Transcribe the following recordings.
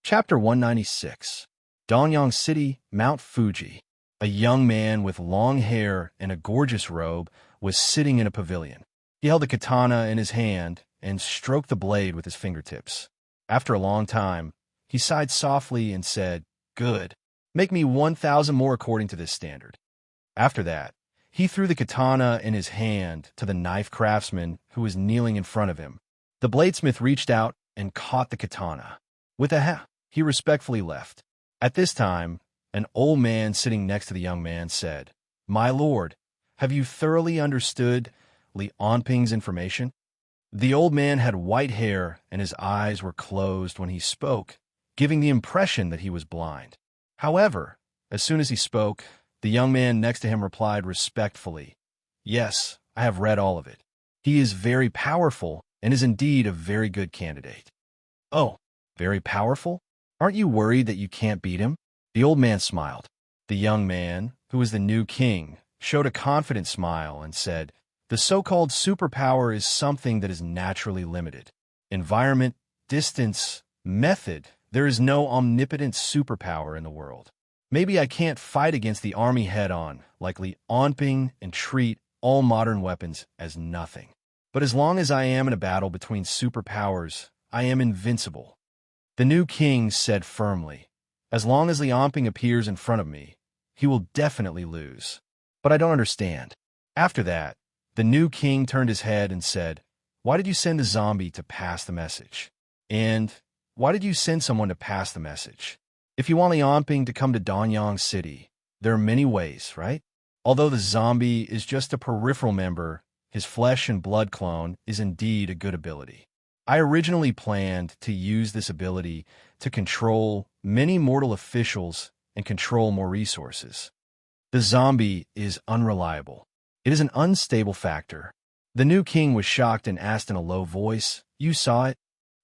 Chapter 196. Danyang City, Mount Fuji. A young man with long hair and a gorgeous robe was sitting in a pavilion. He held a katana in his hand and stroked the blade with his fingertips. After a long time, he sighed softly and said, "Good. Make me 1,000 more according to this standard." After that, he threw the katana in his hand to the knife craftsman who was kneeling in front of him. The bladesmith reached out and caught the katana. With a ha, he respectfully left. At this time, an old man sitting next to the young man said, "My lord, have you thoroughly understood Li Onping's information?" The old man had white hair and his eyes were closed when he spoke, giving the impression that he was blind. However, as soon as he spoke, the young man next to him replied respectfully, "Yes, I have read all of it. He is very powerful and is indeed a very good candidate." "Oh, very powerful? Aren't you worried that you can't beat him?" The old man smiled. The young man, who was the new king, showed a confident smile and said, "The so-called superpower is something that is naturally limited. Environment, distance, method, there is no omnipotent superpower in the world. Maybe I can't fight against the army head-on like Li Onping and treat all modern weapons as nothing. But as long as I am in a battle between superpowers, I am invincible." The new king said firmly, "As long as Li Onping appears in front of me, he will definitely lose. But I don't understand." After that, the new king turned his head and said, "Why did you send a zombie to pass the message? And why did you send someone to pass the message? If you want Li Onping to come to Danyang City, there are many ways, right? Although the zombie is just a peripheral member, his flesh and blood clone is indeed a good ability. I originally planned to use this ability to control many mortal officials and control more resources. The zombie is unreliable. It is an unstable factor." The new king was shocked and asked in a low voice, "You saw it?"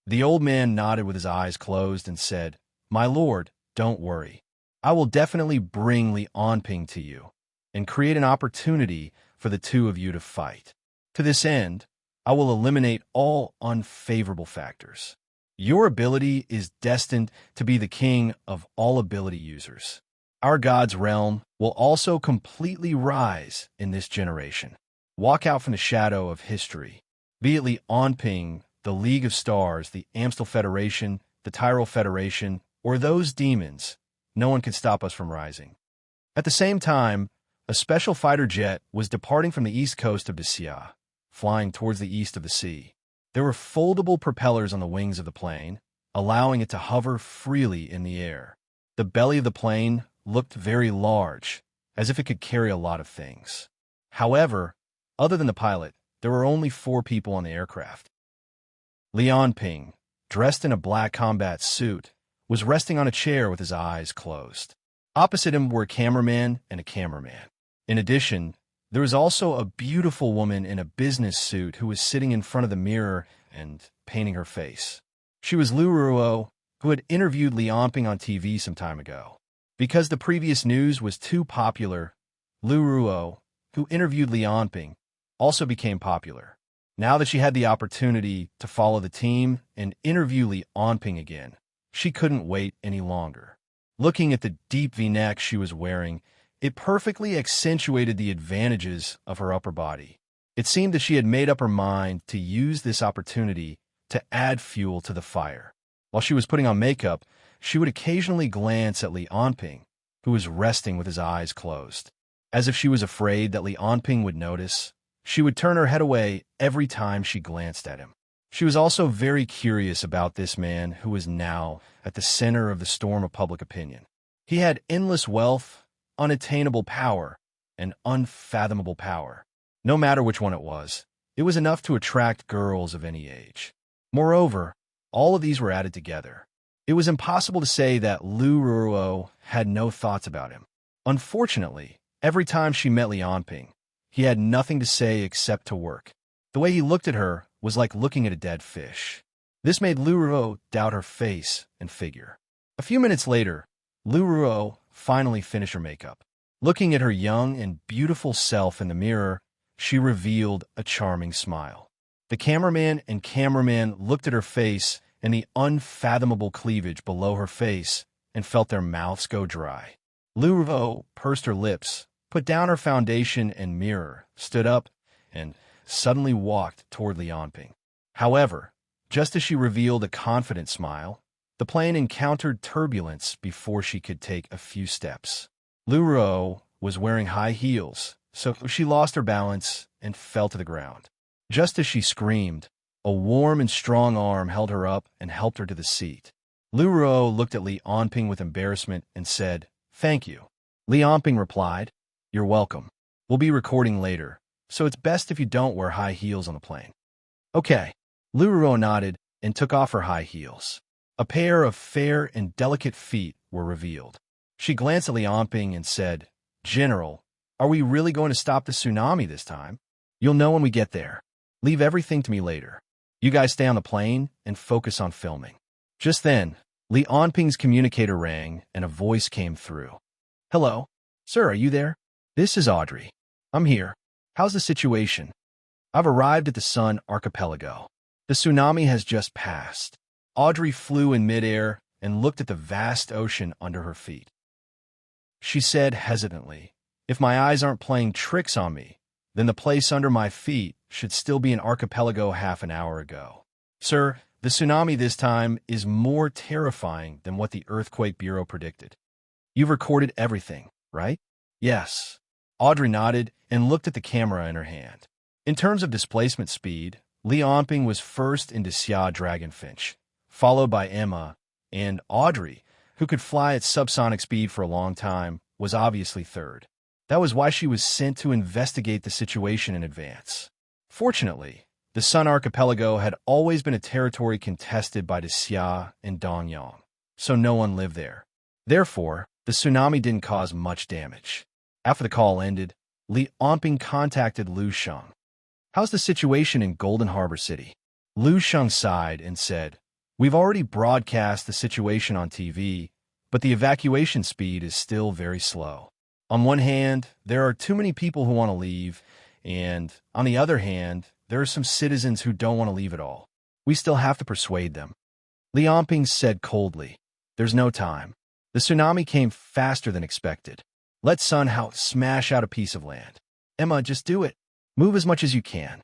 The old man nodded with his eyes closed and said, "My lord, don't worry. I will definitely bring Li Onping to you and create an opportunity for the two of you to fight. To this end, I will eliminate all unfavorable factors. Your ability is destined to be the king of all ability users. Our God's realm will also completely rise in this generation. Walk out from the shadow of history. Be it Li Onping, the League of Stars, the Amstel Federation, the Tyrol Federation, or those demons, no one can stop us from rising." At the same time, a special fighter jet was departing from the east coast of Dacia, flying towards the east of the sea. There were foldable propellers on the wings of the plane, allowing it to hover freely in the air. The belly of the plane looked very large, as if it could carry a lot of things. However, other than the pilot, there were only 4 people on the aircraft. Li Onping, dressed in a black combat suit, was resting on a chair with his eyes closed. Opposite him were a cameraman and a cameraman. In addition, there was also a beautiful woman in a business suit who was sitting in front of the mirror and painting her face. She was Lu Ruo, who had interviewed Li Onping on TV some time ago. Because the previous news was too popular, Lu Ruo, who interviewed Li Onping, also became popular. Now that she had the opportunity to follow the team and interview Li Onping again, she couldn't wait any longer. Looking at the deep V-neck she was wearing, it perfectly accentuated the advantages of her upper body. It seemed that she had made up her mind to use this opportunity to add fuel to the fire. While she was putting on makeup, she would occasionally glance at Li Onping, who was resting with his eyes closed. As if she was afraid that Li Onping would notice, she would turn her head away every time she glanced at him. She was also very curious about this man who was now at the center of the storm of public opinion. He had endless wealth, unattainable power, and unfathomable power. No matter which one it was enough to attract girls of any age. Moreover, all of these were added together. It was impossible to say that Lu Ruo had no thoughts about him. Unfortunately, every time she met Li Onping, he had nothing to say except to work. The way he looked at her was like looking at a dead fish. This made Lu Ruo doubt her face and figure. A few minutes later, Lu Ruo finally finished her makeup. Looking at her young and beautiful self in the mirror, she revealed a charming smile. The cameraman looked at her face and the unfathomable cleavage below her face and felt their mouths go dry. Lu Ruo pursed her lips, put down her foundation and mirror, stood up, and suddenly walked toward Lianping. However, just as she revealed a confident smile, the plane encountered turbulence before she could take a few steps. Lu Ruo was wearing high heels, so she lost her balance and fell to the ground. Just as she screamed, a warm and strong arm held her up and helped her to the seat. Lu Ruo looked at Li Anping with embarrassment and said, "Thank you." Li Anping replied, "You're welcome. We'll be recording later, so it's best if you don't wear high heels on the plane." "Okay." Lu Ruo nodded and took off her high heels. A pair of fair and delicate feet were revealed. She glanced at Li Anping and said, "General, are we really going to stop the tsunami this time? You'll know when we get there. Leave everything to me later. You guys stay on the plane and focus on filming." Just then, Li Anping's communicator rang and a voice came through. "Hello? Sir, are you there? This is Audrey. I'm here. How's the situation? I've arrived at the Sun Archipelago. The tsunami has just passed." Audrey flew in midair and looked at the vast ocean under her feet. She said hesitantly, "If my eyes aren't playing tricks on me, then the place under my feet should still be an archipelago half an hour ago. Sir, the tsunami this time is more terrifying than what the Earthquake Bureau predicted. You've recorded everything, right?" "Yes." Audrey nodded and looked at the camera in her hand. In terms of displacement speed, Li Anping was first into Xia Dragonfinch, followed by Emma, and Audrey, who could fly at subsonic speed for a long time, was obviously third. That was why she was sent to investigate the situation in advance. Fortunately, the Sun Archipelago had always been a territory contested by the Xia and Dongyang, so no one lived there. Therefore, the tsunami didn't cause much damage. After the call ended, Li Anping contacted Lu Sheng. "How's the situation in Golden Harbor City?" Lu Sheng sighed and said, "We've already broadcast the situation on TV, but the evacuation speed is still very slow. On one hand, there are too many people who want to leave, and on the other hand, there are some citizens who don't want to leave at all. We still have to persuade them." Li Anping said coldly, "There's no time. The tsunami came faster than expected. Let Sun House smash out a piece of land. Emma, just do it. Move as much as you can."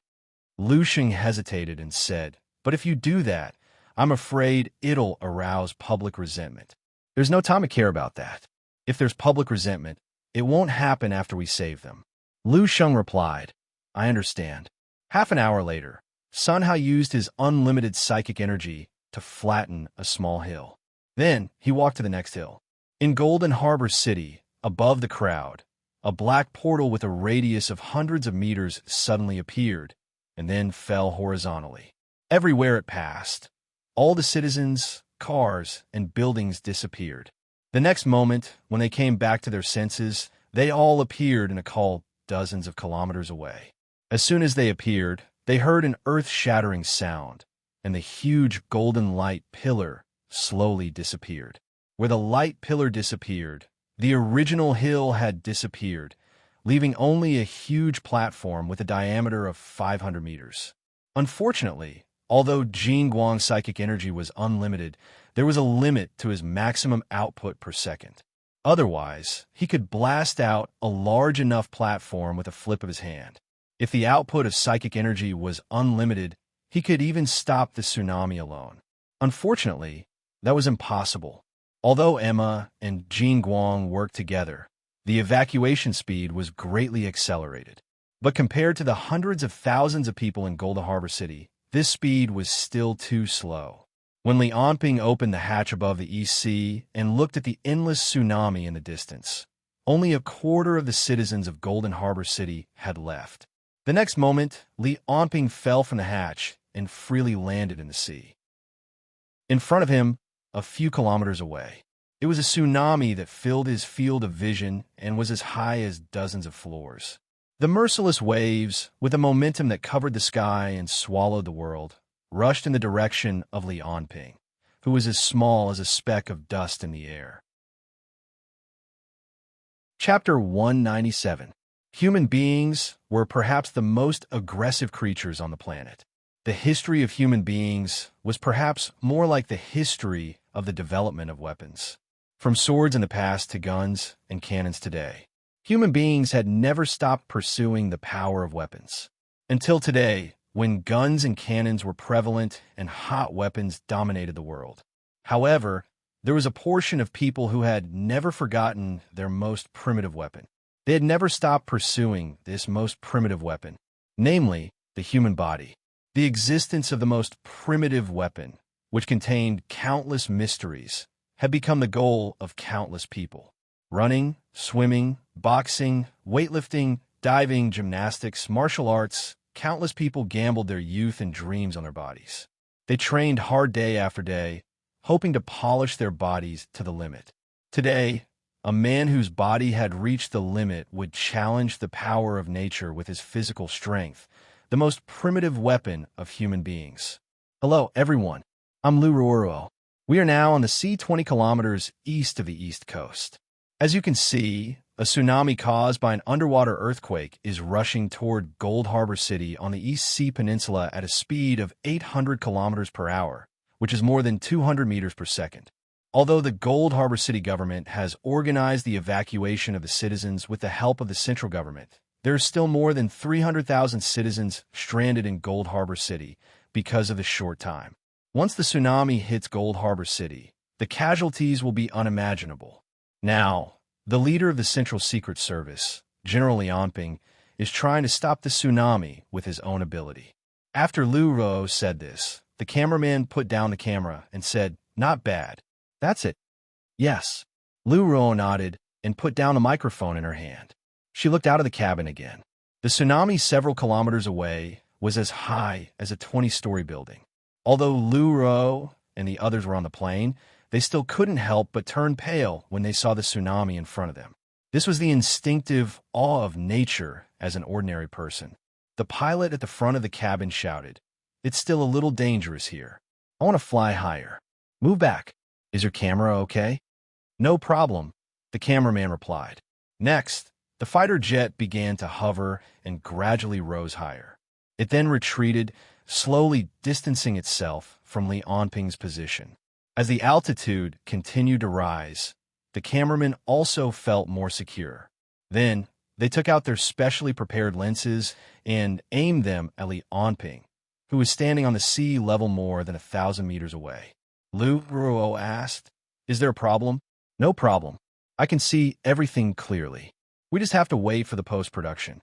Lu Sheng hesitated and said, "But if you do that, I'm afraid it'll arouse public resentment." "There's no time to care about that. If there's public resentment, it won't happen after we save them." Lu Sheng replied, "I understand." Half an hour later, Sun Hao used his unlimited psychic energy to flatten a small hill. Then he walked to the next hill. In Golden Harbor City, above the crowd, a black portal with a radius of hundreds of meters suddenly appeared and then fell horizontally. Everywhere it passed, all the citizens, cars, and buildings disappeared. The next moment, when they came back to their senses, they all appeared in a call dozens of kilometers away. As soon as they appeared, they heard an earth-shattering sound, and the huge golden light pillar slowly disappeared. Where the light pillar disappeared, the original hill had disappeared, leaving only a huge platform with a diameter of 500 meters. Unfortunately, although Jing Guang's psychic energy was unlimited, there was a limit to his maximum output per second. Otherwise, he could blast out a large enough platform with a flip of his hand. If the output of psychic energy was unlimited, he could even stop the tsunami alone. Unfortunately, that was impossible. Although Emma and Jing Guang worked together, the evacuation speed was greatly accelerated. But compared to the hundreds of thousands of people in Golden Harbor City, this speed was still too slow. When Li Anping opened the hatch above the East Sea and looked at the endless tsunami in the distance, only a quarter of the citizens of Golden Harbor City had left. The next moment, Li Anping fell from the hatch and freely landed in the sea. In front of him, a few kilometers away, it was a tsunami that filled his field of vision and was as high as dozens of floors. The merciless waves, with a momentum that covered the sky and swallowed the world, rushed in the direction of Li Anping, who was as small as a speck of dust in the air. Chapter 197. Human beings were perhaps the most aggressive creatures on the planet. The history of human beings was perhaps more like the history of the development of weapons. From swords in the past to guns and cannons today, human beings had never stopped pursuing the power of weapons. Until today, when guns and cannons were prevalent and hot weapons dominated the world. However, there was a portion of people who had never forgotten their most primitive weapon. They had never stopped pursuing this most primitive weapon, namely the human body. The existence of the most primitive weapon, which contained countless mysteries, had become the goal of countless people. Running, swimming, boxing, weightlifting, diving, gymnastics, martial arts, countless people gambled their youth and dreams on their bodies. They trained hard day after day, hoping to polish their bodies to the limit. Today, a man whose body had reached the limit would challenge the power of nature with his physical strength, the most primitive weapon of human beings. Hello, everyone. I'm Lou Ruoro. We are now on the sea 20 kilometers east of the East Coast. As you can see, a tsunami caused by an underwater earthquake is rushing toward Gold Harbor City on the East Sea Peninsula at a speed of 800 kilometers per hour, which is more than 200 meters per second. Although the Gold Harbor City government has organized the evacuation of the citizens with the help of the central government, there are still more than 300,000 citizens stranded in Gold Harbor City because of the short time. Once the tsunami hits Gold Harbor City, the casualties will be unimaginable. Now, the leader of the Central Secret Service, General Li Onping, is trying to stop the tsunami with his own ability. After Lu Ruo said this, the cameraman put down the camera and said, "Not bad. That's it." Yes. Lu Ruo nodded and put down the microphone in her hand. She looked out of the cabin again. The tsunami several kilometers away was as high as a 20-story building. Although Lu Ruo and the others were on the plane, they still couldn't help but turn pale when they saw the tsunami in front of them. This was the instinctive awe of nature as an ordinary person. The pilot at the front of the cabin shouted, "It's still a little dangerous here. I want to fly higher. Move back. Is your camera okay?" "No problem," the cameraman replied. Next, the fighter jet began to hover and gradually rose higher. It then retreated, slowly distancing itself from Li Onping's position. As the altitude continued to rise, the cameraman also felt more secure. Then, they took out their specially prepared lenses and aimed them at Li Onping, who was standing on the sea level more than 1,000 meters away. Lu Ruo asked, "Is there a problem?" "No problem. I can see everything clearly. We just have to wait for the post-production."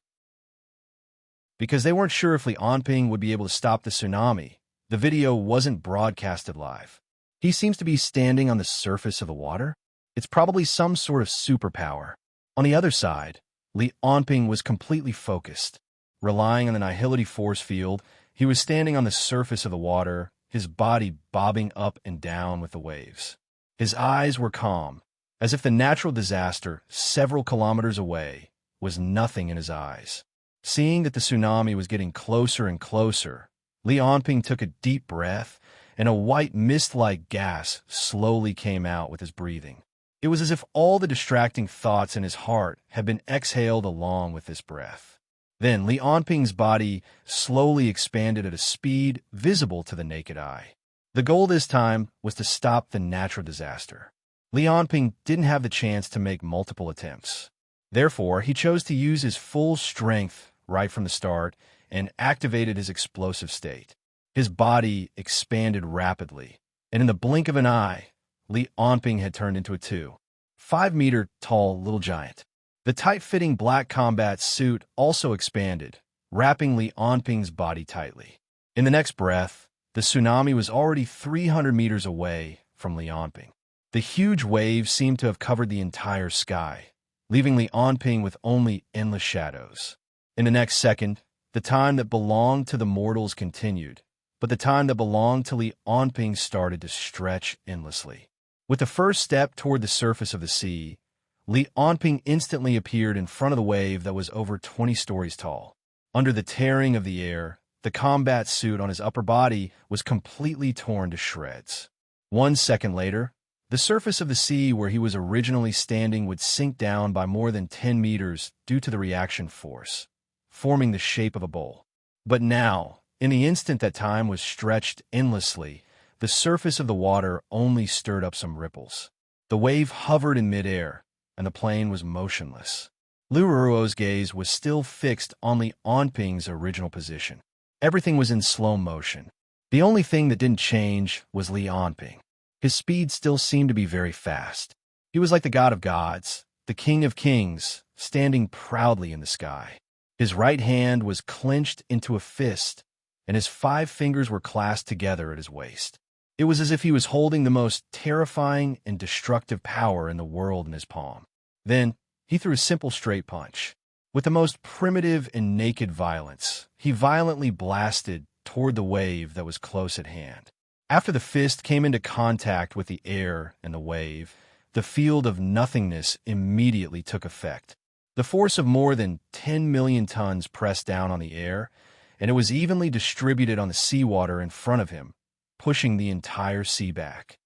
Because they weren't sure if Li Onping would be able to stop the tsunami, the video wasn't broadcasted live. He seems to be standing on the surface of the water. It's probably some sort of superpower. On the other side, Li Onping was completely focused. Relying on the nihility force field, he was standing on the surface of the water, his body bobbing up and down with the waves. His eyes were calm, as if the natural disaster several kilometers away was nothing in his eyes. Seeing that the tsunami was getting closer and closer, Li Onping took a deep breath, and a white mist-like gas slowly came out with his breathing. It was as if all the distracting thoughts in his heart had been exhaled along with this breath. Then Li Onping's body slowly expanded at a speed visible to the naked eye. The goal this time was to stop the natural disaster. Li Onping didn't have the chance to make multiple attempts. Therefore, he chose to use his full strength right from the start and activated his explosive state. His body expanded rapidly, and in the blink of an eye, Li Onping had turned into a 2.5-meter-tall little giant. The tight-fitting black combat suit also expanded, wrapping Li Onping's body tightly. In the next breath, the tsunami was already 300 meters away from Li Onping. The huge waves seemed to have covered the entire sky, leaving Li Onping with only endless shadows. In the next second, the time that belonged to the mortals continued, but the time that belonged to Li Onping started to stretch endlessly. With the first step toward the surface of the sea, Li Onping instantly appeared in front of the wave that was over 20 stories tall. Under the tearing of the air, the combat suit on his upper body was completely torn to shreds. 1 second later, the surface of the sea where he was originally standing would sink down by more than 10 meters due to the reaction force, forming the shape of a bowl. But now, In the instant that time was stretched endlessly, the surface of the water only stirred up some ripples. The wave hovered in midair, and the plane was motionless. Lu Ruo's gaze was still fixed on Li Onping's original position. Everything was in slow motion. The only thing that didn't change was Li Onping. His speed still seemed to be very fast. He was like the god of gods, the king of kings, standing proudly in the sky. His right hand was clenched into a fist, and his 5 fingers were clasped together at his waist. It was as if he was holding the most terrifying and destructive power in the world in his palm. Then, he threw a simple straight punch. With the most primitive and naked violence, he violently blasted toward the wave that was close at hand. After the fist came into contact with the air and the wave, the field of nothingness immediately took effect. The force of more than 10 million tons pressed down on the air, and it was evenly distributed on the seawater in front of him, pushing the entire sea back.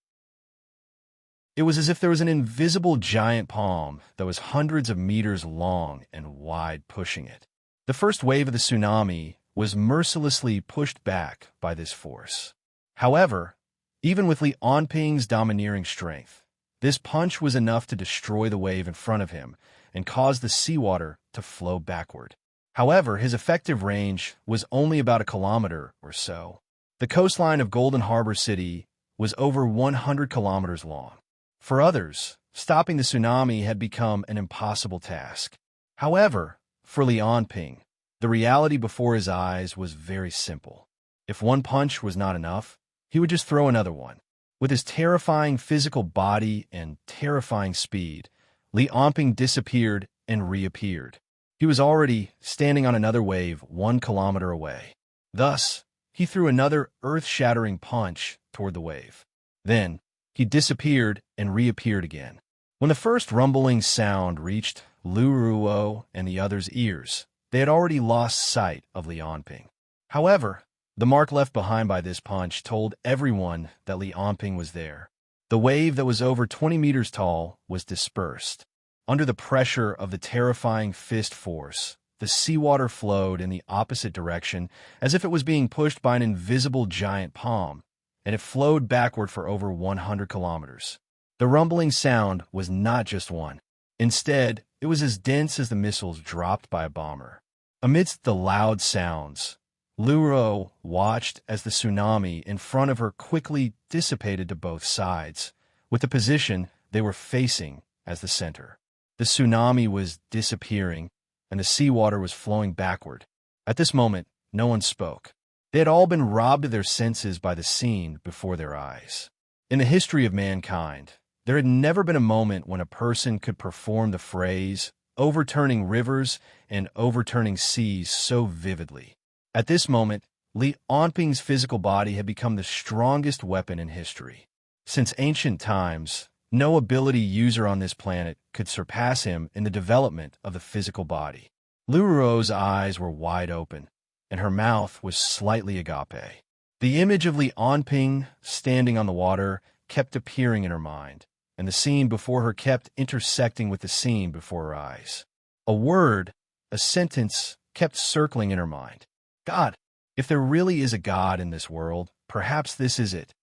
It was as if there was an invisible giant palm that was hundreds of meters long and wide pushing it. The first wave of the tsunami was mercilessly pushed back by this force. However, even with Li Onping's domineering strength, this punch was enough to destroy the wave in front of him and cause the seawater to flow backward. However, his effective range was only about a kilometer or so. The coastline of Golden Harbor City was over 100 kilometers long. For others, stopping the tsunami had become an impossible task. However, for Li Onping, the reality before his eyes was very simple. If one punch was not enough, he would just throw another one. With his terrifying physical body and terrifying speed, Li Onping disappeared and reappeared. He was already standing on another wave 1 kilometer away. Thus, he threw another earth-shattering punch toward the wave. Then, he disappeared and reappeared again. When the first rumbling sound reached Lu Ruo and the others' ears, they had already lost sight of Li Onping. However, the mark left behind by this punch told everyone that Li Onping was there. The wave that was over 20 meters tall was dispersed. Under the pressure of the terrifying fist force, the seawater flowed in the opposite direction as if it was being pushed by an invisible giant palm, and it flowed backward for over 100 kilometers. The rumbling sound was not just one. Instead, it was as dense as the missiles dropped by a bomber. Amidst the loud sounds, Lu Ruo watched as the tsunami in front of her quickly dissipated to both sides, with the position they were facing as the center. The tsunami was disappearing, and the seawater was flowing backward. At this moment, no one spoke. They had all been robbed of their senses by the scene before their eyes. In the history of mankind, there had never been a moment when a person could perform the phrase, overturning rivers and overturning seas so vividly. At this moment, Li Onping's physical body had become the strongest weapon in history. Since ancient times, no ability user on this planet could surpass him in the development of the physical body. Lu Ruo's eyes were wide open, and her mouth was slightly agape. The image of Li Onping standing on the water kept appearing in her mind, and the scene before her kept intersecting with the scene before her eyes. A word, a sentence, kept circling in her mind. God, if there really is a God in this world, perhaps this is it.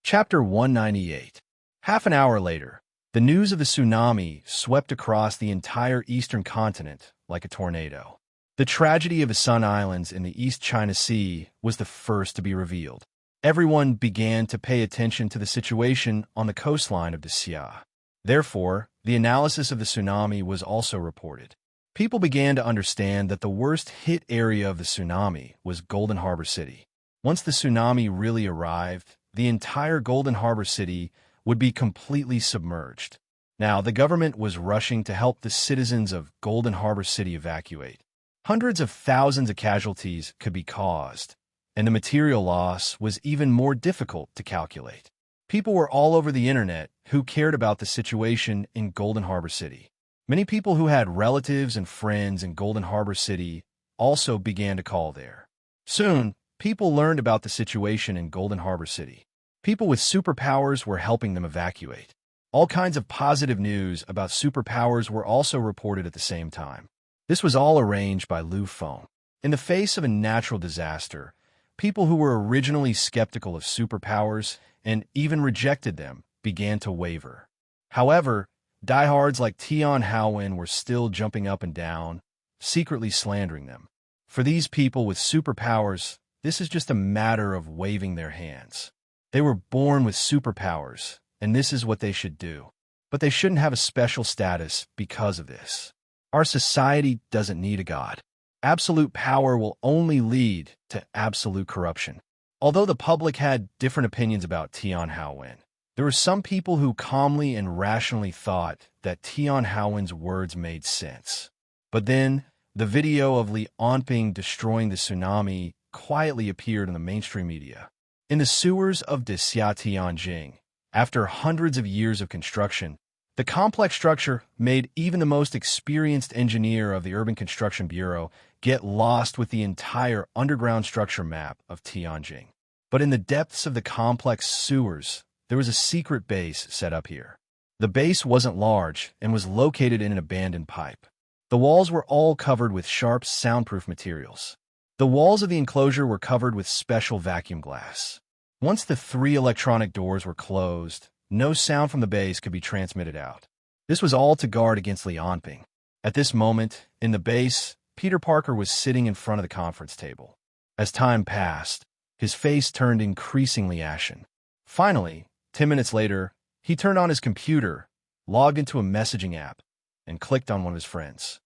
Chapter 198. Half an hour later, the news of the tsunami swept across the entire eastern continent like a tornado. The tragedy of the Sun Islands in the East China Sea was the first to be revealed. Everyone began to pay attention to the situation on the coastline of Xia. Therefore, the analysis of the tsunami was also reported. People began to understand that the worst hit area of the tsunami was Golden Harbor City. Once the tsunami really arrived, the entire Golden Harbor City would be completely submerged. Now, the government was rushing to help the citizens of Golden Harbor City evacuate. Hundreds of thousands of casualties could be caused, and the material loss was even more difficult to calculate. People were all over the internet who cared about the situation in Golden Harbor City. Many people who had relatives and friends in Golden Harbor City also began to call there. Soon, people learned about the situation in Golden Harbor City. People with superpowers were helping them evacuate. All kinds of positive news about superpowers were also reported at the same time. This was all arranged by Lu Feng. In the face of a natural disaster, people who were originally skeptical of superpowers and even rejected them began to waver. However, diehards like Tian Haowen were still jumping up and down, secretly slandering them. For these people with superpowers, this is just a matter of waving their hands. They were born with superpowers, and this is what they should do. But they shouldn't have a special status because of this. Our society doesn't need a god. Absolute power will only lead to absolute corruption. Although the public had different opinions about Tian Haowen, there were some people who calmly and rationally thought that Tian Haowen's words made sense. But then, the video of Li Onping destroying the tsunami quietly appeared in the mainstream media. In the sewers of Xia Tianjing, after hundreds of years of construction, the complex structure made even the most experienced engineer of the Urban Construction Bureau get lost with the entire underground structure map of Tianjing. But in the depths of the complex sewers, there was a secret base set up here. The base wasn't large and was located in an abandoned pipe. The walls were all covered with sharp, soundproof materials. The walls of the enclosure were covered with special vacuum glass. Once the 3 electronic doors were closed, no sound from the base could be transmitted out. This was all to guard against Li Onping. At this moment, in the base, Peter Parker was sitting in front of the conference table. As time passed, his face turned increasingly ashen. Finally, 10 minutes later, he turned on his computer, logged into a messaging app, and clicked on one of his friends.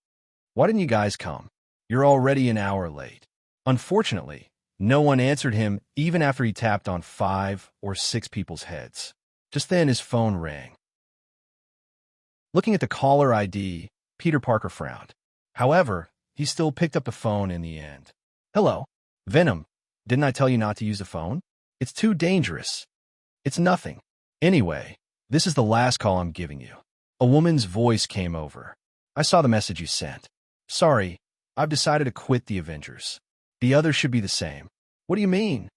"Why didn't you guys come? You're already an hour late." Unfortunately, no one answered him even after he tapped on 5 or 6 people's heads. Just then his phone rang. Looking at the caller ID, Peter Parker frowned. However, he still picked up the phone in the end. "Hello, Venom. Didn't I tell you not to use the phone? It's too dangerous." "It's nothing. Anyway, this is the last call I'm giving you." A woman's voice came over. "I saw the message you sent. Sorry, I've decided to quit the Avengers. The others should be the same." "What do you mean?"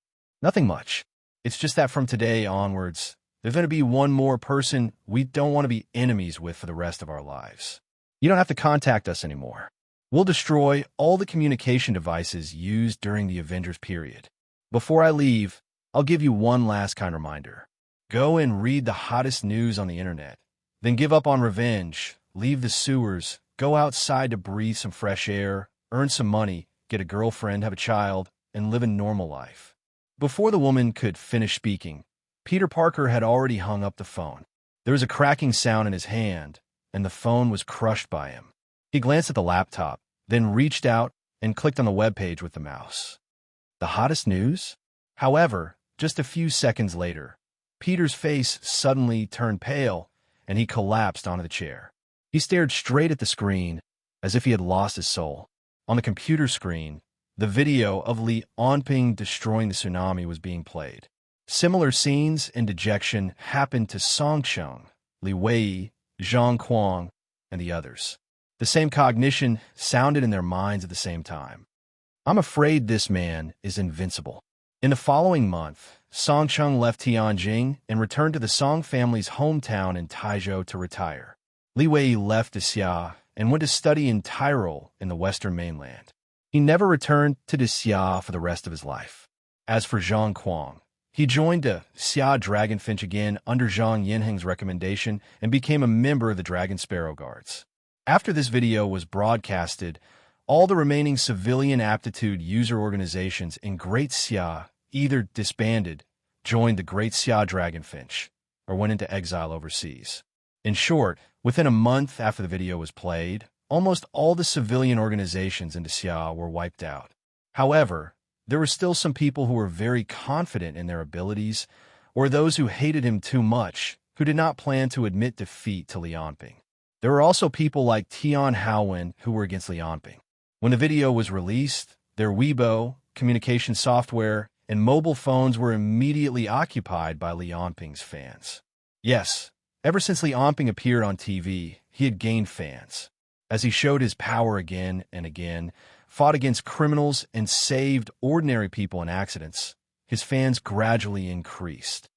"Nothing much. It's just that from today onwards, there's going to be one more person we don't want to be enemies with for the rest of our lives. You don't have to contact us anymore. We'll destroy all the communication devices used during the Avengers period. Before I leave, I'll give you one last kind reminder. Go and read the hottest news on the internet. Then give up on revenge, leave the sewers, go outside to breathe some fresh air, earn some money, get a girlfriend, have a child, and live a normal life." Before the woman could finish speaking, Peter Parker had already hung up the phone. There was a cracking sound in his hand, and the phone was crushed by him. He glanced at the laptop, then reached out and clicked on the web page with the mouse. The hottest news? However, just a few seconds later, Peter's face suddenly turned pale, and he collapsed onto the chair. He stared straight at the screen, as if he had lost his soul. On the computer screen, the video of Li Onping destroying the tsunami was being played. Similar scenes and dejection happened to Song Cheng, Li Wei, Zhang Kuang, and the others. The same cognition sounded in their minds at the same time. "I'm afraid this man is invincible." In the following month, Song Cheng left Tianjing and returned to the Song family's hometown in Taizhou to retire. Li Wei left Xia and went to study in Tyrol in the western mainland. He never returned to Xia for the rest of his life. As for Zhang Kuang, he joined the Xia Dragonfinch again under Zhang Yinheng's recommendation and became a member of the Dragon Sparrow Guards. After this video was broadcasted, all the remaining civilian aptitude user organizations in Great Xia either disbanded, joined the Great Xia Dragonfinch, or went into exile overseas. In short, within a month after the video was played, almost all the civilian organizations in Xia were wiped out. However, there were still some people who were very confident in their abilities, or those who hated him too much, who did not plan to admit defeat to Li Onping. There were also people like Tian Haowen who were against Li Onping. When the video was released, their Weibo, communication software, and mobile phones were immediately occupied by Li Onping's fans. Yes, ever since Li Onping appeared on TV, he had gained fans. As he showed his power again and again, fought against criminals, and saved ordinary people in accidents, his fans gradually increased.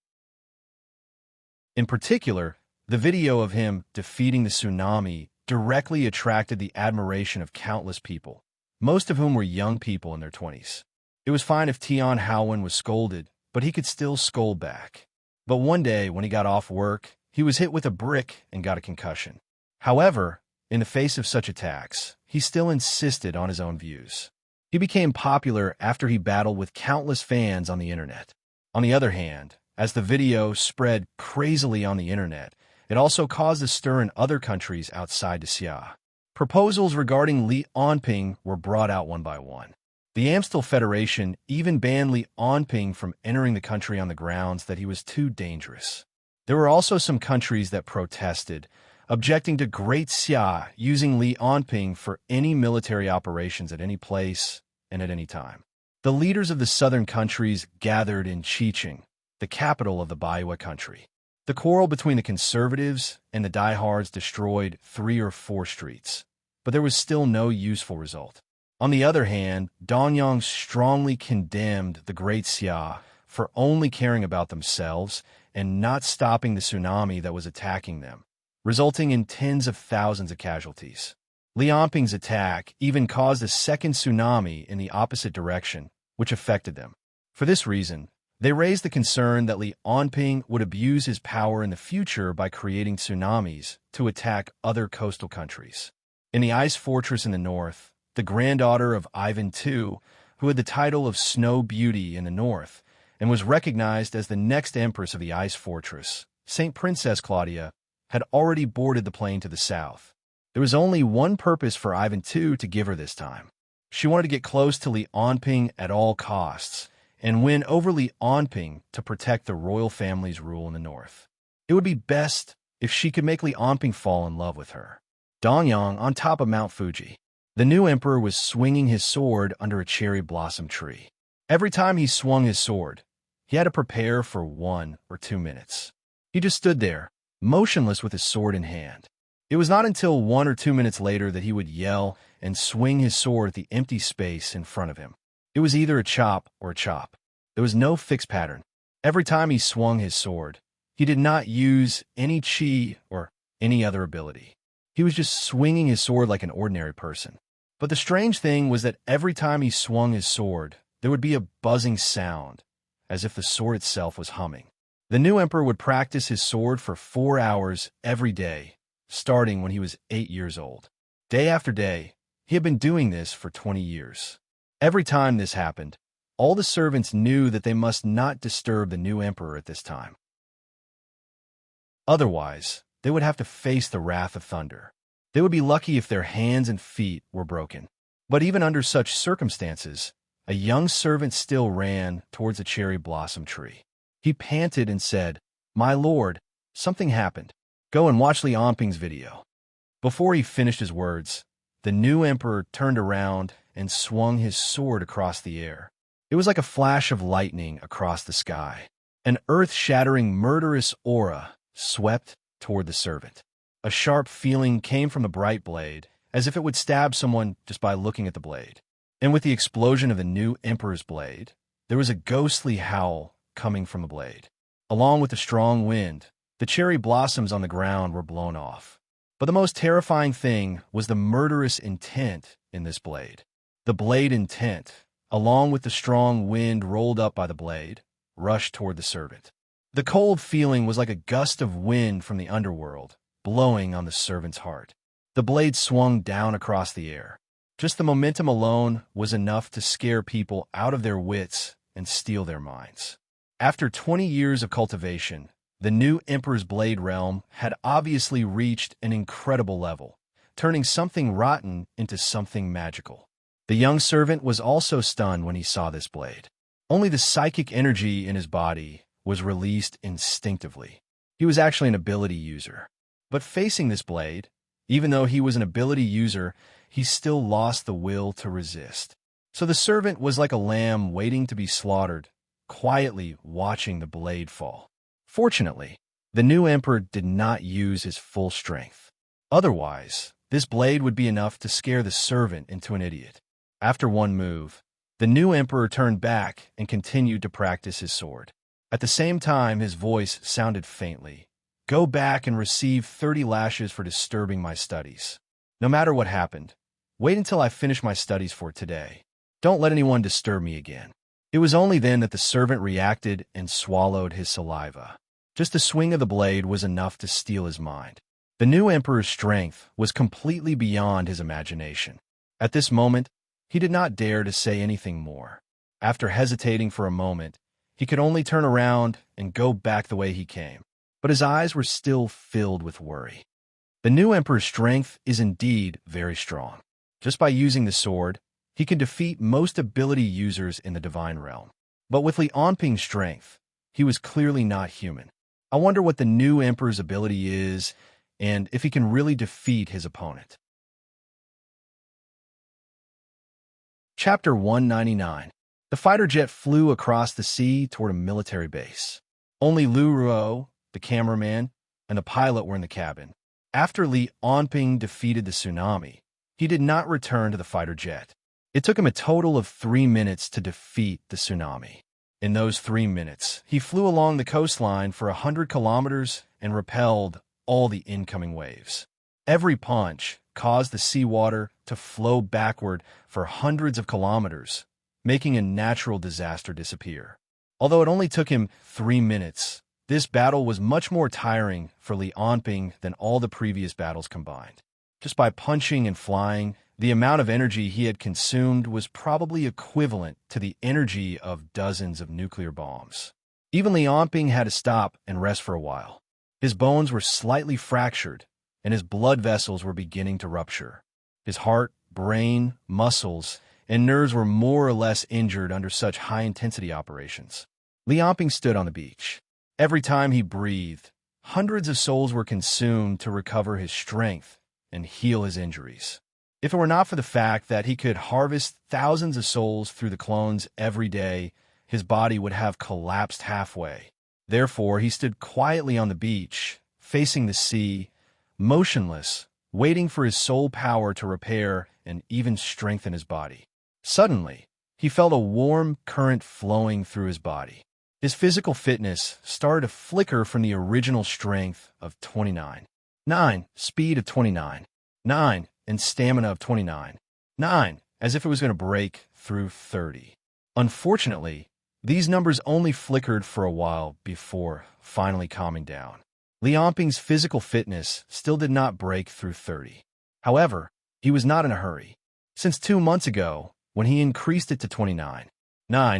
In particular, the video of him defeating the tsunami directly attracted the admiration of countless people. most of whom were young people in their 20s. It was fine if Tian Haowen was scolded, but he could still scold back. But one day, when he got off work, he was hit with a brick and got a concussion. However, in the face of such attacks, he still insisted on his own views. He became popular after he battled with countless fans on the internet. On the other hand, as the video spread crazily on the internet, it also caused a stir in other countries outside the Xia. Proposals regarding Li Onping were brought out one by one. The Amstel Federation even banned Li Onping from entering the country on the grounds that he was too dangerous. There were also some countries that protested, objecting to Great Xia using Li Onping for any military operations at any place and at any time. The leaders of the southern countries gathered in Qiqing, the capital of the Baiwa country. The quarrel between the conservatives and the diehards destroyed 3 or 4 streets, but there was still no useful result. On the other hand, Danyang strongly condemned the Great Xia for only caring about themselves and not stopping the tsunami that was attacking them, resulting in tens of thousands of casualties. Li Onping's attack even caused a second tsunami in the opposite direction, which affected them. For this reason, they raised the concern that Li Onping would abuse his power in the future by creating tsunamis to attack other coastal countries. In the ice fortress in the north, the granddaughter of Ivan II, who had the title of Snow Beauty in the north and was recognized as the next empress of the ice fortress, Saint Princess Claudia, had already boarded the plane to the south. There was only one purpose for Ivan II to give her this time. She wanted to get close to Li Onping at all costs and win over Li Onping to protect the royal family's rule in the north. It would be best if she could make Li Onping fall in love with her. Danyang, on top of Mount Fuji, the new emperor was swinging his sword under a cherry blossom tree. Every time he swung his sword, he had to prepare for 1 or 2 minutes. He just stood there, motionless with his sword in hand. It was not until 1 or 2 minutes later that he would yell and swing his sword at the empty space in front of him. It was either a chop or a chop. There was no fixed pattern. Every time he swung his sword, he did not use any chi or any other ability. He was just swinging his sword like an ordinary person. But the strange thing was that every time he swung his sword, there would be a buzzing sound, as if the sword itself was humming. The new emperor would practice his sword for 4 hours every day, starting when he was 8 years old. Day after day, he had been doing this for 20 years. Every time this happened, all the servants knew that they must not disturb the new emperor at this time. Otherwise, they would have to face the wrath of thunder. They would be lucky if their hands and feet were broken. But even under such circumstances, a young servant still ran towards a cherry blossom tree. He panted and said, "My lord, something happened. Go and watch Li Onping's video." Before he finished his words, the new emperor turned around and swung his sword across the air. It was like a flash of lightning across the sky. An earth-shattering, murderous aura swept toward the servant. A sharp feeling came from the bright blade, as if it would stab someone just by looking at the blade. And with the explosion of the new emperor's blade, there was a ghostly howl coming from the blade. Along with the strong wind, the cherry blossoms on the ground were blown off. But the most terrifying thing was the murderous intent in this blade. The blade intent, along with the strong wind rolled up by the blade, rushed toward the servant. The cold feeling was like a gust of wind from the underworld, blowing on the servant's heart. The blade swung down across the air. Just the momentum alone was enough to scare people out of their wits and steal their minds. After 20 years of cultivation, the new emperor's blade realm had obviously reached an incredible level, turning something rotten into something magical. The young servant was also stunned when he saw this blade. Only the psychic energy in his body was released instinctively. He was actually an ability user. But facing this blade, even though he was an ability user, he still lost the will to resist. So the servant was like a lamb waiting to be slaughtered, quietly watching the blade fall. Fortunately, the new emperor did not use his full strength. Otherwise, this blade would be enough to scare the servant into an idiot. After one move, the new emperor turned back and continued to practice his sword. At the same time, his voice sounded faintly. "Go back and receive 30 lashes for disturbing my studies." No matter what happened, Wait until I finish my studies for today. Don't let anyone disturb me again." It was only then that the servant reacted and swallowed his saliva. Just the swing of the blade was enough to steal his mind. The new emperor's strength was completely beyond his imagination. At this moment, he did not dare to say anything more. After hesitating for a moment, he could only turn around and go back the way he came. But his eyes were still filled with worry. The new emperor's strength is indeed very strong. Just by using the sword, he can defeat most ability users in the divine realm. But with Li Onping's strength, he was clearly not human. I wonder what the new emperor's ability is, and if he can really defeat his opponent. Chapter 199. The fighter jet flew across the sea toward a military base. Only Lu Ruo, the cameraman, and the pilot were in the cabin. After Li Onping defeated the tsunami, he did not return to the fighter jet. It took him a total of 3 minutes to defeat the tsunami. In those 3 minutes, he flew along the coastline for 100 kilometers and repelled all the incoming waves. Every punch caused the seawater to flow backward for hundreds of kilometers, making a natural disaster disappear. Although it only took him 3 minutes, this battle was much more tiring for Li Onping than all the previous battles combined. Just by punching and flying, the amount of energy he had consumed was probably equivalent to the energy of dozens of nuclear bombs. Even Li Onping had to stop and rest for a while. His bones were slightly fractured, and his blood vessels were beginning to rupture. His heart, brain, muscles, and nerves were more or less injured under such high-intensity operations. Li Onping stood on the beach. Every time he breathed, hundreds of souls were consumed to recover his strength and heal his injuries. If it were not for the fact that he could harvest thousands of souls through the clones every day, his body would have collapsed halfway. Therefore, he stood quietly on the beach, facing the sea, motionless, waiting for his soul power to repair and even strengthen his body. Suddenly, he felt a warm current flowing through his body. His physical fitness started to flicker from the original strength of 29. 9. Speed of 29. 9. And stamina of 29. 9. As if it was going to break through 30. Unfortunately, these numbers only flickered for a while before finally calming down. Li Onping's physical fitness still did not break through 30. However, he was not in a hurry. Since 2 months ago, when he increased it to 29,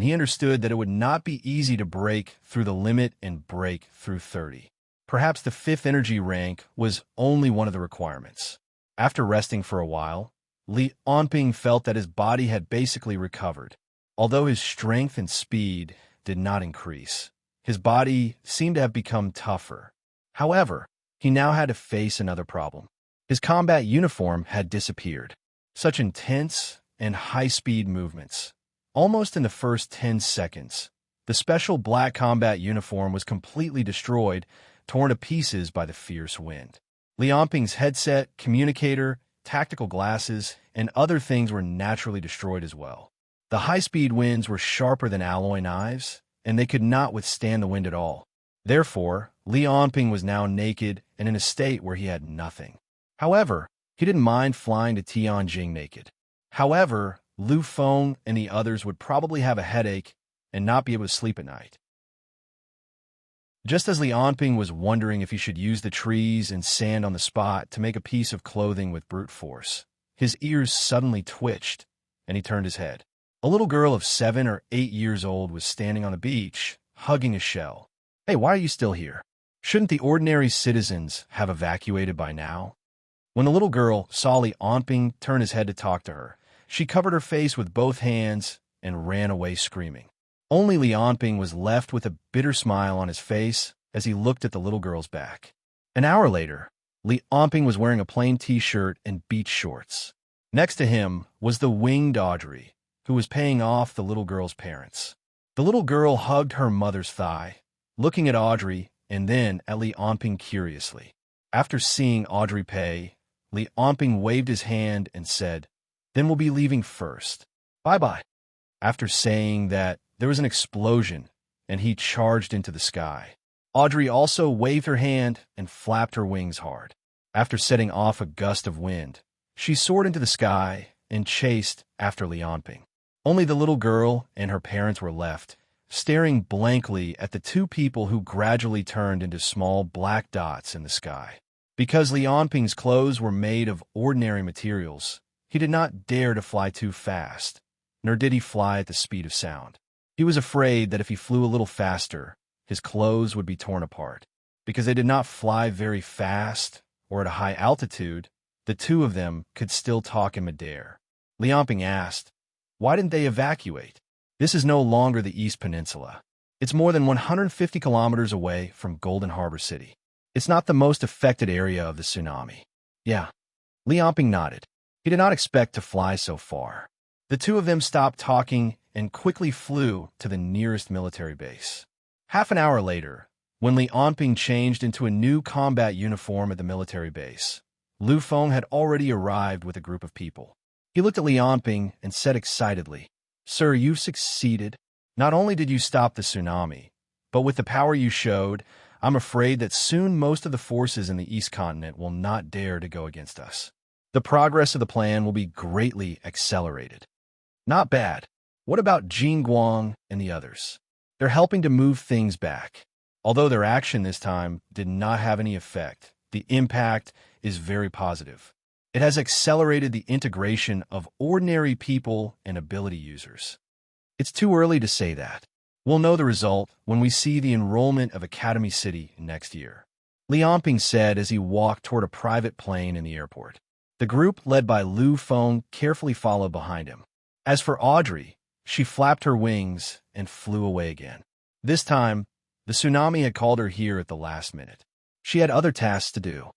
he understood that it would not be easy to break through the limit and break through 30. Perhaps the 5th energy rank was only one of the requirements. After resting for a while, Li Onping felt that his body had basically recovered. Although his strength and speed did not increase, his body seemed to have become tougher. However, he now had to face another problem. His combat uniform had disappeared. Such intense and high-speed movements. Almost in the first 10 seconds, the special black combat uniform was completely destroyed, torn to pieces by the fierce wind. Li Onping's headset, communicator, tactical glasses, and other things were naturally destroyed as well. The high-speed winds were sharper than alloy knives, and they could not withstand the wind at all. Therefore, Li Onping was now naked and in a state where he had nothing. However, he didn't mind flying to Tianjing naked. However, Lu Feng and the others would probably have a headache and not be able to sleep at night. Just as Li Onping was wondering if he should use the trees and sand on the spot to make a piece of clothing with brute force, his ears suddenly twitched, and he turned his head. A little girl of 7 or 8 years old was standing on the beach, hugging a shell. "Hey, why are you still here? Shouldn't the ordinary citizens have evacuated by now?" When the little girl saw Li Onping turn his head to talk to her, she covered her face with both hands and ran away screaming. Only Li Onping was left with a bitter smile on his face as he looked at the little girl's back. An hour later, Li Onping was wearing a plain t-shirt and beach shorts. Next to him was the winged Audrey, who was paying off the little girl's parents. The little girl hugged her mother's thigh, looking at Audrey and then at Li Onping curiously. After seeing Audrey pay, Li Onping waved his hand and said, "Then we'll be leaving first. Bye-bye." After saying that, there was an explosion, and he charged into the sky. Audrey also waved her hand and flapped her wings hard. After setting off a gust of wind, she soared into the sky and chased after Lianping. Only the little girl and her parents were left, staring blankly at the two people who gradually turned into small black dots in the sky. Because Lianping's clothes were made of ordinary materials, he did not dare to fly too fast, nor did he fly at the speed of sound. He was afraid that if he flew a little faster, his clothes would be torn apart. Because they did not fly very fast or at a high altitude, the two of them could still talk in midair. Lianping asked, "Why didn't they evacuate? This is no longer the East Peninsula. It's more than 150 kilometers away from Golden Harbor City. It's not the most affected area of the tsunami." "Yeah." Lianping nodded. He did not expect to fly so far. The two of them stopped talking and quickly flew to the nearest military base. Half an hour later, when Lianping changed into a new combat uniform at the military base, Lu Feng had already arrived with a group of people. He looked at Lianping and said excitedly, "Sir, you've succeeded. Not only did you stop the tsunami, but with the power you showed, I'm afraid that soon most of the forces in the East Continent will not dare to go against us. The progress of the plan will be greatly accelerated." "Not bad. What about Jin Guang and the others?" "They're helping to move things back. Although their action this time did not have any effect, the impact is very positive. It has accelerated the integration of ordinary people and ability users." "It's too early to say that. We'll know the result when we see the enrollment of Academy City next year," Lianping said as he walked toward a private plane in the airport. The group, led by Lu Feng, carefully followed behind him. As for Audrey, she flapped her wings and flew away again. This time, the tsunami had called her here at the last minute. She had other tasks to do.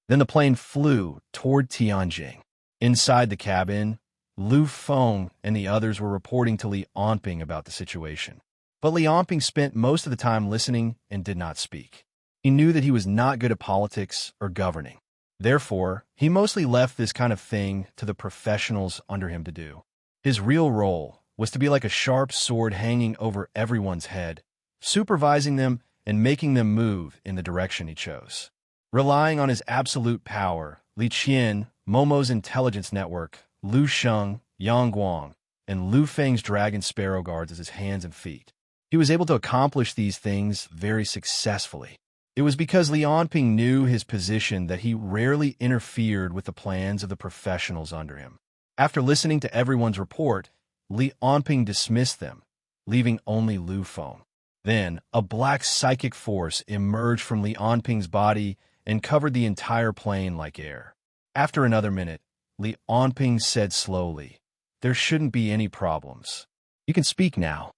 Then the plane flew toward Tianjin. Inside the cabin, Lu Feng and the others were reporting to Lianping about the situation. But Lianping spent most of the time listening and did not speak. He knew that he was not good at politics or governing. Therefore, he mostly left this kind of thing to the professionals under him to do. His real role was to be like a sharp sword hanging over everyone's head, supervising them and making them move in the direction he chose. Relying on his absolute power, Li Qian, Momo's intelligence network, Lu Sheng, Yang Guang, and Lu Feng's dragon sparrow guards as his hands and feet. He was able to accomplish these things very successfully. It was because Lianping knew his position that he rarely interfered with the plans of the professionals under him. After listening to everyone's report, Lianping dismissed them, leaving only Lu Feng. Then, a black psychic force emerged from Lianping's body and covered the entire plane like air. After another minute, Lianping said slowly, "There shouldn't be any problems. You can speak now."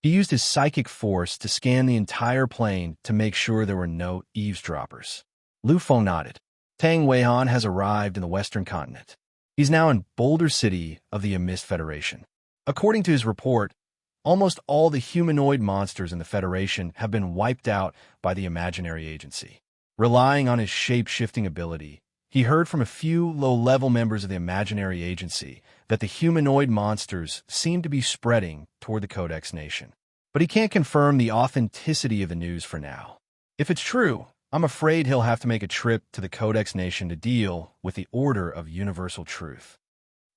He used his psychic force to scan the entire plane to make sure there were no eavesdroppers. Lu Feng nodded. "Tang Weihan has arrived in the Western continent. He's now in Boulder City of the Mist Federation. According to his report, almost all the humanoid monsters in the Federation have been wiped out by the imaginary agency." Relying on his shape-shifting ability, he heard from a few low-level members of the imaginary agency that the humanoid monsters seemed to be spreading toward the Codex Nation. But he can't confirm the authenticity of the news for now. If it's true, I'm afraid he'll have to make a trip to the Codex Nation to deal with the Order of Universal Truth.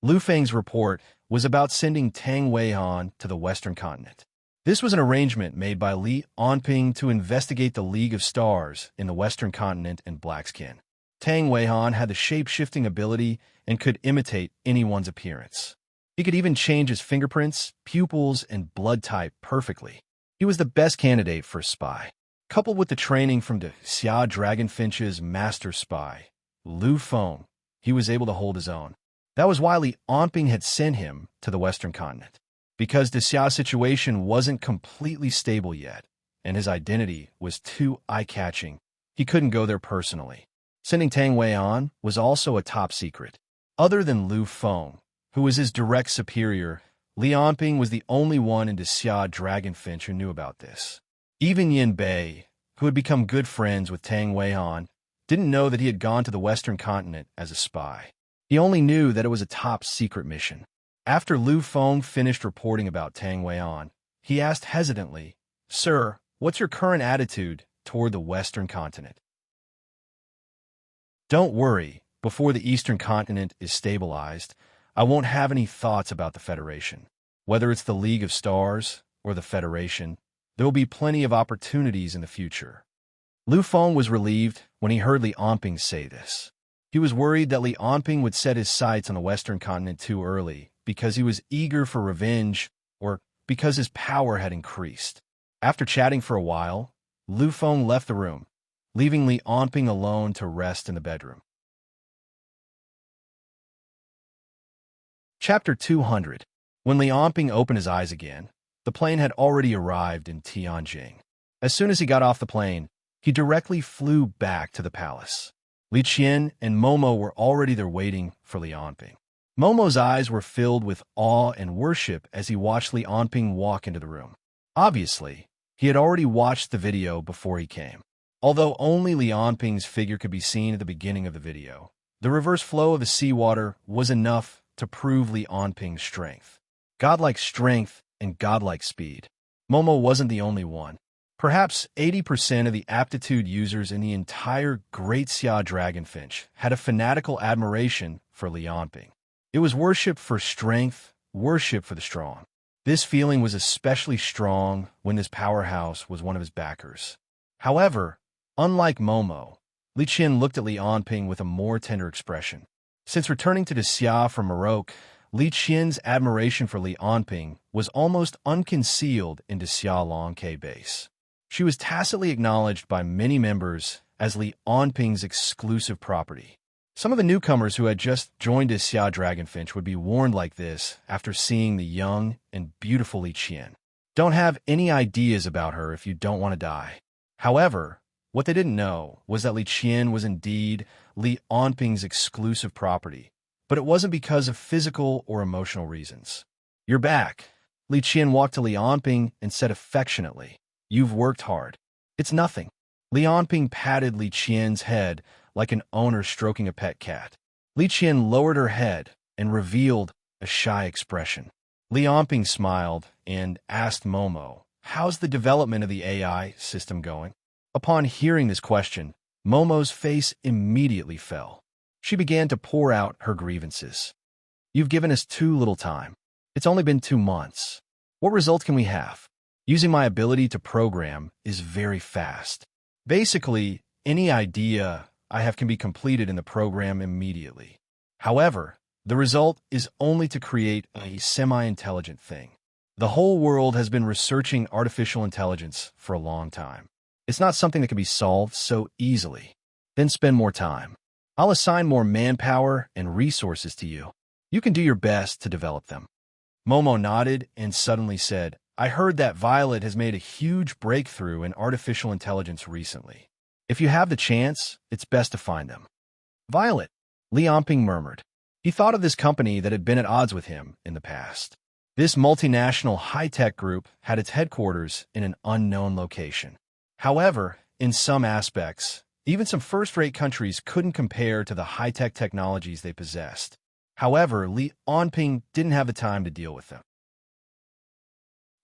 Lu Feng's report was about sending Tang Weihan to the Western continent. This was an arrangement made by Lianping to investigate the League of Stars in the Western continent and Blackskin. Tang Weihan had the shape-shifting ability and could imitate anyone's appearance. He could even change his fingerprints, pupils, and blood type perfectly. He was the best candidate for a spy. Coupled with the training from the Xia Dragonfinch's master spy, Lu Feng, he was able to hold his own. That was why Lianping had sent him to the Western continent. Because the Xia situation wasn't completely stable yet, and his identity was too eye-catching, he couldn't go there personally. Sending Tang Weihan was also a top secret. Other than Lu Feng, who was his direct superior, Lianping was the only one in the Xia Dragonfinch who knew about this. Even Yin Bei, who had become good friends with Tang Weihan, didn't know that he had gone to the Western continent as a spy. He only knew that it was a top-secret mission. After Lu Feng finished reporting about Tang Weihan, he asked hesitantly, "Sir, what's your current attitude toward the Western continent?" "Don't worry, before the Eastern continent is stabilized, I won't have any thoughts about the Federation. Whether it's the League of Stars or the Federation, there will be plenty of opportunities in the future. Lu Feng was relieved when he heard Li Onping say this. He was worried that Li Onping would set his sights on the Western continent too early because he was eager for revenge or because his power had increased. After chatting for a while, Lu Feng left the room, leaving Li Onping alone to rest in the bedroom. Chapter 200. When Li Onping opened his eyes again, the plane had already arrived in Tianjin. As soon as he got off the plane, he directly flew back to the palace. Li Qian and Momo were already there waiting for Li Onping. Momo's eyes were filled with awe and worship as he watched Li Onping walk into the room. Obviously, he had already watched the video before he came. Although only Li Onping's figure could be seen at the beginning of the video, the reverse flow of the seawater was enough to prove Li Onping's strength. Godlike strength and godlike speed. Momo wasn't the only one. Perhaps 80% of the aptitude users in the entire Great Xia Dragonfinch had a fanatical admiration for Li Onping. It was worship for strength, worship for the strong. This feeling was especially strong when this powerhouse was one of his backers. However, unlike Momo, Li Qian looked at Li Onping with a more tender expression. Since returning to the Xia from Morocco, Li Qian's admiration for Li Onping was almost unconcealed in the Xia Longke base. She was tacitly acknowledged by many members as Li Onping's exclusive property. Some of the newcomers who had just joined the Xia Dragonfinch would be warned like this after seeing the young and beautiful Li Qian. Don't have any ideas about her if you don't want to die. However, what they didn't know was that Li Qian was indeed Li Onping's exclusive property, but it wasn't because of physical or emotional reasons. "You're back." Li Qian walked to Li Onping and said affectionately, "You've worked hard." "It's nothing." Li Onping patted Li Qian's head like an owner stroking a pet cat. Li Qian lowered her head and revealed a shy expression. Li Onping smiled and asked Momo, "How's the development of the AI system going?" Upon hearing this question, Momo's face immediately fell. She began to pour out her grievances. "You've given us too little time. It's only been 2 months. What result can we have? Using my ability to program is very fast. Basically, any idea I have can be completed in the program immediately. However, the result is only to create a semi-intelligent thing. The whole world has been researching artificial intelligence for a long time. It's not something that can be solved so easily. Then spend more time. I'll assign more manpower and resources to you. You can do your best to develop them." Momo nodded and suddenly said, "I heard that Violet has made a huge breakthrough in artificial intelligence recently. If you have the chance, it's best to find them." "Violet," Li Onping murmured. He thought of this company that had been at odds with him in the past. This multinational high-tech group had its headquarters in an unknown location. However, in some aspects, even some first-rate countries couldn't compare to the high-tech technologies they possessed. However, Li Onping didn't have the time to deal with them.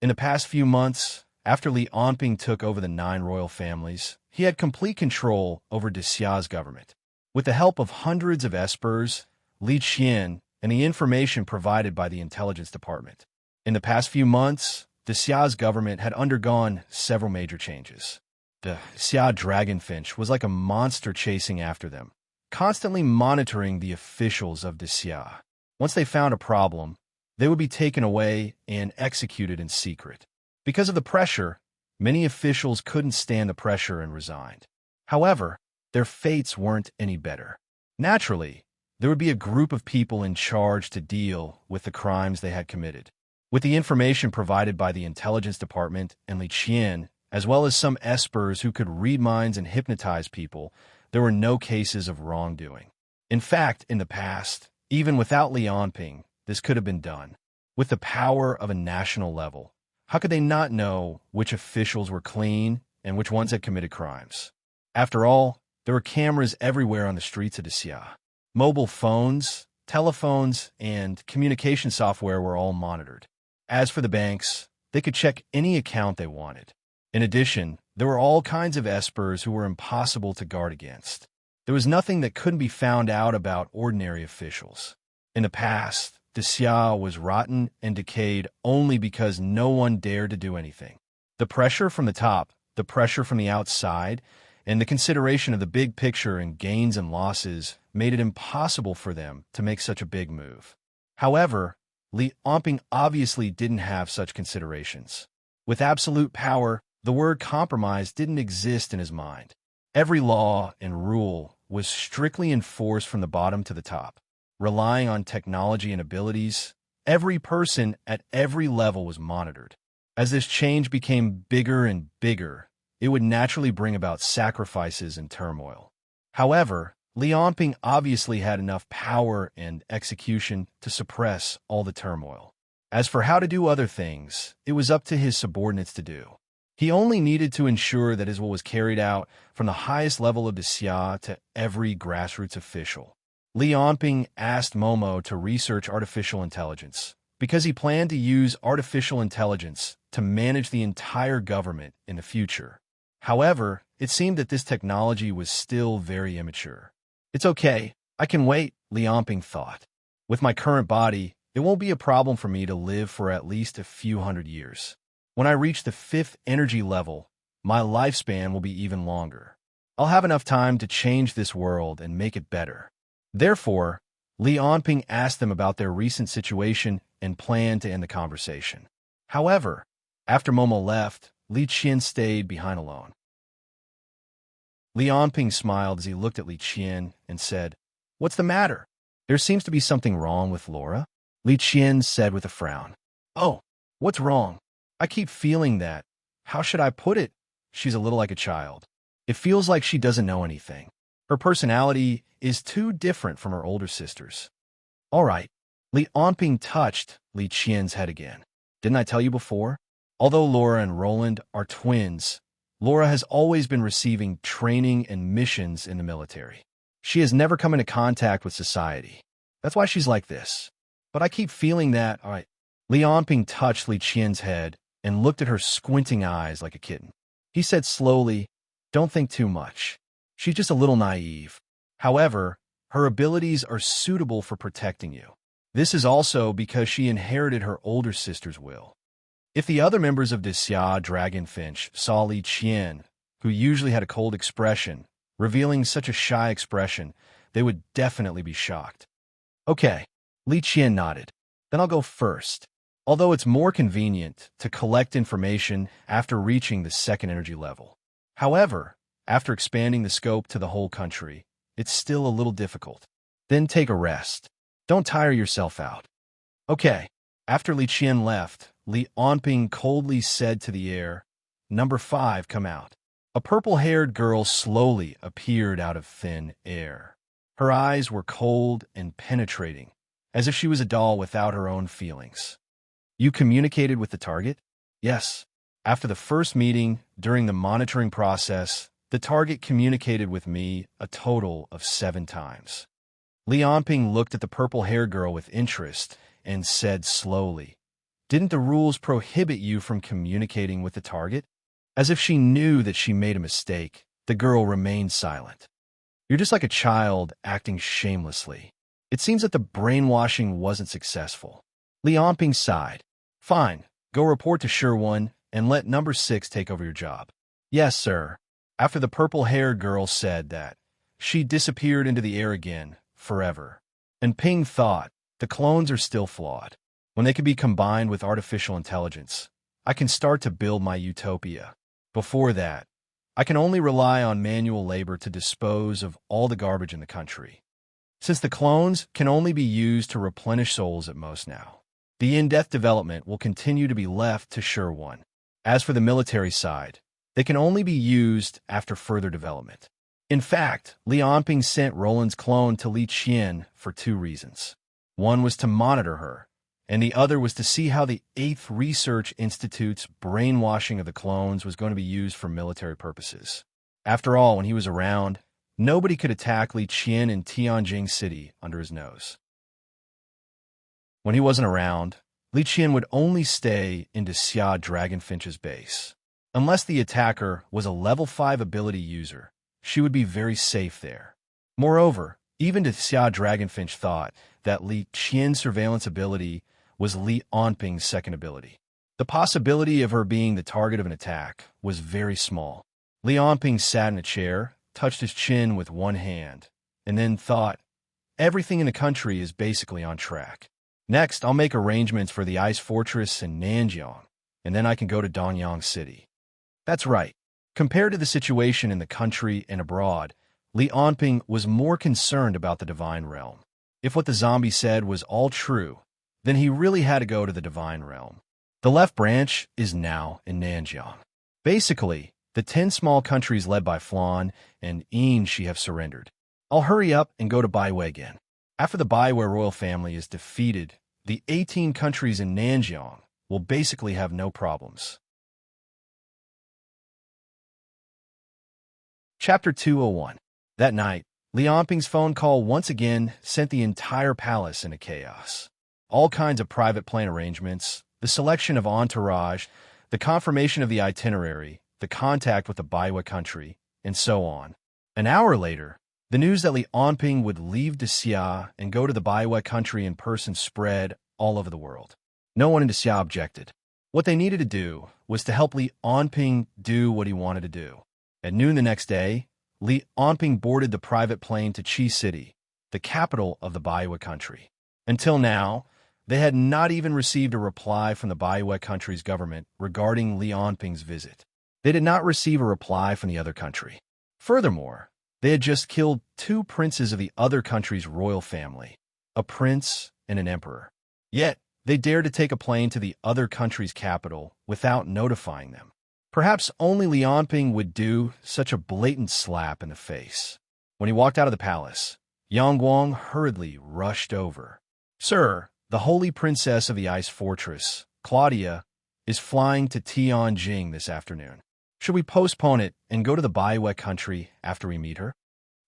In the past few months, after Li Onping took over the 9 royal families, he had complete control over Xia's government. With the help of hundreds of espers, Li Qian, and the information provided by the intelligence department. In the past few months, Xia's government had undergone several major changes. The Xia Dragonfinch was like a monster chasing after them, constantly monitoring the officials of Xia. Once they found a problem, they would be taken away and executed in secret. Because of the pressure, many officials couldn't stand the pressure and resigned. However, their fates weren't any better. Naturally, there would be a group of people in charge to deal with the crimes they had committed. With the information provided by the intelligence department and Li Qian, as well as some espers who could read minds and hypnotize people, there were no cases of wrongdoing. In fact, in the past, even without Li Onping, this could have been done. With the power of a national level, how could they not know which officials were clean and which ones had committed crimes? After all, there were cameras everywhere on the streets of Xia. Mobile phones, telephones, and communication software were all monitored. As for the banks, they could check any account they wanted. In addition, there were all kinds of espers who were impossible to guard against. There was nothing that couldn't be found out about ordinary officials. In the past, the Xia was rotten and decayed only because no one dared to do anything. The pressure from the top, the pressure from the outside, and the consideration of the big picture and gains and losses made it impossible for them to make such a big move. However, Li Onping obviously didn't have such considerations. With absolute power, the word compromise didn't exist in his mind. Every law and rule was strictly enforced from the bottom to the top. Relying on technology and abilities, every person at every level was monitored. As this change became bigger and bigger, it would naturally bring about sacrifices and turmoil. However, Li Onping obviously had enough power and execution to suppress all the turmoil. As for how to do other things, it was up to his subordinates to do. He only needed to ensure that his will was carried out from the highest level of the Xia to every grassroots official. Li Onping asked Momo to research artificial intelligence because he planned to use artificial intelligence to manage the entire government in the future. However, it seemed that this technology was still very immature. It's okay, I can wait, Li Onping thought. With my current body, it won't be a problem for me to live for at least a few hundred years. When I reach the 5th energy level, my lifespan will be even longer. I'll have enough time to change this world and make it better. Therefore, Li Onping asked them about their recent situation and planned to end the conversation. However, after Momo left, Li Qian stayed behind alone. Li Onping smiled as he looked at Li Qian and said, "What's the matter? There seems to be something wrong with Laura." Li Qian said with a frown, "Oh, what's wrong? I keep feeling that. How should I put it? She's a little like a child. It feels like she doesn't know anything. Her personality is too different from her older sisters." "All right." Li Onping touched Li Qian's head again. "Didn't I tell you before? Although Laura and Roland are twins, Laura has always been receiving training and missions in the military. She has never come into contact with society. That's why she's like this. But I keep feeling that..." "All right." Li Onping touched Li Qian's head and looked at her squinting eyes like a kitten. He said slowly, "Don't think too much. She's just a little naive. However, her abilities are suitable for protecting you. This is also because she inherited her older sister's will." If the other members of the Xia Dragonfinch saw Li Qian, who usually had a cold expression, revealing such a shy expression, they would definitely be shocked. "Okay," Li Qian nodded. "Then I'll go first. Although it's more convenient to collect information after reaching the 2nd energy level. However, after expanding the scope to the whole country, it's still a little difficult. Then take a rest. Don't tire yourself out." "Okay." After Li Qian left, Li Onping coldly said to the air, "Number 5, come out." A purple-haired girl slowly appeared out of thin air. Her eyes were cold and penetrating, as if she was a doll without her own feelings. "You communicated with the target?" "Yes." After the first meeting, during the monitoring process, the target communicated with me a total of 7 times. Li Onping looked at the purple-haired girl with interest and said slowly, "Didn't the rules prohibit you from communicating with the target?" As if she knew that she made a mistake, the girl remained silent. "You're just like a child acting shamelessly. It seems that the brainwashing wasn't successful." Li Onping sighed. "Fine, go report to Sherwin and let number 6 take over your job." "Yes, sir." After the purple-haired girl said that, she disappeared into the air again, forever. And Ping thought, the clones are still flawed. When they can be combined with artificial intelligence, I can start to build my utopia. Before that, I can only rely on manual labor to dispose of all the garbage in the country. Since the clones can only be used to replenish souls at most now, the in-depth development will continue to be left to Sherwin. As for the military side, they can only be used after further development. In fact, Li Onping sent Roland's clone to Li Qian for 2 reasons. One was to monitor her, and the other was to see how the 8th Research Institute's brainwashing of the clones was going to be used for military purposes. After all, when he was around, nobody could attack Li Qian in Tianjing City under his nose. When he wasn't around, Li Qian would only stay in the Xia Dragonfinch's base. Unless the attacker was a level 5 ability user, she would be very safe there. Moreover, even the Xia Dragonfinch thought that Li Qian's surveillance ability was Li Onping's second ability. The possibility of her being the target of an attack was very small. Li Onping sat in a chair, touched his chin with one hand, and then thought, everything in the country is basically on track. Next, I'll make arrangements for the ice fortress in Nanjiang, and then I can go to Danyang City. That's right. Compared to the situation in the country and abroad, Li Onping was more concerned about the divine realm. If what the zombie said was all true, then he really had to go to the divine realm. The left branch is now in Nanjiang. Basically, the 10 small countries led by Flan and Shi have surrendered. I'll hurry up and go to Baiwei again. After the Baiwei royal family is defeated, the 18 countries in Nanjiang will basically have no problems. Chapter 201. That night, Li Onping's phone call once again sent the entire palace into chaos. All kinds of private plane arrangements, the selection of entourage, the confirmation of the itinerary, the contact with the Baiwei country, and so on. An hour later, the news that Li Onping would leave Xia and go to the Baiwei country in person spread all over the world. No one in Xia objected. What they needed to do was to help Li Onping do what he wanted to do. At noon the next day, Li Onping boarded the private plane to Qi City, the capital of the Baiwei country. Until now, they had not even received a reply from the Baiwei country's government regarding Li Onping's visit. They did not receive a reply from the other country. Furthermore, they had just killed 2 princes of the other country's royal family, a prince and an emperor. Yet, they dared to take a plane to the other country's capital without notifying them. Perhaps only Li Onping would do such a blatant slap in the face. When he walked out of the palace, Yang Guang hurriedly rushed over. Sir, the holy princess of the ice fortress, Claudia, is flying to Tianjing this afternoon. Should we postpone it and go to the Baiwei country after we meet her?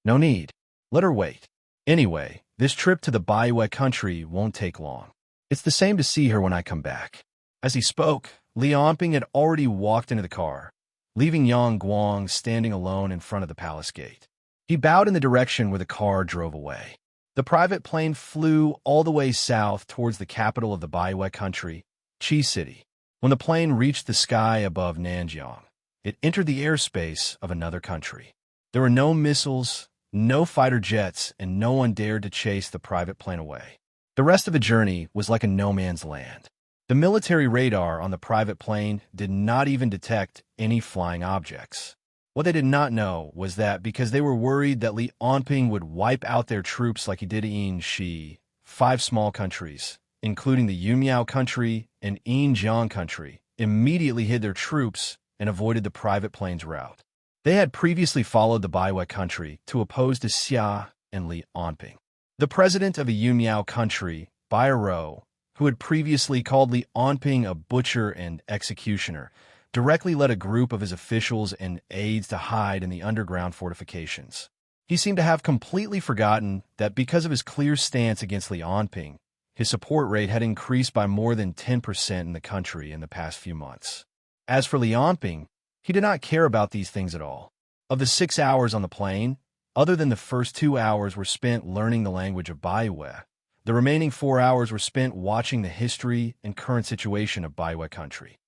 No need. Let her wait. Anyway, this trip to the Baiwei country won't take long. It's the same to see her when I come back. As he spoke, Li Onping had already walked into the car, leaving Yang Guang standing alone in front of the palace gate. He bowed in the direction where the car drove away. The private plane flew all the way south towards the capital of the Baiwei country, Qi City. When the plane reached the sky above Nanjiang, it entered the airspace of another country. There were no missiles, no fighter jets, and no one dared to chase the private plane away. The rest of the journey was like a no-man's land. The military radar on the private plane did not even detect any flying objects. What they did not know was that because they were worried that Li Onping would wipe out their troops like he did in Shi, 5 small countries, including the Yumiao country and Jiang country, immediately hid their troops and avoided the private plane's route. They had previously followed the Baiwei country to oppose to Xia and Li Onping. The president of the Yumiao country, Bai Rou, who had previously called Li Onping a butcher and executioner, directly led a group of his officials and aides to hide in the underground fortifications. He seemed to have completely forgotten that because of his clear stance against Li Onping, his support rate had increased by more than 10% in the country in the past few months. As for Li Onping, he did not care about these things at all. Of the 6 hours on the plane, other than the first 2 hours were spent learning the language of Baiwei, the remaining 4 hours were spent watching the history and current situation of Baiwei country.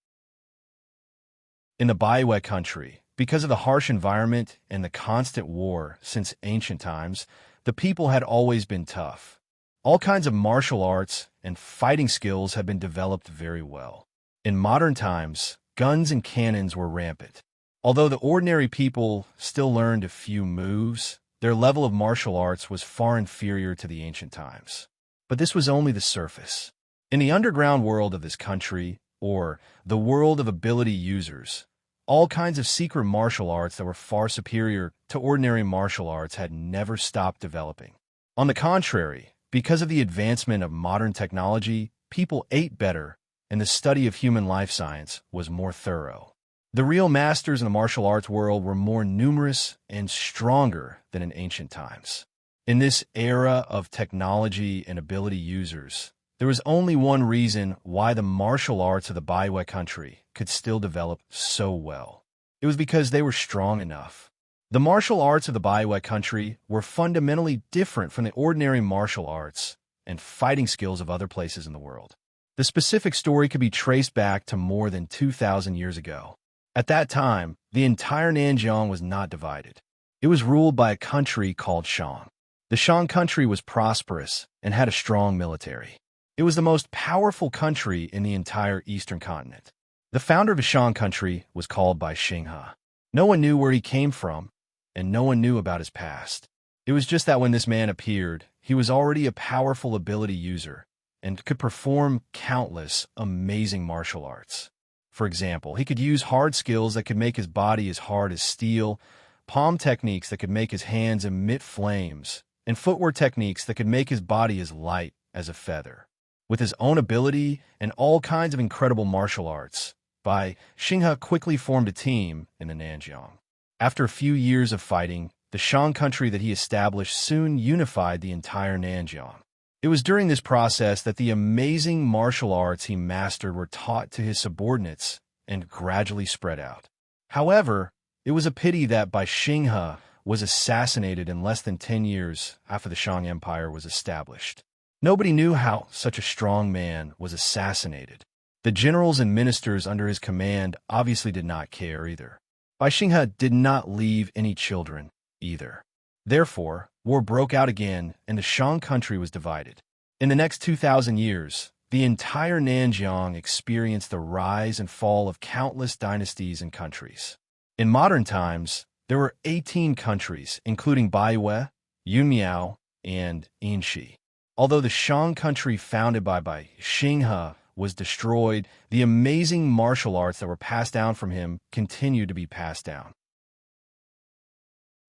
In the Baiwei country, because of the harsh environment and the constant war since ancient times, the people had always been tough. All kinds of martial arts and fighting skills had been developed very well. In modern times, guns and cannons were rampant. Although the ordinary people still learned a few moves, their level of martial arts was far inferior to the ancient times. But this was only the surface. In the underground world of this country, or the world of ability users, all kinds of secret martial arts that were far superior to ordinary martial arts had never stopped developing. On the contrary, because of the advancement of modern technology, people ate better, and the study of human life science was more thorough. The real masters in the martial arts world were more numerous and stronger than in ancient times. In this era of technology and ability users, there was only one reason why the martial arts of the Baiwei country could still develop so well. It was because they were strong enough. The martial arts of the Baiwei country were fundamentally different from the ordinary martial arts and fighting skills of other places in the world. The specific story could be traced back to more than 2,000 years ago. At that time, the entire Nanjiang was not divided. It was ruled by a country called Shang. The Shang country was prosperous and had a strong military. It was the most powerful country in the entire eastern continent. The founder of the Shang country was called by Xinghe. No one knew where he came from, and no one knew about his past. It was just that when this man appeared, he was already a powerful ability user and could perform countless amazing martial arts. For example, he could use hard skills that could make his body as hard as steel, palm techniques that could make his hands emit flames, and footwear techniques that could make his body as light as a feather. With his own ability and all kinds of incredible martial arts, Xinghe quickly formed a team in the Nanjiang. After a few years of fighting, the Shang country that he established soon unified the entire Nanjiang. It was during this process that the amazing martial arts he mastered were taught to his subordinates and gradually spread out. However, it was a pity that Xinghe was assassinated in less than 10 years after the Shang Empire was established. Nobody knew how such a strong man was assassinated. The generals and ministers under his command obviously did not care either. Xinghe did not leave any children either. Therefore, war broke out again and the Shang country was divided. In the next 2,000 years, the entire Nanjiang experienced the rise and fall of countless dynasties and countries. In modern times, there were 18 countries, including Baiwei, Yunmiao, and Yinxi. Although the Shang country founded by Xinghe was destroyed, the amazing martial arts that were passed down from him continued to be passed down.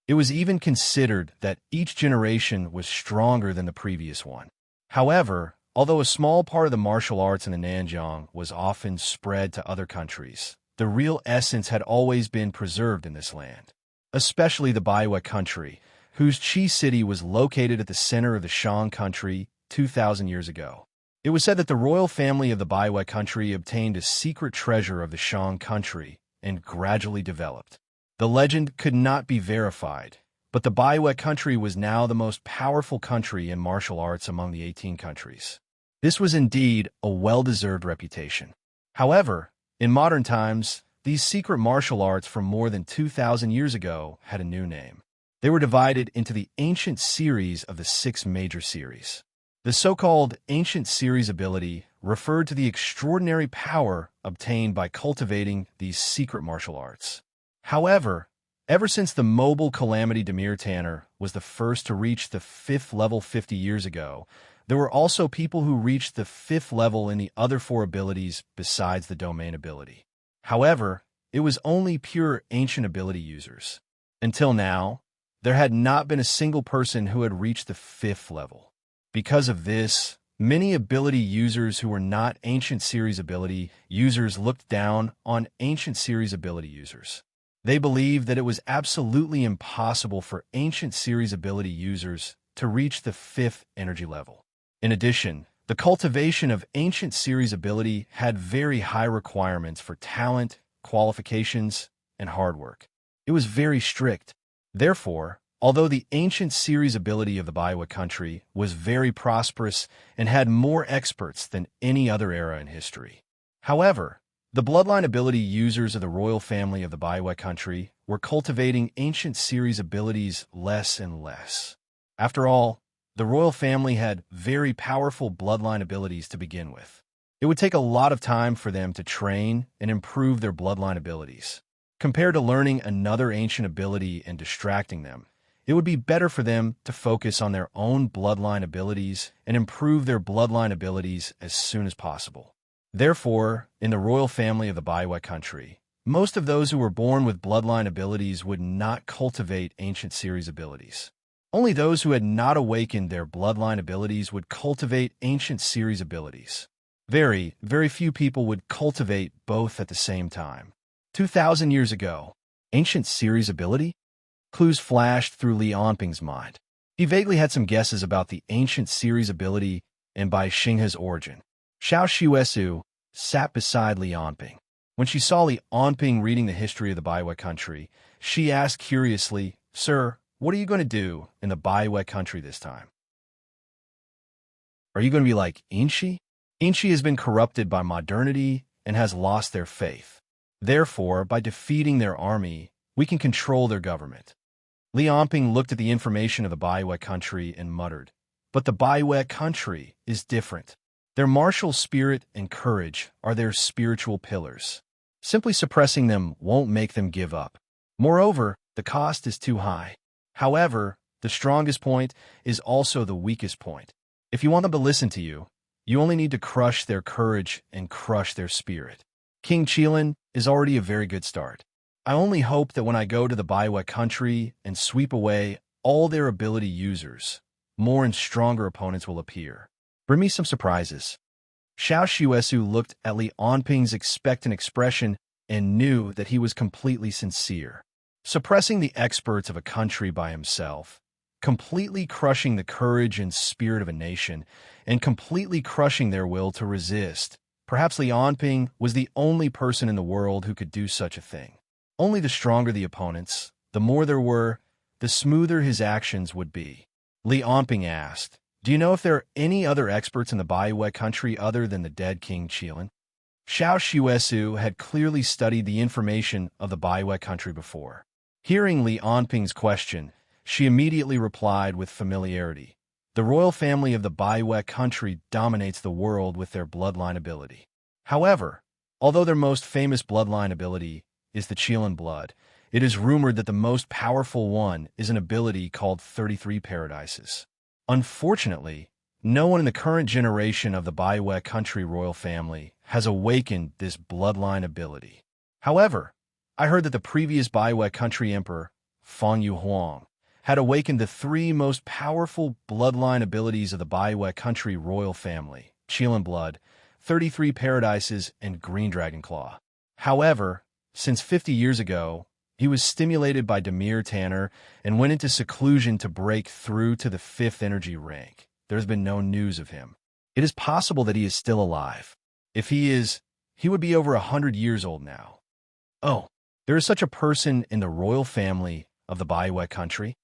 It was even considered that each generation was stronger than the previous one. However, although a small part of the martial arts in the Nanjiang was often spread to other countries, the real essence had always been preserved in this land, especially the Baiwei country, whose Qi city was located at the center of the Shang country 2,000 years ago. It was said that the royal family of the Baiwei country obtained a secret treasure of the Shang country and gradually developed. The legend could not be verified, but the Baiwei country was now the most powerful country in martial arts among the 18 countries. This was indeed a well-deserved reputation. However, in modern times, these secret martial arts from more than 2,000 years ago had a new name. They were divided into the ancient series of the 6 major series. The so-called ancient series ability referred to the extraordinary power obtained by cultivating these secret martial arts. However, ever since the mobile Calamity Demir Tanner was the first to reach the 5th level 50 years ago, there were also people who reached the 5th level in the other 4 abilities besides the domain ability. However, it was only pure ancient ability users. Until now, there had not been a single person who had reached the 5th level. Because of this, many ability users who were not ancient series ability users looked down on ancient series ability users. They believed that it was absolutely impossible for ancient series ability users to reach the 5th energy level. In addition, the cultivation of ancient series ability had very high requirements for talent, qualifications, and hard work. It was very strict. Therefore, although the ancient series ability of the Baiwei country was very prosperous and had more experts than any other era in history. However, the bloodline ability users of the royal family of the Baiwei country were cultivating ancient series abilities less and less. After all, the royal family had very powerful bloodline abilities to begin with. It would take a lot of time for them to train and improve their bloodline abilities. Compared to learning another ancient ability and distracting them, it would be better for them to focus on their own bloodline abilities and improve their bloodline abilities as soon as possible. Therefore, in the royal family of the Baiwei country, most of those who were born with bloodline abilities would not cultivate ancient series abilities. Only those who had not awakened their bloodline abilities would cultivate ancient series abilities. Very, very few people would cultivate both at the same time. 2,000 years ago, ancient series ability? Clues flashed through Li Anping's mind. He vaguely had some guesses about the ancient series ability and by Xinghe's origin. Xiao Xuesu sat beside Li Anping. When she saw Li Anping reading the history of the Baiwei country, She asked curiously, "Sir, what are you going to do in the Baiwet country this time? Are you going to be like Inchi? Inchi has been corrupted by modernity and has lost their faith. Therefore, by defeating their army, we can control their government." Li Onping looked at the information of the Baiwet country and muttered, "But the Baiwet country is different. Their martial spirit and courage are their spiritual pillars. Simply suppressing them won't make them give up. Moreover, the cost is too high. However, the strongest point is also the weakest point. If you want them to listen to you, you only need to crush their courage and crush their spirit. King Qilin is already a very good start. I only hope that when I go to the Baiwet country and sweep away all their ability users, more and stronger opponents will appear. Bring me some surprises." Xiao Xuesu looked at Li Onping's expectant expression and knew that he was completely sincere. Suppressing the experts of a country by himself, completely crushing the courage and spirit of a nation, and completely crushing their will to resist. Perhaps Li Onping was the only person in the world who could do such a thing. Only the stronger the opponents, the more there were, the smoother his actions would be. Li Onping asked, "Do you know if there are any other experts in the Baiwet country other than the dead King Qilin?" Xiao Xuesu had clearly studied the information of the Baiwet country before. Hearing Li Onping's question, she immediately replied with familiarity, "The royal family of the Baiwet country dominates the world with their bloodline ability. However, although their most famous bloodline ability is the Qilin blood, it is rumored that the most powerful one is an ability called 33 Paradises. Unfortunately, no one in the current generation of the Baiwet country royal family has awakened this bloodline ability. However, I heard that the previous Baiwet country emperor, Fang Yuhuang, had awakened the three most powerful bloodline abilities of the Baiwet country royal family, Qilin blood, 33 Paradises, and Green Dragon Claw. However, since 50 years ago, he was stimulated by Demir Tanner and went into seclusion to break through to the 5th energy rank. There has been no news of him. It is possible that he is still alive. If he is, he would be over 100 years old now. Oh, there is such a person in the royal family of the Baiwet country?"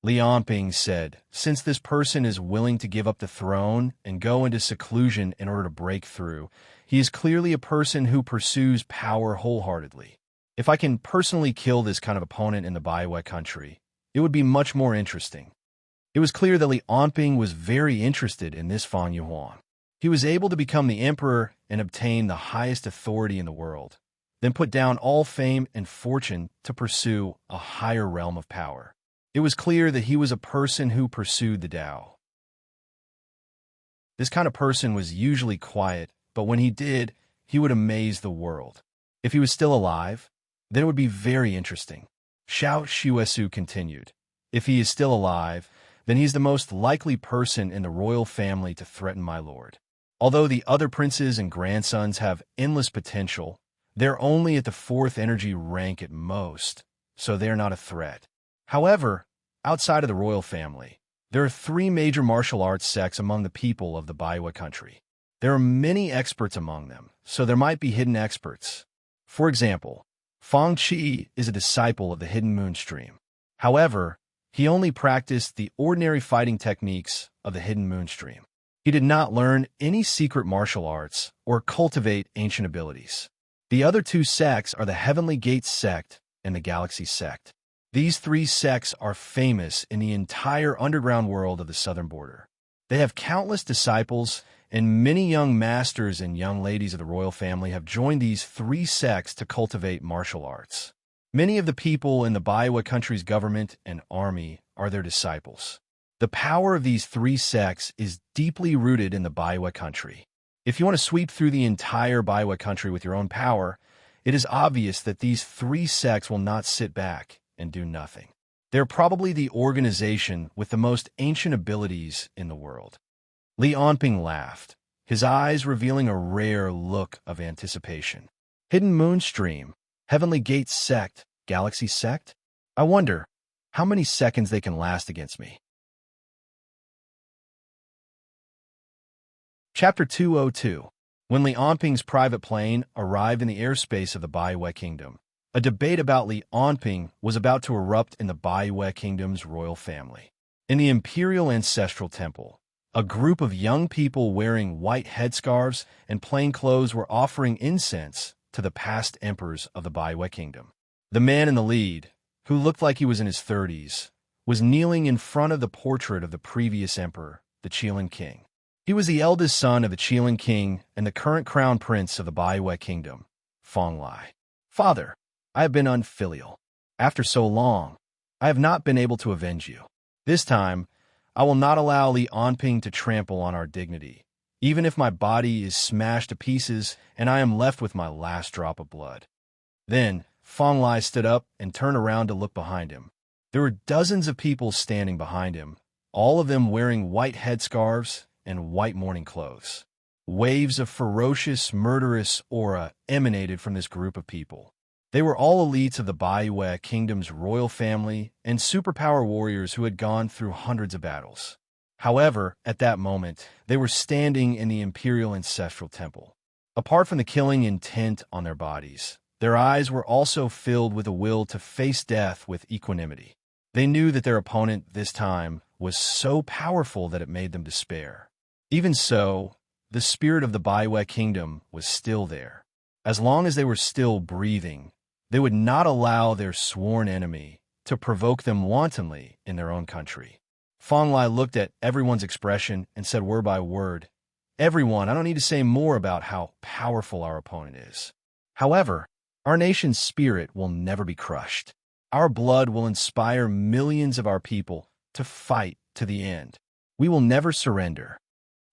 Li Onping said, "Since this person is willing to give up the throne and go into seclusion in order to break through, he is clearly a person who pursues power wholeheartedly. If I can personally kill this kind of opponent in the Baiwet country, it would be much more interesting." It was clear that Li Onping was very interested in this Fang Yuhuang. He was able to become the emperor and obtain the highest authority in the world, then put down all fame and fortune to pursue a higher realm of power. It was clear that he was a person who pursued the Tao. This kind of person was usually quiet, but when he did, he would amaze the world. If he was still alive, then it would be very interesting. Xiao Xuesu continued, "If he is still alive, then he's the most likely person in the royal family to threaten my lord. Although the other princes and grandsons have endless potential, they're only at the 4th energy rank at most, so they're not a threat. However, outside of the royal family, there are 3 major martial arts sects among the people of the Baiwet country. There are many experts among them, so there might be hidden experts. For example, Fang Qi is a disciple of the hidden moon stream. However, he only practiced the ordinary fighting techniques of the hidden moon stream. He did not learn any secret martial arts or cultivate ancient abilities. The other 2 sects are the Heavenly Gates sect and the Galaxy sect. These 3 sects are famous in the entire underground world of the southern border. They have countless disciples, and many young masters and young ladies of the royal family have joined these 3 sects to cultivate martial arts. Many of the people in the Baiwet country's government and army are their disciples. The power of these 3 sects is deeply rooted in the Baiwet country. If you want to sweep through the entire Baiwet country with your own power, it is obvious that these 3 sects will not sit back and do nothing. They're probably the organization with the most ancient abilities in the world." Li Onping laughed, his eyes revealing a rare look of anticipation. "Hidden Moon Stream, Heavenly Gates sect, Galaxy sect? I wonder how many seconds they can last against me." Chapter 202. When Li Onping's private plane arrived in the airspace of the Baiwet Kingdom, A debate about Li Onping was about to erupt in the Baiwei Kingdom's royal family. In the imperial ancestral temple, a group of young people wearing white headscarves and plain clothes were offering incense to the past emperors of the Baiwei Kingdom. The man in the lead, who looked like he was in his 30s, was kneeling in front of the portrait of the previous emperor, the Qilin King. He was the eldest son of the Qilin King and the current crown prince of the Baiwei Kingdom, Feng Lai. Father, I have been unfilial. After so long, I have not been able to avenge you. This time, I will not allow Li Onping to trample on our dignity, even if my body is smashed to pieces and I am left with my last drop of blood. Then, Feng Lai stood up and turned around to look behind him. There were dozens of people standing behind him, all of them wearing white headscarves and white mourning clothes. Waves of ferocious, murderous aura emanated from this group of people. They were all elites of the Baiwei Kingdom's royal family and superpower warriors who had gone through hundreds of battles. However, at that moment, they were standing in the imperial ancestral temple. Apart from the killing intent on their bodies, their eyes were also filled with a will to face death with equanimity. They knew that their opponent this time was so powerful that it made them despair. Even so, the spirit of the Baiwei Kingdom was still there. As long as they were still breathing, they would not allow their sworn enemy to provoke them wantonly in their own country. Feng Lai looked at everyone's expression and said word by word, "Everyone, I don't need to say more about how powerful our opponent is. However, our nation's spirit will never be crushed. Our blood will inspire millions of our people to fight to the end. We will never surrender."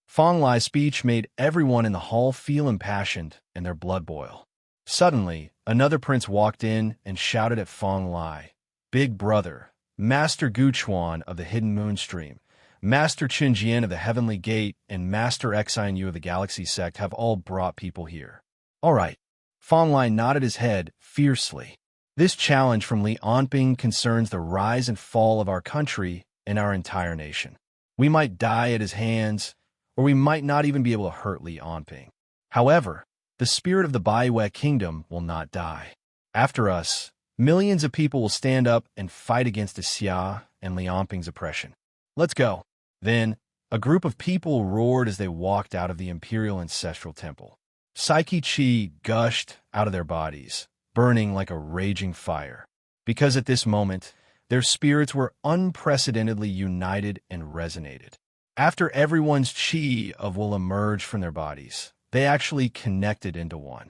Feng Lai's speech made everyone in the hall feel impassioned and their blood boil. Suddenly, another prince walked in and shouted at Feng Lai, "Big brother, Master Guchuan of the Hidden Moonstream, Master Qinjian of the Heavenly Gate, and Master Xin Yu of the Galaxy Sect have all brought people here." "All right." Feng Lai nodded his head fiercely. "This challenge from Li Onping concerns the rise and fall of our country and our entire nation. We might die at his hands, or we might not even be able to hurt Li Onping. However, the spirit of the Baiwei Kingdom will not die. After us, millions of people will stand up and fight against the Xia and Li Onping's oppression. Let's go." Then, a group of people roared as they walked out of the imperial ancestral temple. Psyche Chi gushed out of their bodies, burning like a raging fire, because at this moment, their spirits were unprecedentedly united and resonated. After everyone's chi of will emerged from their bodies, they actually connected into one.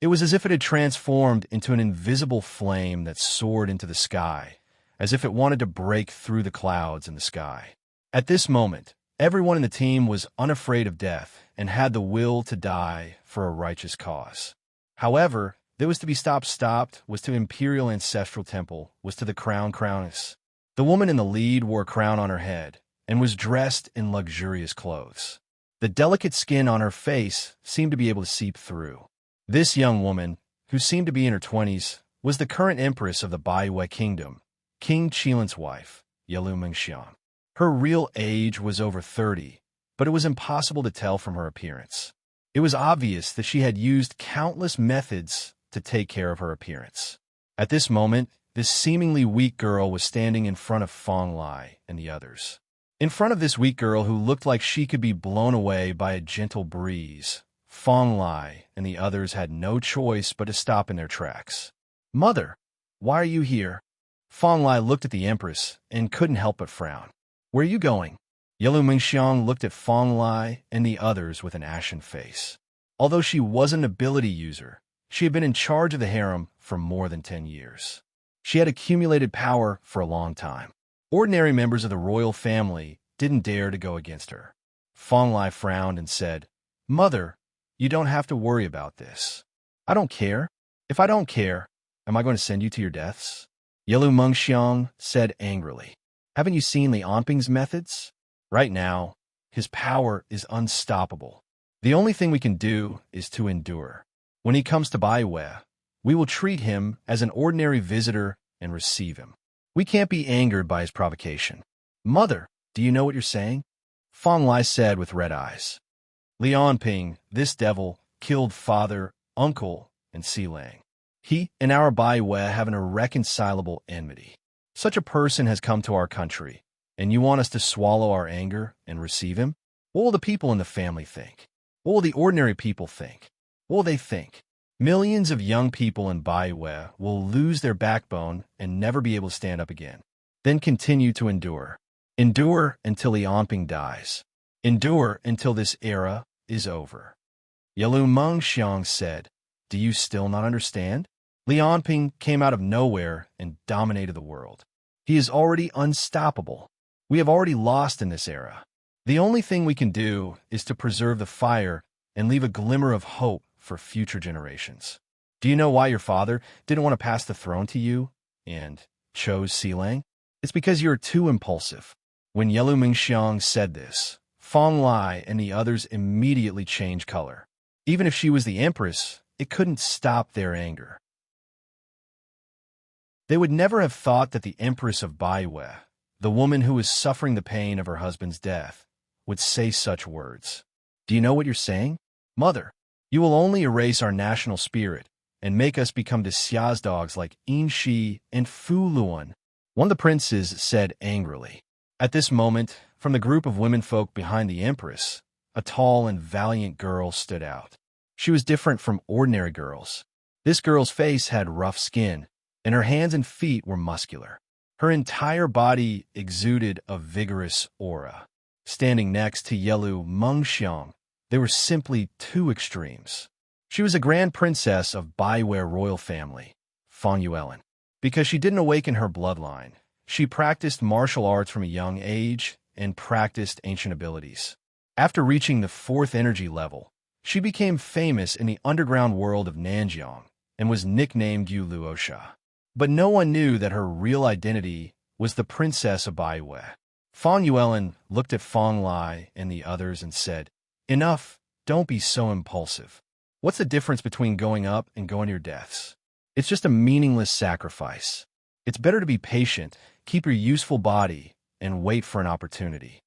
It was as if it had transformed into an invisible flame that soared into the sky, as if it wanted to break through the clouds in the sky. At this moment, everyone in the team was unafraid of death and had the will to die for a righteous cause. However, there was to be stopped, was to Imperial Ancestral Temple, was to the Crowness. The woman in the lead wore a crown on her head and was dressed in luxurious clothes. The delicate skin on her face seemed to be able to seep through. This young woman, who seemed to be in her 20s, was the current empress of the Baiwei Kingdom, King Qilin's wife, Yelu Mengxiang. Her real age was over 30, but it was impossible to tell from her appearance. It was obvious that she had used countless methods to take care of her appearance. At this moment, this seemingly weak girl was standing in front of Feng Lai and the others. In front of this weak girl who looked like she could be blown away by a gentle breeze, Feng Lai and the others had no choice but to stop in their tracks. "Mother, why are you here?" Feng Lai looked at the empress and couldn't help but frown. "Where are you going?" Yelu Mengxiang looked at Feng Lai and the others with an ashen face. Although she was an ability user, she had been in charge of the harem for more than 10 years. She had accumulated power for a long time. Ordinary members of the royal family didn't dare to go against her. Feng Lai frowned and said, "Mother, you don't have to worry about this. I don't care. If I don't care, am I going to send you to your deaths?" Yelu Mengxiang said angrily. "Haven't you seen Li Onping's methods? Right now, his power is unstoppable. The only thing we can do is to endure. When he comes to Baiwei, we will treat him as an ordinary visitor and receive him. We can't be angered by his provocation." "Mother, do you know what you're saying?" Feng Lai said with red eyes. "Li Onping, this devil, killed father, uncle, and Xilang. He and our Baiwe have an irreconcilable enmity. Such a person has come to our country, and you want us to swallow our anger and receive him? What will the people in the family think? What will the ordinary people think? What will they think? Millions of young people in Baiwe will lose their backbone and never be able to stand up again. Then continue to endure. Endure until Lianping dies. Endure until this era is over. Yalu Mengxiang said, "Do you still not understand? Lianping came out of nowhere and dominated the world. He is already unstoppable. We have already lost in this era. The only thing we can do is to preserve the fire and leave a glimmer of hope for future generations. Do you know why your father didn't want to pass the throne to you and chose Xilang? It's because you're too impulsive." When Yalu Mengxiang said this, Fong Lai and the others immediately changed color. Even if she was the empress, it couldn't stop their anger. They would never have thought that the empress of Baiwe, the woman who was suffering the pain of her husband's death, would say such words. Do you know what you're saying? Mother, you will only erase our national spirit and make us become the Xia's dogs like Yin Shi and Fu Luan. One of the princes said angrily. At this moment, from the group of womenfolk behind the empress, a tall and valiant girl stood out. She was different from ordinary girls. This girl's face had rough skin, and her hands and feet were muscular. Her entire body exuded a vigorous aura. Standing next to Yalu Mengxiang, they were simply two extremes. She was a grand princess of Baiwe royal family, Fong Yuelin. Because she didn't awaken her bloodline, she practiced martial arts from a young age and practiced ancient abilities. After reaching the 4th energy level, she became famous in the underground world of Nanjiang and was nicknamed Yu Luosha. But no one knew that her real identity was the Princess of Baiwe. Fong Yuelin looked at Fong Lai and the others and said, "Enough, don't be so impulsive. What's the difference between going up and going to your deaths? It's just a meaningless sacrifice. It's better to be patient, keep your useful body, and wait for an opportunity."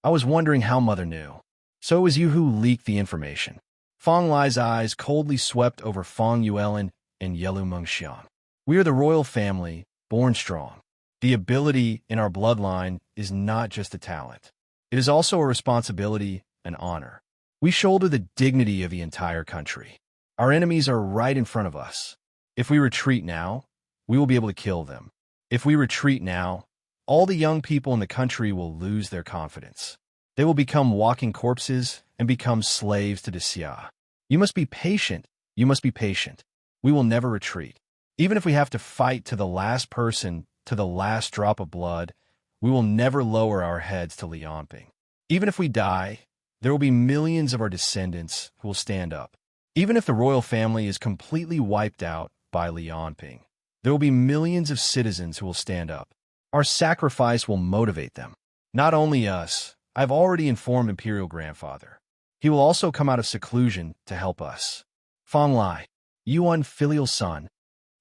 I was wondering how Mother knew. So it was you who leaked the information. Fong Lai's eyes coldly swept over Fong Yuelin and Yalu Mengxiang. We are the royal family, born strong. The ability in our bloodline is not just a talent. It is also a responsibility and honor. We shoulder the dignity of the entire country. Our enemies are right in front of us. If we retreat now, we will be able to kill them. If we retreat now, all the young people in the country will lose their confidence. They will become walking corpses and become slaves to the Xia. You must be patient. You must be patient. We will never retreat. Even if we have to fight to the last person, to the last drop of blood, we will never lower our heads to Lianping. Even if we die, there will be millions of our descendants who will stand up. Even if the royal family is completely wiped out by Lianping, there will be millions of citizens who will stand up. Our sacrifice will motivate them. Not only us, I've already informed Imperial Grandfather. He will also come out of seclusion to help us. Fong Lai, you unfilial son,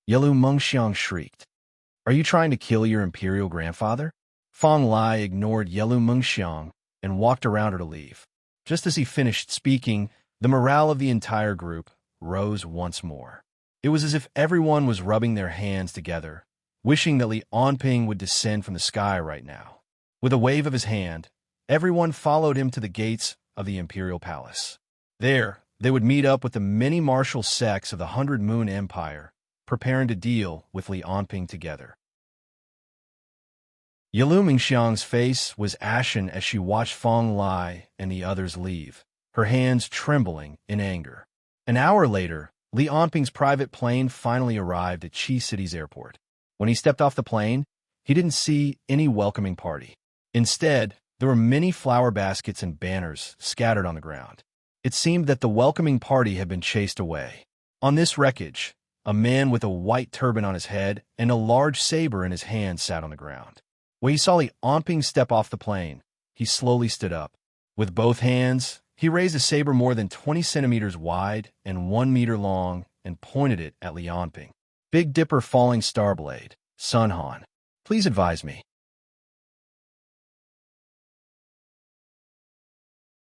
Yalu Mengxiang shrieked. Are you trying to kill your Imperial Grandfather? Fong Lai ignored Yalu Mengxiang and walked around her to leave. Just as he finished speaking, the morale of the entire group rose once more. It was as if everyone was rubbing their hands together, wishing that Lianping would descend from the sky right now. With a wave of his hand, everyone followed him to the gates of the Imperial Palace. There, they would meet up with the many martial sects of the 100 Moon Empire, preparing to deal with Lianping together. Yalu Mengxiang's face was ashen as she watched Fong Lai and the others leave, her hands trembling in anger. An hour later, Lianping's private plane finally arrived at Qi City's airport. When he stepped off the plane, he didn't see any welcoming party. Instead, there were many flower baskets and banners scattered on the ground. It seemed that the welcoming party had been chased away. On this wreckage, a man with a white turban on his head and a large saber in his hand sat on the ground. When he saw Lianping step off the plane, he slowly stood up. With both hands, he raised a saber more than 20 centimeters wide and 1 meter long and pointed it at Lianping. Big Dipper Falling Starblade, Sun Han, please advise me.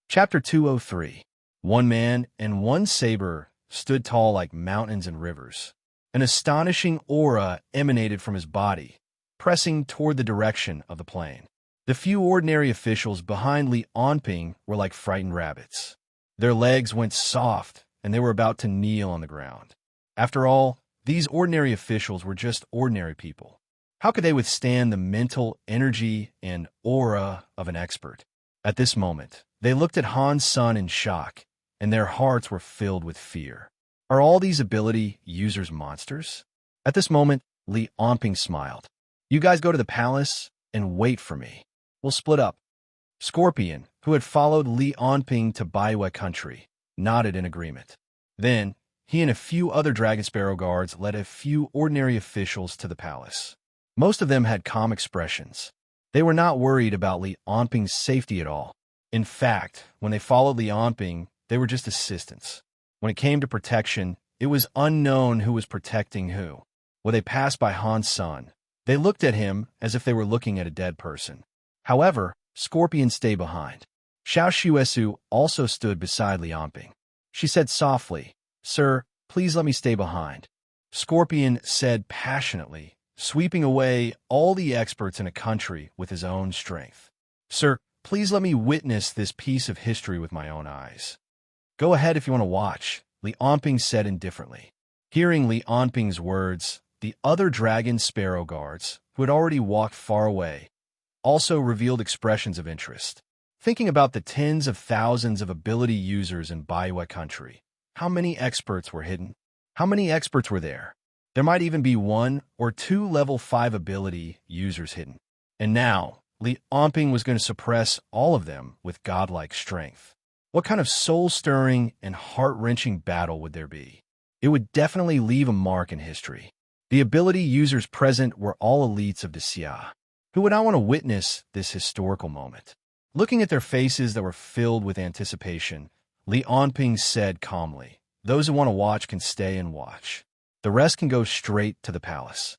Chapter 203. One man and one saber stood tall like mountains and rivers. An astonishing aura emanated from his body, pressing toward the direction of the plane. The few ordinary officials behind Li Onping were like frightened rabbits. Their legs went soft, and they were about to kneel on the ground. After all, these ordinary officials were just ordinary people. How could they withstand the mental energy and aura of an expert? At this moment, they looked at Han's son in shock, and their hearts were filled with fear. Are all these ability users monsters? At this moment, Li Onping smiled. You guys go to the palace and wait for me. We'll split up. Scorpion, who had followed Li Onping to Baiwa country, nodded in agreement. Then, he and a few other Dragon Sparrow guards led a few ordinary officials to the palace. Most of them had calm expressions. They were not worried about Li Onping's safety at all. In fact, when they followed Li Onping, they were just assistants. When it came to protection, it was unknown who was protecting who. When they passed by Han's son, they looked at him as if they were looking at a dead person. However, Scorpion stayed behind. Xiao Shuesu also stood beside Li Onping. She said softly, "Sir, please let me stay behind." Scorpion said passionately, sweeping away all the experts in a country with his own strength. "Sir, please let me witness this piece of history with my own eyes." "Go ahead if you want to watch," Li Onping said indifferently. Hearing Li Onping's words, the other Dragon Sparrow guards, who had already walked far away, also revealed expressions of interest. Thinking about the tens of thousands of ability users in Baiwa country, how many experts were hidden? How many experts were there? There might even be 1 or 2 level 5 ability users hidden. And now, Li Onping was going to suppress all of them with godlike strength. What kind of soul-stirring and heart-wrenching battle would there be? It would definitely leave a mark in history. The ability users present were all elites of the Xia. Who would not want to witness this historical moment? Looking at their faces that were filled with anticipation, Li Onping said calmly, "Those who want to watch can stay and watch. The rest can go straight to the palace."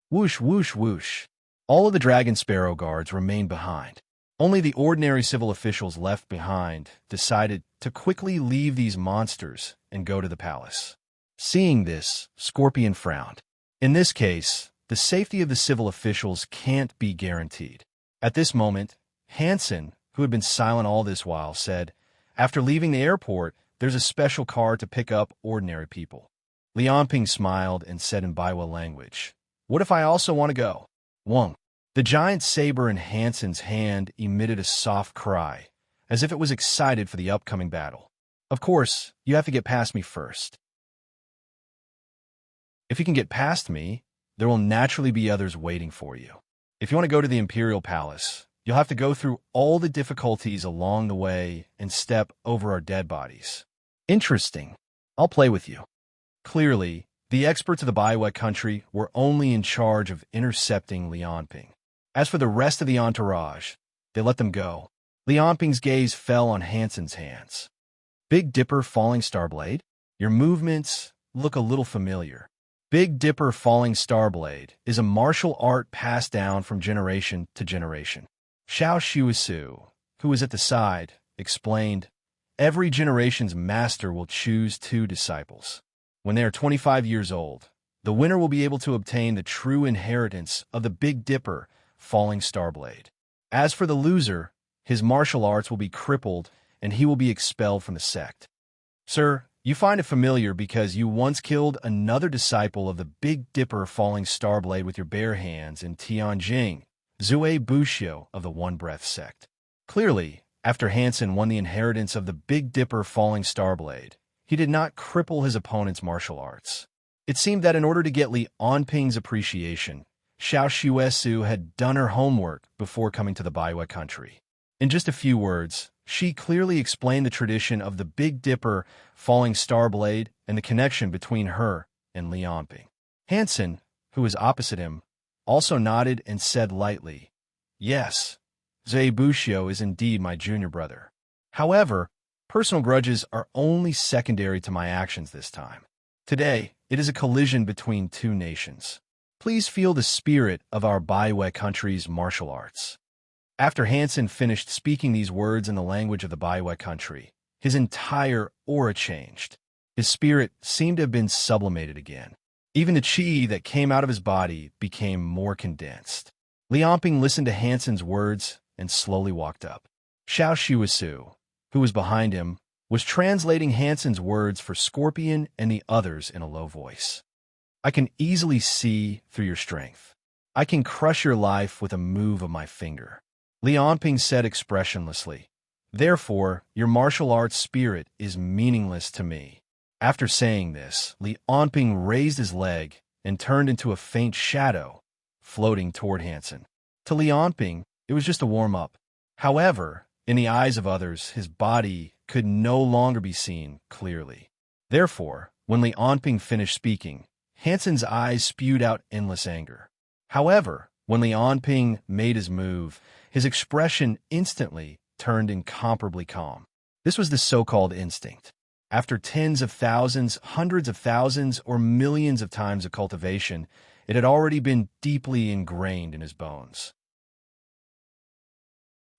Whoosh, whoosh, whoosh. All of the Dragon Sparrow guards remained behind. Only the ordinary civil officials left behind decided to quickly leave these monsters and go to the palace. Seeing this, Scorpion frowned. In this case, the safety of the civil officials can't be guaranteed. At this moment, Hansen, who had been silent all this while, said, "After leaving the airport, there's a special car to pick up ordinary people." Li Onping smiled and said in Baiwa language, "What if I also want to go?" Wong. The giant saber in Hansen's hand emitted a soft cry, as if it was excited for the upcoming battle. "Of course, you have to get past me first. If you can get past me, there will naturally be others waiting for you. If you want to go to the Imperial Palace, you'll have to go through all the difficulties along the way and step over our dead bodies." "Interesting. I'll play with you." Clearly, the experts of the Baiwa country were only in charge of intercepting Li Onping. As for the rest of the entourage, they let them go. Li Onping's gaze fell on Hansen's hands. "Big Dipper Falling Starblade? Your movements look a little familiar." Big Dipper Falling Starblade is a martial art passed down from generation to generation. Xiao Shuisu, who was at the side, explained, "Every generation's master will choose 2 disciples. When they are 25 years old, the winner will be able to obtain the true inheritance of the Big Dipper Falling Starblade. As for the loser, his martial arts will be crippled and he will be expelled from the sect." "Sir, you find it familiar because you once killed another disciple of the Big Dipper Falling Starblade with your bare hands in Tianjing, Zue Bushio of the One Breath sect." Clearly, after Hansen won the inheritance of the Big Dipper Falling Starblade, he did not cripple his opponent's martial arts. It seemed that in order to get Li Onping's appreciation, Xiao Shuesu had done her homework before coming to the Baiwa country. In just a few words, she clearly explained the tradition of the Big Dipper Falling Starblade and the connection between her and Li Onping. Hansen, who was opposite him, also nodded and said lightly, "Yes, Zhe Bushio is indeed my junior brother. However, personal grudges are only secondary to my actions this time. Today, it is a collision between 2 nations. Please feel the spirit of our Baiwa country's martial arts." After Hansen finished speaking these words in the language of the Baiwa country, his entire aura changed. His spirit seemed to have been sublimated again. Even the qi that came out of his body became more condensed. Li Onping listened to Hansen's words and slowly walked up. Xiao Shuisu, who was behind him, was translating Hansen's words for Scorpion and the others in a low voice. I can easily see through your strength. I can crush your life with a move of my finger. Li Onping said expressionlessly. Therefore, your martial arts spirit is meaningless to me. After saying this, Li Onping raised his leg and turned into a faint shadow, floating toward Hansen. To Li Onping, it was just a warm-up. However, in the eyes of others, his body could no longer be seen clearly. Therefore, when Li Onping finished speaking, Hansen's eyes spewed out endless anger. However, when Li Onping made his move, his expression instantly turned incomparably calm. This was the so-called instinct. After tens of thousands, hundreds of thousands, or millions of times of cultivation, it had already been deeply ingrained in his bones.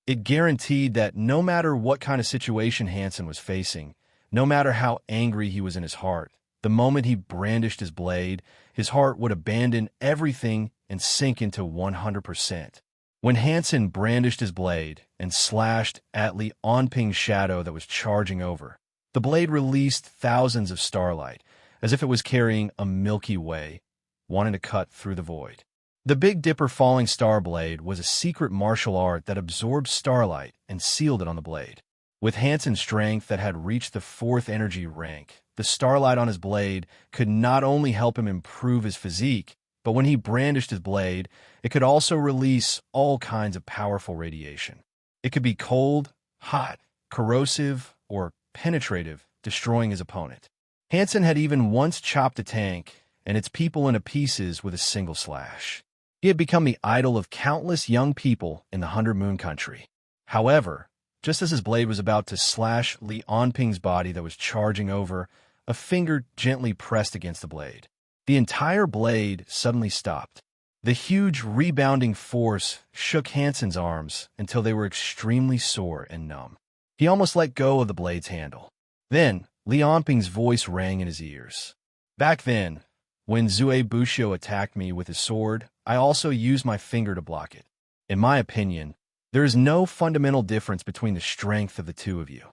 It guaranteed that no matter what kind of situation Hansen was facing, no matter how angry he was in his heart, the moment he brandished his blade, his heart would abandon everything and sink into 100%. When Hansen brandished his blade and slashed at Li Onping's shadow that was charging over, the blade released thousands of starlight, as if it was carrying a Milky Way, wanting to cut through the void. The Big Dipper Falling Star Blade was a secret martial art that absorbed starlight and sealed it on the blade. With Hansen's strength that had reached the 4th energy rank, the starlight on his blade could not only help him improve his physique, but when he brandished his blade, it could also release all kinds of powerful radiation. It could be cold, hot, corrosive, or penetrative, destroying his opponent. Hansen had even once chopped a tank and its people into pieces with a single slash. He had become the idol of countless young people in the 100 Moon Country. However, just as his blade was about to slash Li Onping's body that was charging over, a finger gently pressed against the blade. The entire blade suddenly stopped. The huge rebounding force shook Hansen's arms until they were extremely sore and numb. He almost let go of the blade's handle. Then, Li Onping's voice rang in his ears. Back then, when Zue Bushio attacked me with his sword, I also used my finger to block it. In my opinion, there is no fundamental difference between the strength of the two of you.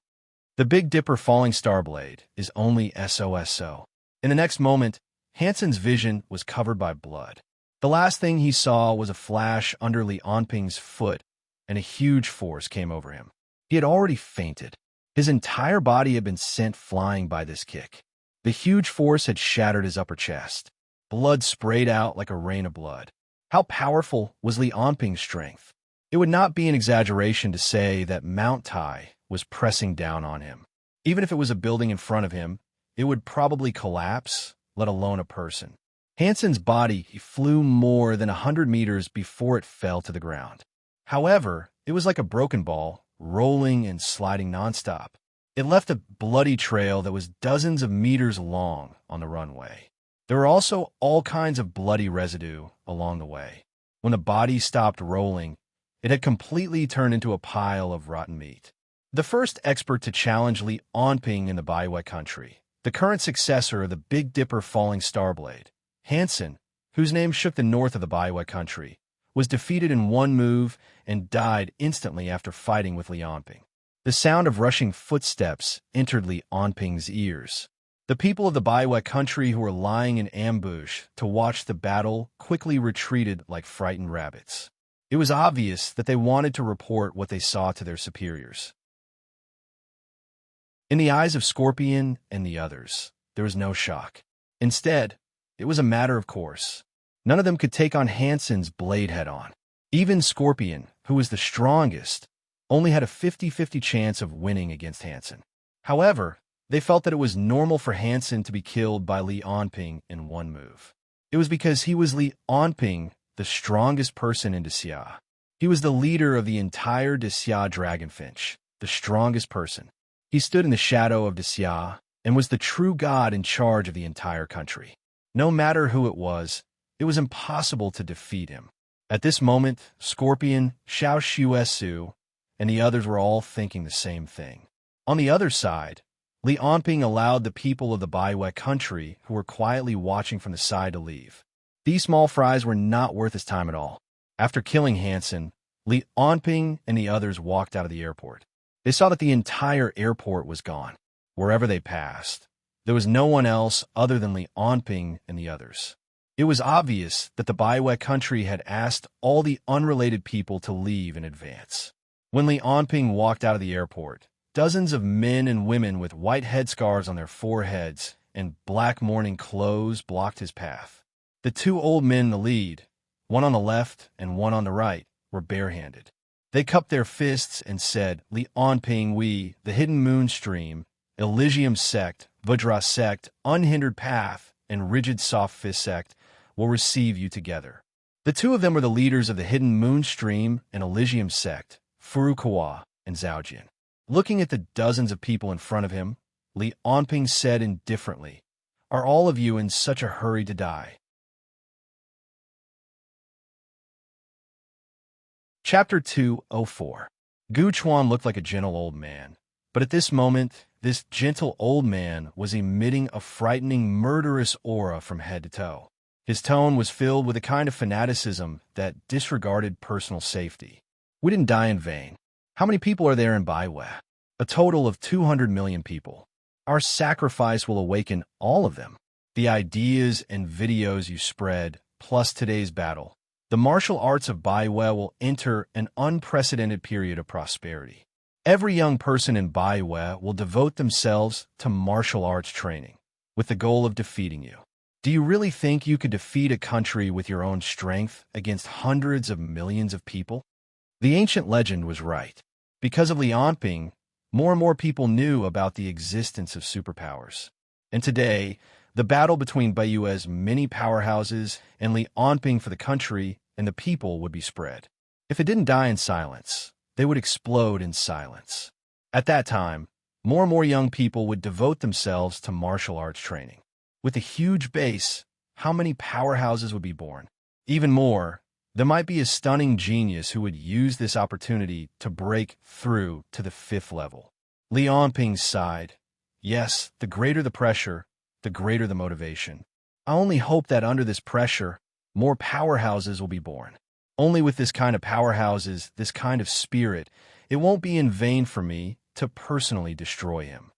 The Big Dipper Falling Star Blade is only SOSO. In the next moment, Hansen's vision was covered by blood. The last thing he saw was a flash under Li Onping's foot, and a huge force came over him. He had already fainted. His entire body had been sent flying by this kick. The huge force had shattered his upper chest. Blood sprayed out like a rain of blood. How powerful was Li Onping's strength? It would not be an exaggeration to say that Mount Tai was pressing down on him. Even if it was a building in front of him, it would probably collapse, let alone a person. Hansen's body flew more than 100 meters before it fell to the ground. However, it was like a broken ball, rolling and sliding nonstop. It left a bloody trail that was dozens of meters long on the runway. There were also all kinds of bloody residue along the way. When the body stopped rolling, it had completely turned into a pile of rotten meat. The first expert to challenge Li Onping in the Baiwei country, the current successor of the Big Dipper Falling Star Blade, Hansen, whose name shook the north of the Baiwei country, was defeated in one move and died instantly after fighting with Li Onping. The sound of rushing footsteps entered Li Onping's ears. The people of the Baiwei country who were lying in ambush to watch the battle quickly retreated like frightened rabbits. It was obvious that they wanted to report what they saw to their superiors. In the eyes of Scorpion and the others, there was no shock. Instead, it was a matter of course. None of them could take on Hansen's blade head-on. Even Scorpion, who was the strongest, only had a 50-50 chance of winning against Hansen. However, they felt that it was normal for Hansen to be killed by Li Onping in one move. It was because he was Li Onping, the strongest person in Dixia. He was the leader of the entire Dixia Dragonfinch, the strongest person. He stood in the shadow of Dixia and was the true god in charge of the entire country. No matter who it was impossible to defeat him. At this moment, Scorpion, Xiao Shuesu, and the others were all thinking the same thing. On the other side, Li Onping allowed the people of the Baiwei country who were quietly watching from the side to leave. These small fries were not worth his time at all. After killing Hansen, Li Onping and the others walked out of the airport. They saw that the entire airport was gone. Wherever they passed, there was no one else other than Li Onping and the others. It was obvious that the Baiwei country had asked all the unrelated people to leave in advance. When Li Onping walked out of the airport, dozens of men and women with white headscarves on their foreheads and black mourning clothes blocked his path. The two old men in the lead, one on the left and one on the right, were barehanded. They cupped their fists and said, Li Onping, we, the Hidden Moon Stream, Elysium Sect, Vajra Sect, Unhindered Path, and Rigid Soft Fist Sect, will receive you together. The two of them were the leaders of the Hidden Moon Stream and Elysium Sect, Furukawa and Zhaojin. Looking at the dozens of people in front of him, Li Onping said indifferently, Are all of you in such a hurry to die? Chapter 204. Gu Chuan looked like a gentle old man, but at this moment, this gentle old man was emitting a frightening, murderous aura from head to toe. His tone was filled with a kind of fanaticism that disregarded personal safety. We didn't die in vain. How many people are there in Baiwei? A total of 200 million people. Our sacrifice will awaken all of them. The ideas and videos you spread, plus today's battle. The martial arts of Baiwei will enter an unprecedented period of prosperity. Every young person in Baiwei will devote themselves to martial arts training, with the goal of defeating you. Do you really think you could defeat a country with your own strength against hundreds of millions of people? The ancient legend was right. Because of Li Onping, more and more people knew about the existence of superpowers. And today, the battle between Baiwei's many powerhouses and Li Onping for the country and the people would be spread. If it didn't die in silence, they would explode in silence. At that time, more and more young people would devote themselves to martial arts training. With a huge base, how many powerhouses would be born? Even more, there might be a stunning genius who would use this opportunity to break through to the 5th level. Li Onping sighed. Yes, the greater the pressure, the greater the motivation. I only hope that under this pressure, more powerhouses will be born. Only with this kind of powerhouses, this kind of spirit, it won't be in vain for me to personally destroy him.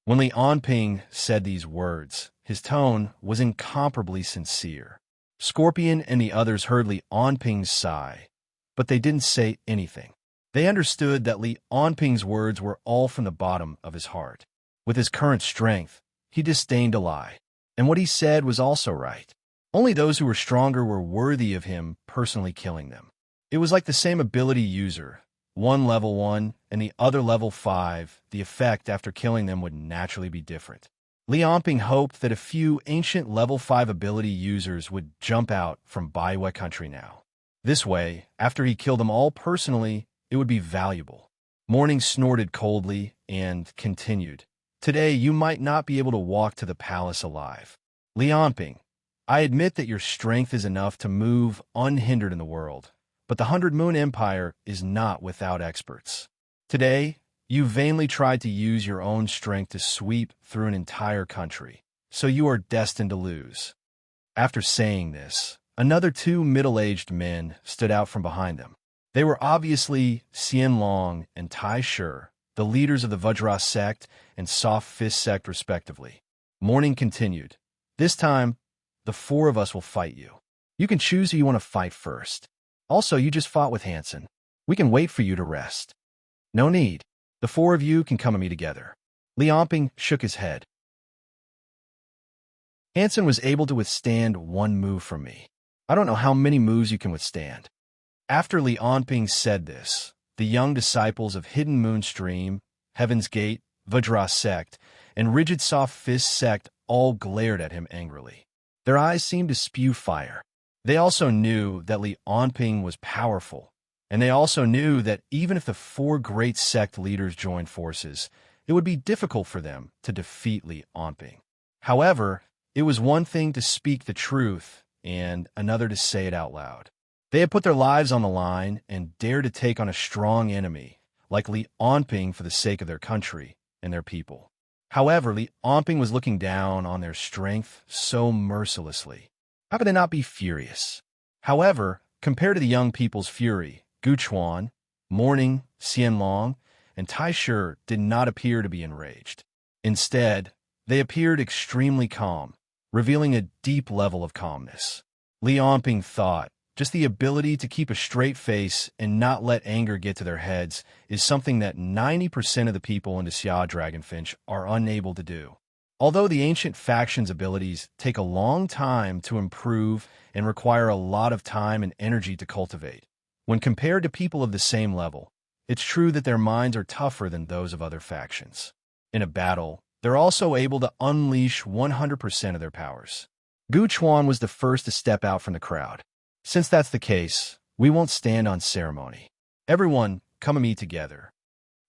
When Li Onping said these words, his tone was incomparably sincere. Scorpion and the others heard Li Onping's sigh, but they didn't say anything. They understood that Li Onping's words were all from the bottom of his heart. With his current strength, he disdained to lie, and what he said was also right. Only those who were stronger were worthy of him personally killing them. It was like the same ability user, one level 1 and the other level 5, the effect after killing them would naturally be different. Li Onping hoped that a few ancient level 5 ability users would jump out from Baiwei country now. This way, after he killed them all personally, it would be valuable. Morning snorted coldly and continued. Today, you might not be able to walk to the palace alive. Li Onping, I admit that your strength is enough to move unhindered in the world, but the 100 Moon Empire is not without experts. Today, you vainly tried to use your own strength to sweep through an entire country, so you are destined to lose. After saying this, another 2 middle-aged men stood out from behind them. They were obviously Xian Long and Tai Shi, the leaders of the Vajra sect and Soft Fist sect respectively. Morning continued. This time, the 4 of us will fight you. You can choose who you want to fight first. Also, you just fought with Hansen. We can wait for you to rest. No need. The 4 of you can come at me together. Li Onping shook his head. Hansen was able to withstand 1 move from me. I don't know how many moves you can withstand. After Li Onping said this, the young disciples of Hidden Moon Stream, Heaven's Gate, Vajra sect, and Rigid Soft Fist sect all glared at him angrily. Their eyes seemed to spew fire. They also knew that Li Onping was powerful, and they also knew that even if the 4 great sect leaders joined forces, it would be difficult for them to defeat Li Onping. However, it was one thing to speak the truth and another to say it out loud. They had put their lives on the line and dared to take on a strong enemy like Li Onping for the sake of their country and their people. However, Li Onping was looking down on their strength so mercilessly. How could they not be furious? However, compared to the young people's fury, Gu Chuan, Morning, Xianlong, and Tai Shi did not appear to be enraged. Instead, they appeared extremely calm, revealing a deep level of calmness. Li Onping thought, just the ability to keep a straight face and not let anger get to their heads is something that 90% of the people in the Xia Dragonfinch are unable to do. Although the ancient faction's abilities take a long time to improve and require a lot of time and energy to cultivate, when compared to people of the same level, it's true that their minds are tougher than those of other factions. In a battle, they're also able to unleash 100% of their powers. Gu Chuan was the first to step out from the crowd. Since that's the case, we won't stand on ceremony. Everyone, come and meet together.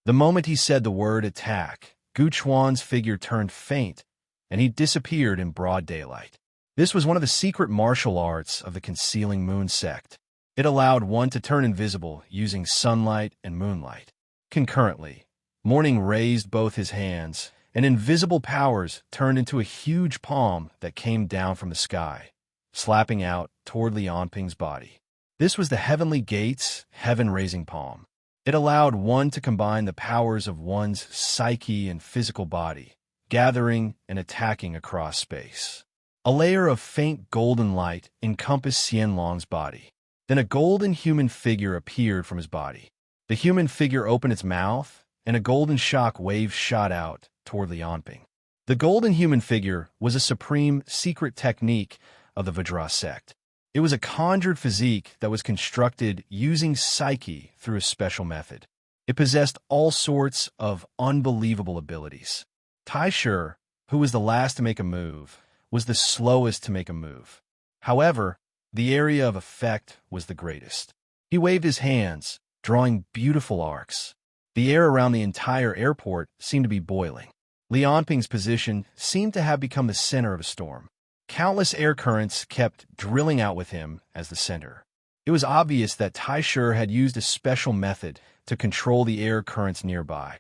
The moment he said the word attack, Gu Chuan's figure turned faint, and he disappeared in broad daylight. This was one of the secret martial arts of the Concealing Moon sect. It allowed one to turn invisible using sunlight and moonlight. Concurrently, Morning raised both his hands, and invisible powers turned into a huge palm that came down from the sky, slapping out toward Li Onping's body. This was the Heavenly Gates heaven-raising palm. It allowed one to combine the powers of one's psyche and physical body, gathering and attacking across space. A layer of faint golden light encompassed Xianlong's body. Then a golden human figure appeared from his body. The human figure opened its mouth, and a golden shock wave shot out toward Li Onping. The golden human figure was a supreme secret technique of the Vajra sect. It was a conjured physique that was constructed using psyche through a special method. It possessed all sorts of unbelievable abilities. Tai Shi, who was the last to make a move, was the slowest to make a move. However, the area of effect was the greatest. He waved his hands, drawing beautiful arcs. The air around the entire airport seemed to be boiling. Li Onping's position seemed to have become the center of a storm. Countless air currents kept drilling out with him as the center. It was obvious that Tai Shi had used a special method to control the air currents nearby.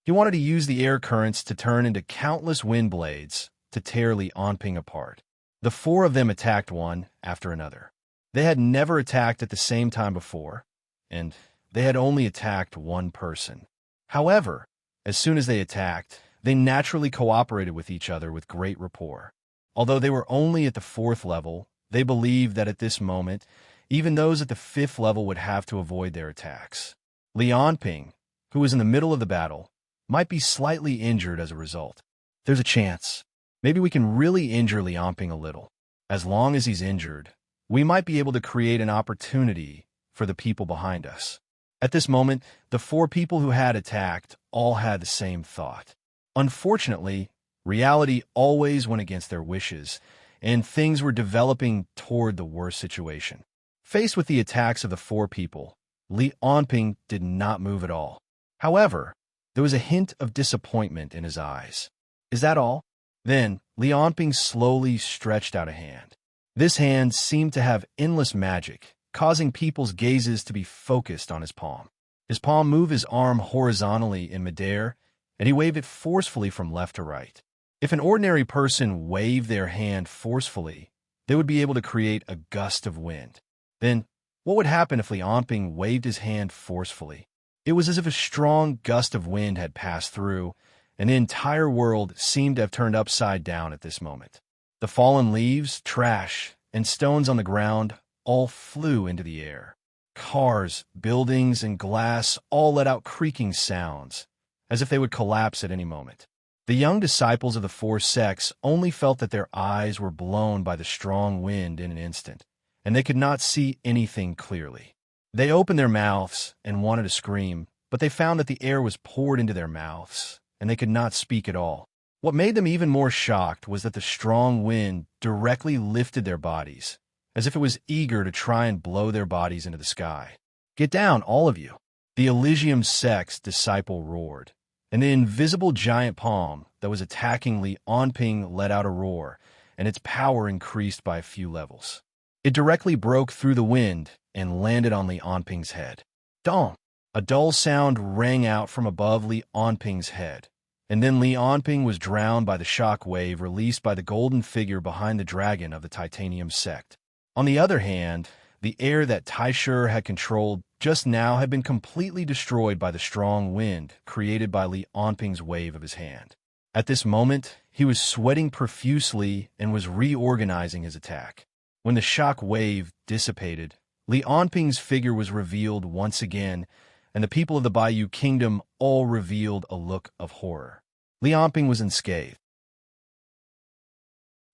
He wanted to use the air currents to turn into countless wind blades to tear Li Onping apart. The four of them attacked one after another. They had never attacked at the same time before, and they had only attacked one person. However, as soon as they attacked, they naturally cooperated with each other with great rapport. Although they were only at the 4th level, they believed that at this moment, even those at the 5th level would have to avoid their attacks. Li Onping, who was in the middle of the battle, might be slightly injured as a result. There's a chance. Maybe we can really injure Li Onping a little. As long as he's injured, we might be able to create an opportunity for the people behind us. At this moment, the 4 people who had attacked all had the same thought. Unfortunately, reality always went against their wishes, and things were developing toward the worst situation. Faced with the attacks of the 4 people, Li Onping did not move at all. However, there was a hint of disappointment in his eyes. Is that all? Then, Li Onping slowly stretched out a hand. This hand seemed to have endless magic, causing people's gazes to be focused on his palm. His palm moved his arm horizontally in midair, and he waved it forcefully from left to right. If an ordinary person waved their hand forcefully, they would be able to create a gust of wind. Then, what would happen if Li Onping waved his hand forcefully? It was as if a strong gust of wind had passed through, and the entire world seemed to have turned upside down at this moment. The fallen leaves, trash, and stones on the ground all flew into the air. Cars, buildings, and glass all let out creaking sounds, as if they would collapse at any moment. The young disciples of the 4 sects only felt that their eyes were blown by the strong wind in an instant, and they could not see anything clearly. They opened their mouths and wanted to scream, but they found that the air was poured into their mouths, and they could not speak at all. What made them even more shocked was that the strong wind directly lifted their bodies, as if it was eager to try and blow their bodies into the sky. "Get down, all of you!" The Elysium sect's disciple roared, and the invisible giant palm that was attacking Li Onping let out a roar, and its power increased by a few levels. It directly broke through the wind and landed on Li Onping's head. "Don't!" A dull sound rang out from above Li Onping's head, and then Li Onping was drowned by the shock wave released by the golden figure behind the dragon of the titanium sect. On the other hand, the air that Taishur had controlled just now had been completely destroyed by the strong wind created by Li Onping's wave of his hand. At this moment, he was sweating profusely and was reorganizing his attack. When the shock wave dissipated, Li Onping's figure was revealed once again, and the people of the Bayou Kingdom all revealed a look of horror. Li Onping was unscathed.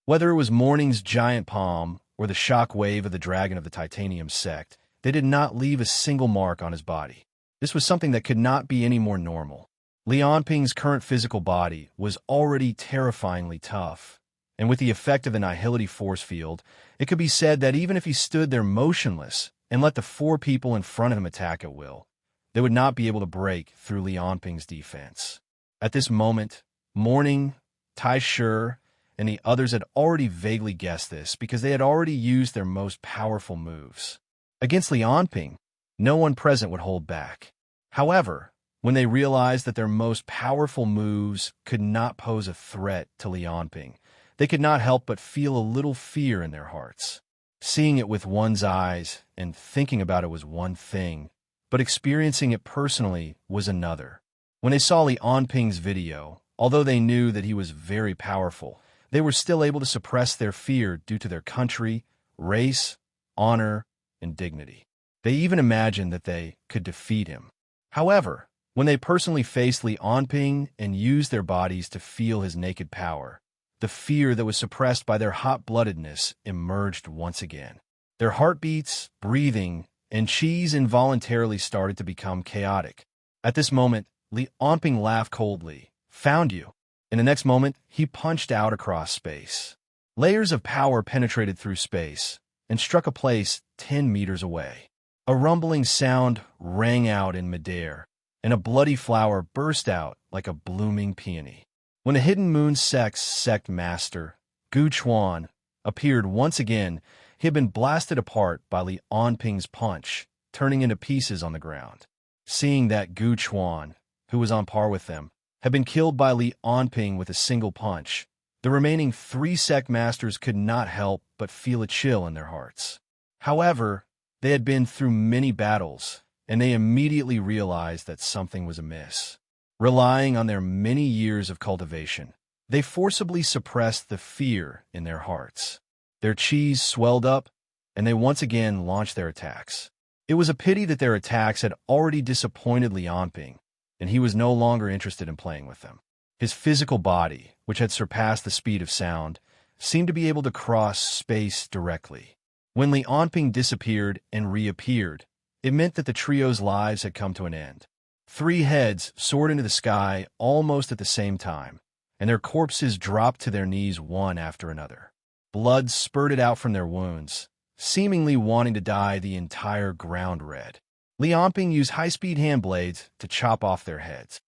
Whether it was morning's giant palm or the shock wave of the dragon of the titanium sect, they did not leave a single mark on his body. This was something that could not be any more normal. Li Onping's current physical body was already terrifyingly tough, and with the effect of the Nihility force field, it could be said that even if he stood there motionless and let the 4 people in front of him attack at will, they would not be able to break through Li Onping's defense. At this moment, Morning, Taishur, and the others had already vaguely guessed this because they had already used their most powerful moves. Against Li Onping, no one present would hold back. However, when they realized that their most powerful moves could not pose a threat to Li Onping, they could not help but feel a little fear in their hearts. Seeing it with one's eyes and thinking about it was one thing, but experiencing it personally was another. When they saw Li Onping's video, although they knew that he was very powerful, they were still able to suppress their fear due to their country, race, honor, and dignity. They even imagined that they could defeat him. However, when they personally faced Li Onping and used their bodies to feel his naked power, the fear that was suppressed by their hot-bloodedness emerged once again. Their heartbeats, breathing, and cheese involuntarily started to become chaotic. At this moment, Li Onping laughed coldly. "Found you." In the next moment, he punched out across space. Layers of power penetrated through space and struck a place 10 meters away. A rumbling sound rang out in midair, and a bloody flower burst out like a blooming peony. When the Hidden Moon Sect's sect master, Gu Chuan, appeared once again, he had been blasted apart by Li Onping's punch, turning into pieces on the ground. Seeing that Gu Chuan, who was on par with them, had been killed by Li Onping with a single punch, the remaining 3 sect masters could not help but feel a chill in their hearts. However, they had been through many battles, and they immediately realized that something was amiss. Relying on their many years of cultivation, they forcibly suppressed the fear in their hearts. Their cheese swelled up, and they once again launched their attacks. It was a pity that their attacks had already disappointed Li Onping, and he was no longer interested in playing with them. His physical body, which had surpassed the speed of sound, seemed to be able to cross space directly. When Li Onping disappeared and reappeared, it meant that the trio's lives had come to an end. 3 heads soared into the sky almost at the same time, and their corpses dropped to their knees one after another. Blood spurted out from their wounds, seemingly wanting to dye the entire ground red. Li Onping used high-speed hand blades to chop off their heads.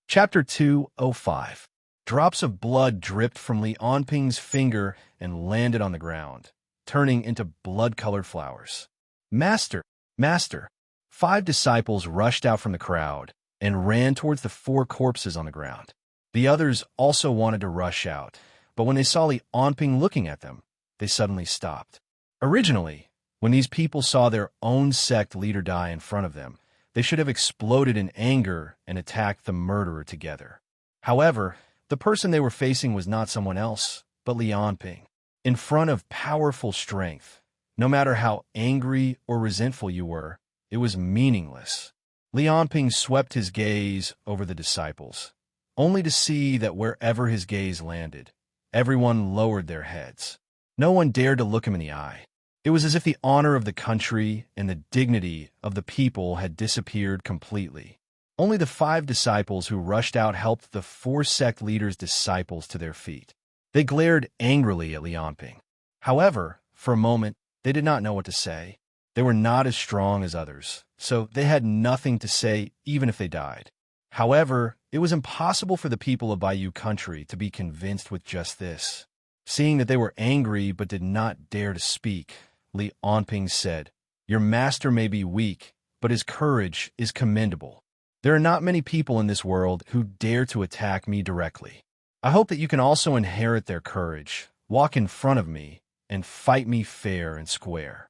Chapter 205. Drops of blood dripped from Li Onping's finger and landed on the ground, turning into blood-colored flowers. "Master! Master!" 5 disciples rushed out from the crowd and ran towards the 4 corpses on the ground. The others also wanted to rush out, but when they saw Li Onping looking at them, they suddenly stopped. Originally, when these people saw their own sect leader die in front of them, they should have exploded in anger and attacked the murderer together. However, the person they were facing was not someone else, but Li Onping. In front of powerful strength, no matter how angry or resentful you were, it was meaningless. Li Onping swept his gaze over the disciples, only to see that wherever his gaze landed, everyone lowered their heads. No one dared to look him in the eye. It was as if the honor of the country and the dignity of the people had disappeared completely. Only the 5 disciples who rushed out helped the 4 sect leaders' disciples to their feet. They glared angrily at Li Onping. However, for a moment, they did not know what to say. They were not as strong as others, so they had nothing to say even if they died. However, it was impossible for the people of Bayou Country to be convinced with just this. Seeing that they were angry but did not dare to speak, Li Onping said. Your master may be weak, but his courage is commendable. There are not many people in this world who dare to attack me directly. I hope that you can also inherit their courage, walk in front of me, and fight me fair and square.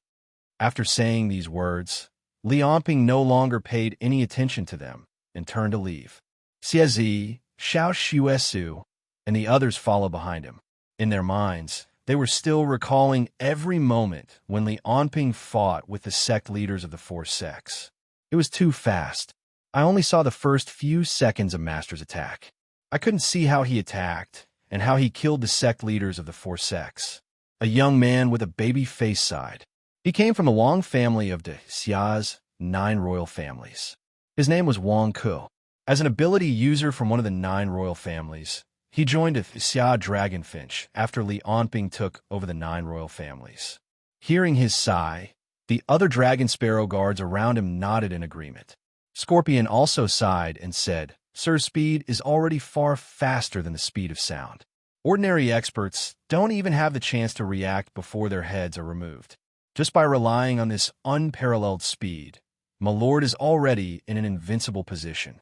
After saying these words, Li Onping no longer paid any attention to them and turned to leave. Xiezi, Xiao Xuesu, and the others followed behind him. In their minds, they were still recalling every moment when Li Onping fought with the sect leaders of the four sects. It was too fast. I only saw the first few seconds of Master's attack. I couldn't see how he attacked and how he killed the sect leaders of the four sects. A young man with a baby face sighed. He came from a long family of de Xia's 9 royal families. His name was Wang Ku. As an ability user from one of the 9 royal families, he joined a Xia Dragonfinch after Li Onping took over the 9 royal families. Hearing his sigh, the other dragon sparrow guards around him nodded in agreement. Scorpion also sighed and said, Sir's speed is already far faster than the speed of sound. Ordinary experts don't even have the chance to react before their heads are removed. Just by relying on this unparalleled speed, my lord is already in an invincible position.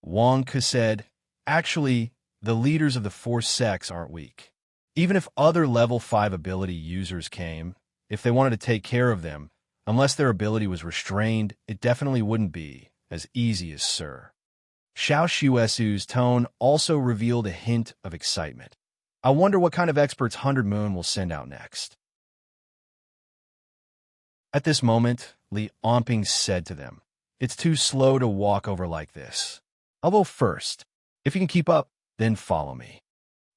Wang Ke said, actually, the leaders of the 4 sects aren't weak. Even if other level 5 ability users came, if they wanted to take care of them, unless their ability was restrained, it definitely wouldn't be as easy as Sir. Xiao Xuesu's tone also revealed a hint of excitement. I wonder what kind of experts 100 Moon will send out next. At this moment, Li Onping said to them, It's too slow to walk over like this. I'll go first. If you can keep up, then follow me.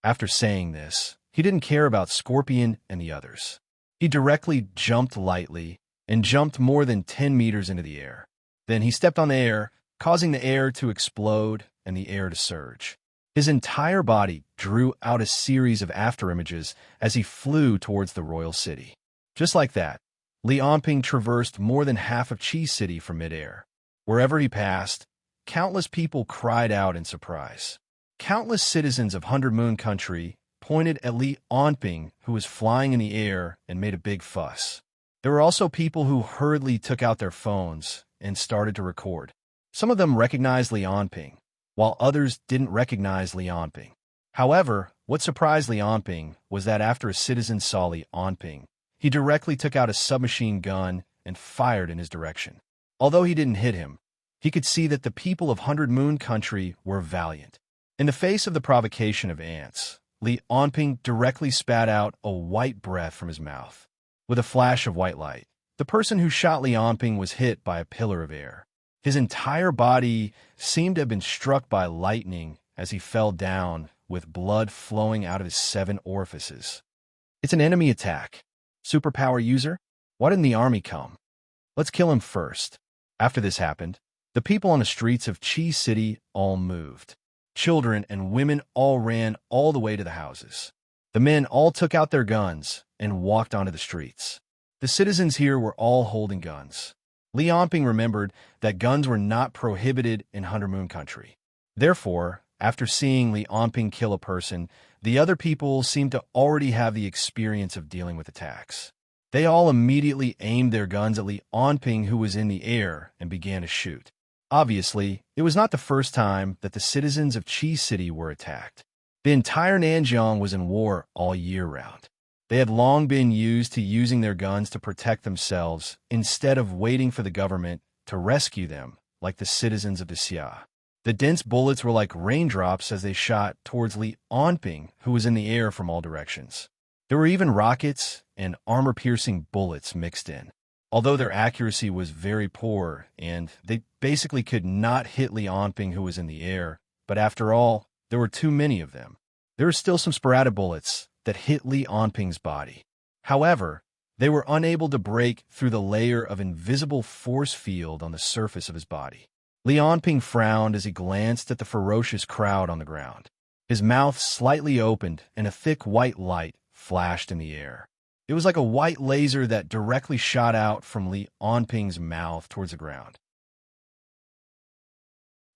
After saying this, he didn't care about Scorpion and the others. He directly jumped lightly and jumped more than 10 meters into the air. Then he stepped on the air, causing the air to explode and the air to surge. His entire body drew out a series of afterimages as he flew towards the royal city. Just like that, Li Onping traversed more than half of Qi City from midair. Wherever he passed, countless people cried out in surprise. Countless citizens of 100 Moon Country pointed at Li Onping, who was flying in the air, and made a big fuss. There were also people who hurriedly took out their phones and started to record. Some of them recognized Li Onping, while others didn't recognize Li Onping. However, what surprised Li Onping was that after a citizen saw Li Onping, he directly took out a submachine gun and fired in his direction. Although he didn't hit him, he could see that the people of 100 Moon Country were valiant. In the face of the provocation of ants, Li Onping directly spat out a white breath from his mouth. With a flash of white light, the person who shot Li Onping was hit by a pillar of air. His entire body seemed to have been struck by lightning as he fell down, with blood flowing out of his 7 orifices. It's an enemy attack. Superpower user? Why didn't the army come? Let's kill him first. After this happened, the people on the streets of Qi City all moved. Children and women all ran all the way to the houses. The men all took out their guns and walked onto the streets. The citizens here were all holding guns. Li Onping remembered that guns were not prohibited in 100 Moon Country. Therefore, after seeing Li Onping kill a person, the other people seemed to already have the experience of dealing with attacks. They all immediately aimed their guns at Li Onping, who was in the air, and began to shoot. Obviously, it was not the first time that the citizens of Qi City were attacked. The entire Nanjiang was in war all year round. They had long been used to using their guns to protect themselves instead of waiting for the government to rescue them, like the citizens of Xia. The dense bullets were like raindrops as they shot towards Li Onping, who was in the air from all directions. There were even rockets and armor-piercing bullets mixed in. Although their accuracy was very poor, and they basically could not hit Li Onping, who was in the air, but after all, there were too many of them. There were still some sporadic bullets that hit Li Onping's body. However, they were unable to break through the layer of invisible force field on the surface of his body. Li Onping frowned as he glanced at the ferocious crowd on the ground. His mouth slightly opened, and a thick white light flashed in the air. It was like a white laser that directly shot out from Li Onping's mouth towards the ground.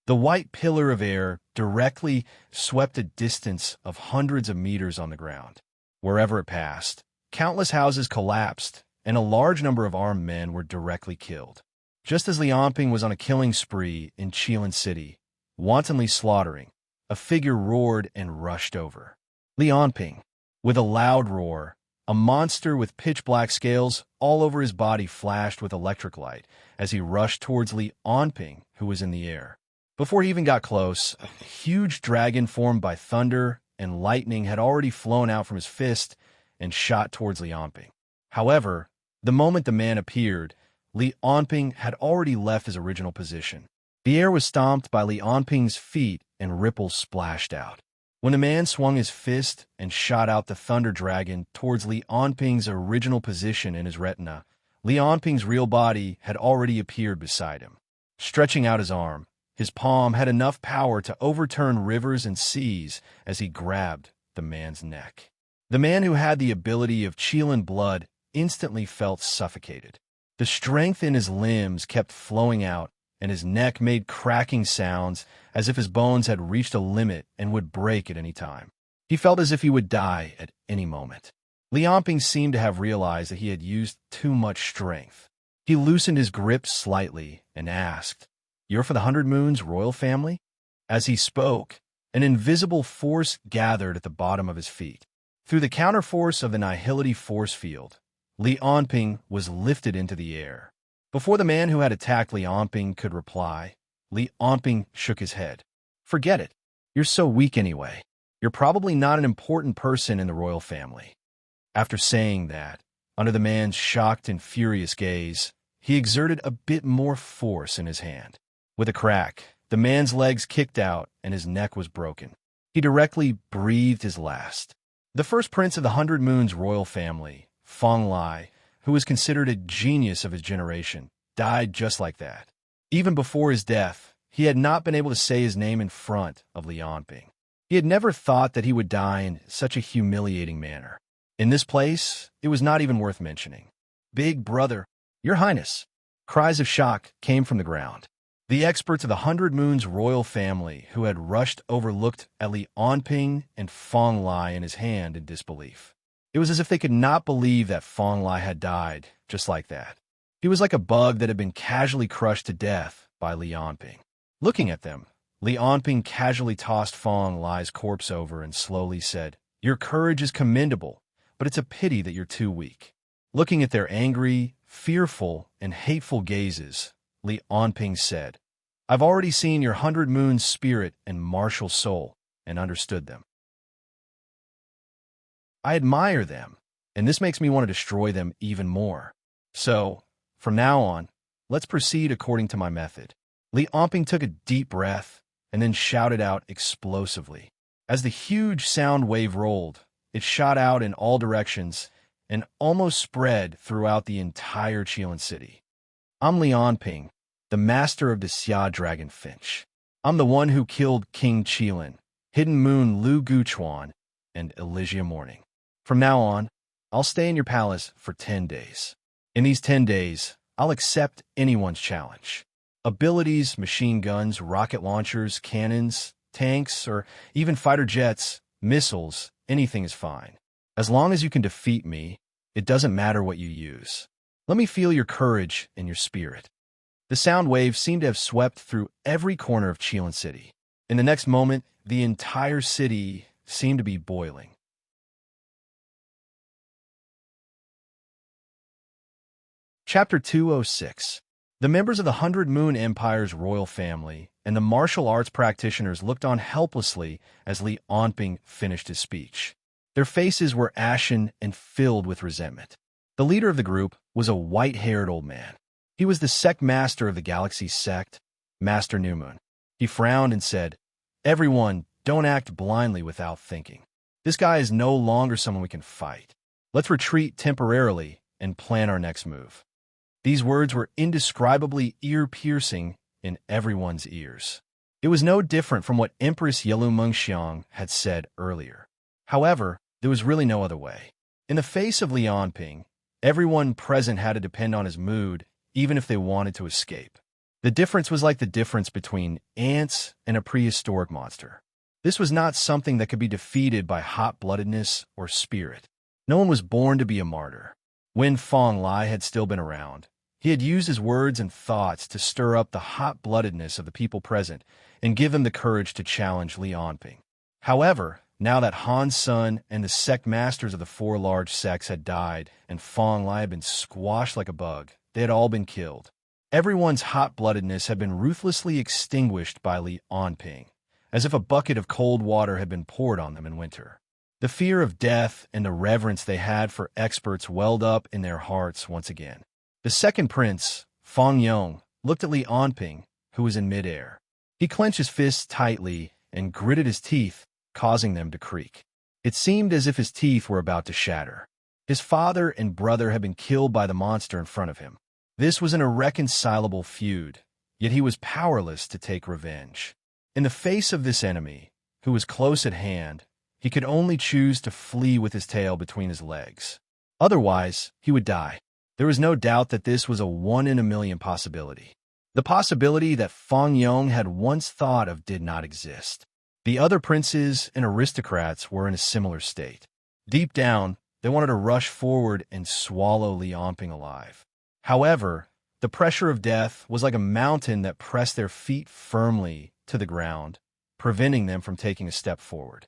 The white pillar of air directly swept a distance of hundreds of meters on the ground. Wherever it passed, countless houses collapsed and a large number of armed men were directly killed. Just as Li Onping was on a killing spree in Qilin City, wantonly slaughtering, a figure roared and rushed over. Li Onping, with a loud roar, a monster with pitch-black scales all over his body flashed with electric light as he rushed towards Li Onping, who was in the air. Before he even got close, a huge dragon formed by thunder and lightning had already flown out from his fist and shot towards Li Onping. However, the moment the man appeared, Li Onping had already left his original position. The air was stomped by Li Onping's feet and ripples splashed out. When the man swung his fist and shot out the thunder dragon towards Li Onping's original position in his retina, Li Onping's real body had already appeared beside him. Stretching out his arm, his palm had enough power to overturn rivers and seas as he grabbed the man's neck. The man who had the ability of Qilin blood instantly felt suffocated. The strength in his limbs kept flowing out, and his neck made cracking sounds as if his bones had reached a limit and would break at any time. He felt as if he would die at any moment. Li Onping seemed to have realized that he had used too much strength. He loosened his grip slightly and asked, "You're for the 100 Moons royal family?" As he spoke, an invisible force gathered at the bottom of his feet. Through the counterforce of the Nihility force field, Li Onping was lifted into the air. Before the man who had attacked Li Onping could reply, Li Onping shook his head. "Forget it. You're so weak anyway. You're probably not an important person in the royal family." After saying that, under the man's shocked and furious gaze, he exerted a bit more force in his hand. With a crack, the man's legs kicked out and his neck was broken. He directly breathed his last. The first prince of the 100 Moons royal family, Feng Lai, who was considered a genius of his generation, died just like that. Even before his death, he had not been able to say his name in front of Li Onping. He had never thought that he would die in such a humiliating manner. In this place, it was not even worth mentioning. "Big brother, your highness!" Cries of shock came from the ground. The experts of the 100 Moons royal family who had rushed overlooked at Li Onping and Feng Lai in his hand in disbelief. It was as if they could not believe that Feng Lai had died just like that. He was like a bug that had been casually crushed to death by Li Onping. Looking at them, Li Onping casually tossed Feng Lai's corpse over and slowly said, "Your courage is commendable, but it's a pity that you're too weak." Looking at their angry, fearful, and hateful gazes, Li Onping said, "I've already seen your 100 Moons spirit and martial soul and understood them. I admire them, and this makes me want to destroy them even more. So, from now on, let's proceed according to my method." Li Onping took a deep breath and then shouted out explosively. As the huge sound wave rolled, it shot out in all directions and almost spread throughout the entire Qilin City. "I'm Li Onping, the master of the Xia Dragon Finch. I'm the one who killed King Qilin, Hidden Moon Lu Guchuan, and Elysia Morning. From now on, I'll stay in your palace for 10 days. In these 10 days, I'll accept anyone's challenge. Abilities, machine guns, rocket launchers, cannons, tanks, or even fighter jets, missiles, anything is fine. As long as you can defeat me, it doesn't matter what you use. Let me feel your courage and your spirit." The sound wave seemed to have swept through every corner of Qilin City. In the next moment, the entire city seemed to be boiling. Chapter 206. The members of the 100 Moon Empire's royal family and the martial arts practitioners looked on helplessly as Li Onping finished his speech. Their faces were ashen and filled with resentment. The leader of the group was a white-haired old man. He was the sect master of the galaxy's sect, Master Newmoon. He frowned and said, "Everyone, don't act blindly without thinking. This guy is no longer someone we can fight. Let's retreat temporarily and plan our next move." These words were indescribably ear-piercing in everyone's ears. It was no different from what Empress Yelu Mengxiang had said earlier. However, there was really no other way. In the face of Li Onping, everyone present had to depend on his mood, even if they wanted to escape. The difference was like the difference between ants and a prehistoric monster. This was not something that could be defeated by hot-bloodedness or spirit. No one was born to be a martyr. When Fong Lai had still been around, he had used his words and thoughts to stir up the hot-bloodedness of the people present and give them the courage to challenge Li Onping. However, now that Han Sun and the sect masters of the four large sects had died and Fong Lai had been squashed like a bug, they had all been killed. Everyone's hot-bloodedness had been ruthlessly extinguished by Li Onping, as if a bucket of cold water had been poured on them in winter. The fear of death and the reverence they had for experts welled up in their hearts once again. The second prince, Fong Yong, looked at Li Onping, who was in midair. He clenched his fists tightly and gritted his teeth, causing them to creak. It seemed as if his teeth were about to shatter. His father and brother had been killed by the monster in front of him. This was an irreconcilable feud, yet he was powerless to take revenge. In the face of this enemy, who was close at hand, he could only choose to flee with his tail between his legs. Otherwise, he would die. There was no doubt that this was a 1 in a million possibility. The possibility that Fong Yong had once thought of did not exist. The other princes and aristocrats were in a similar state. Deep down, they wanted to rush forward and swallow Li Onping alive. However, the pressure of death was like a mountain that pressed their feet firmly to the ground, preventing them from taking a step forward.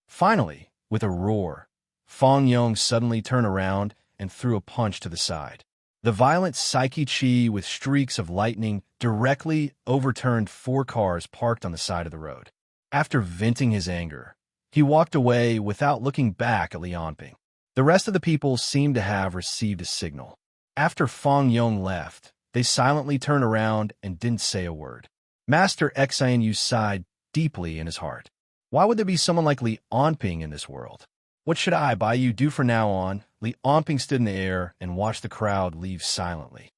Finally, with a roar, Fong Yong suddenly turned around and threw a punch to the side. The violent Psyche Chi with streaks of lightning directly overturned 4 cars parked on the side of the road. After venting his anger, he walked away without looking back at Li Onping. The rest of the people seemed to have received a signal. After Fong Yong left, they silently turned around and didn't say a word. Master Xianyu sighed deeply in his heart. Why would there be someone like Li Onping in this world? What should I, Bai Yu, do from now on? Li Onping stood in the air and watched the crowd leave silently.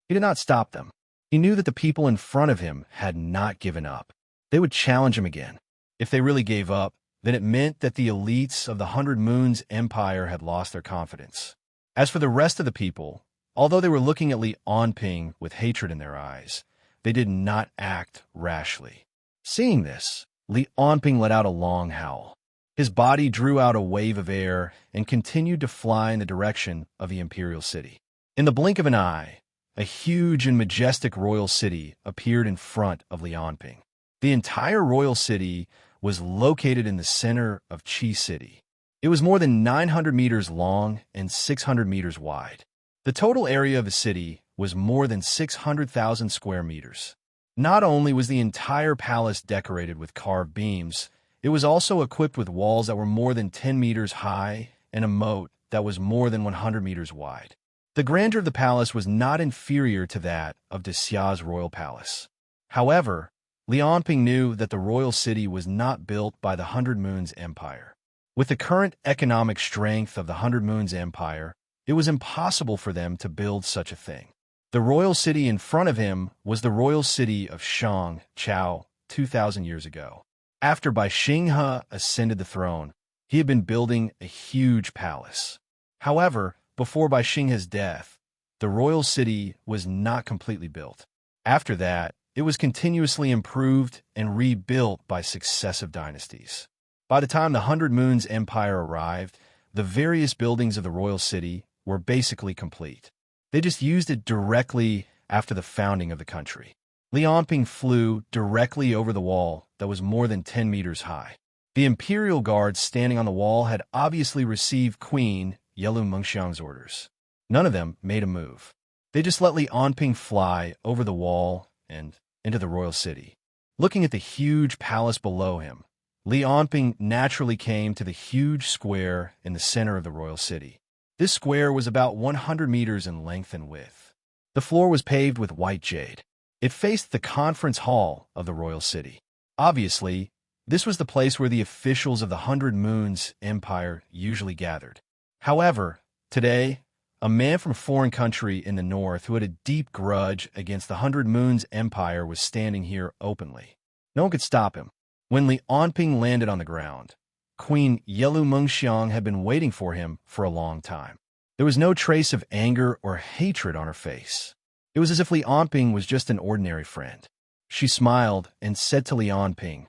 He did not stop them. He knew that the people in front of him had not given up. They would challenge him again. If they really gave up, then it meant that the elites of the 100 Moons Empire had lost their confidence. As for the rest of the people, although they were looking at Li Onping with hatred in their eyes, they did not act rashly. Seeing this, Li Onping let out a long howl. His body drew out a wave of air and continued to fly in the direction of the imperial city. In the blink of an eye, a huge and majestic royal city appeared in front of Li Onping. The entire royal city was located in the center of Qi City. It was more than 900 meters long and 600 meters wide. The total area of the city was more than 600,000 square meters. Not only was the entire palace decorated with carved beams, it was also equipped with walls that were more than 10 meters high and a moat that was more than 100 meters wide. The grandeur of the palace was not inferior to that of Dexia's royal palace. However, Li Onping knew that the royal city was not built by the 100 Moons Empire. With the current economic strength of the 100 Moons Empire, it was impossible for them to build such a thing. The royal city in front of him was the royal city of Shang Chao 2,000 years ago. After Bai Xinghe ascended the throne, he had been building a huge palace. However, before Bai Xinghe's death, the royal city was not completely built. After that, it was continuously improved and rebuilt by successive dynasties. By the time the 100 Moons Empire arrived, the various buildings of the royal city were basically complete. They just used it directly after the founding of the country. Li Onping flew directly over the wall that was more than 10 meters high. The imperial guards standing on the wall had obviously received Queen Yelu Mengxiang's orders. None of them made a move. They just let Li Onping fly over the wall and into the royal city. Looking at the huge palace below him, Li Onping naturally came to the huge square in the center of the royal city. This square was about 100 meters in length and width. The floor was paved with white jade. It faced the conference hall of the royal city. Obviously, this was the place where the officials of the 100 Moons Empire usually gathered. However, today, a man from a foreign country in the north who had a deep grudge against the 100 Moons Empire was standing here openly. No one could stop him. When Li Onping landed on the ground, Queen Yelu Mengxiang had been waiting for him for a long time. There was no trace of anger or hatred on her face. It was as if Li Onping was just an ordinary friend. She smiled and said to Li Onping,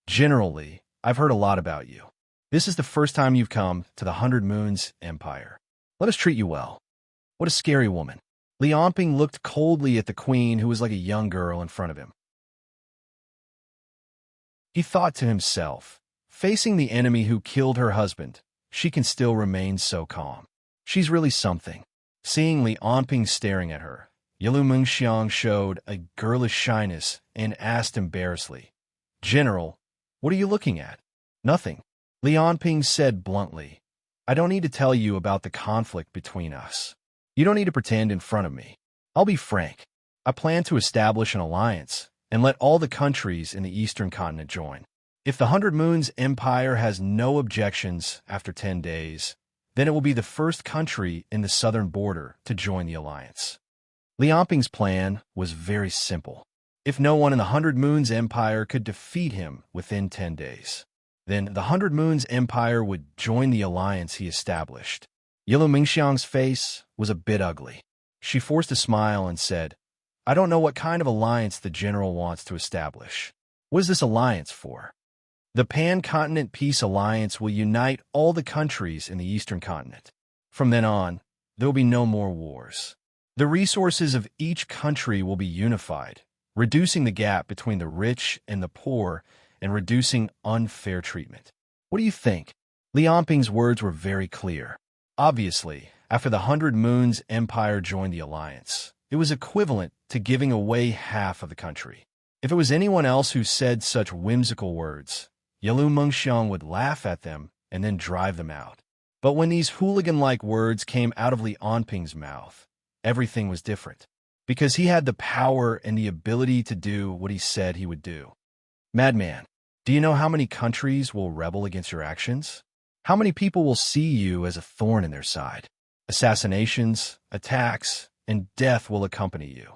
"Generally, I've heard a lot about you. This is the first time you've come to the Hundred Moons Empire. Let us treat you well. What a scary woman. Li Onping looked coldly at the queen, who was like a young girl in front of him. He thought to himself, facing the enemy who killed her husband, she can still remain so calm. She's really something. Seeing Li Onping staring at her, Yilu Mengxiang showed a girlish shyness and asked embarrassedly, "General, what are you looking at?" "Nothing," Li Onping said bluntly. "I don't need to tell you about the conflict between us. You don't need to pretend in front of me. I'll be frank. I plan to establish an alliance and let all the countries in the Eastern continent join. If the Hundred Moons Empire has no objections after 10 days, then it will be the first country in the southern border to join the alliance." Li Onping's plan was very simple. If no one in the Hundred Moons Empire could defeat him within 10 days, then the Hundred Moons Empire would join the alliance he established. Yilu Mingxiang's face was a bit ugly. She forced a smile and said, "I don't know what kind of alliance the general wants to establish. What is this alliance for?" "The Pan-Continent Peace Alliance will unite all the countries in the Eastern continent. From then on, there will be no more wars. The resources of each country will be unified, reducing the gap between the rich and the poor and reducing unfair treatment. What do you think?" Li Onping's words were very clear. Obviously, after the Hundred Moons Empire joined the alliance, it was equivalent to giving away half of the country. If it was anyone else who said such whimsical words, Yilu Mengxiang would laugh at them and then drive them out. But when these hooligan-like words came out of Li Onping's mouth, everything was different, because he had the power and the ability to do what he said he would do. "Madman, do you know how many countries will rebel against your actions? How many people will see you as a thorn in their side? Assassinations, attacks, and death will accompany you."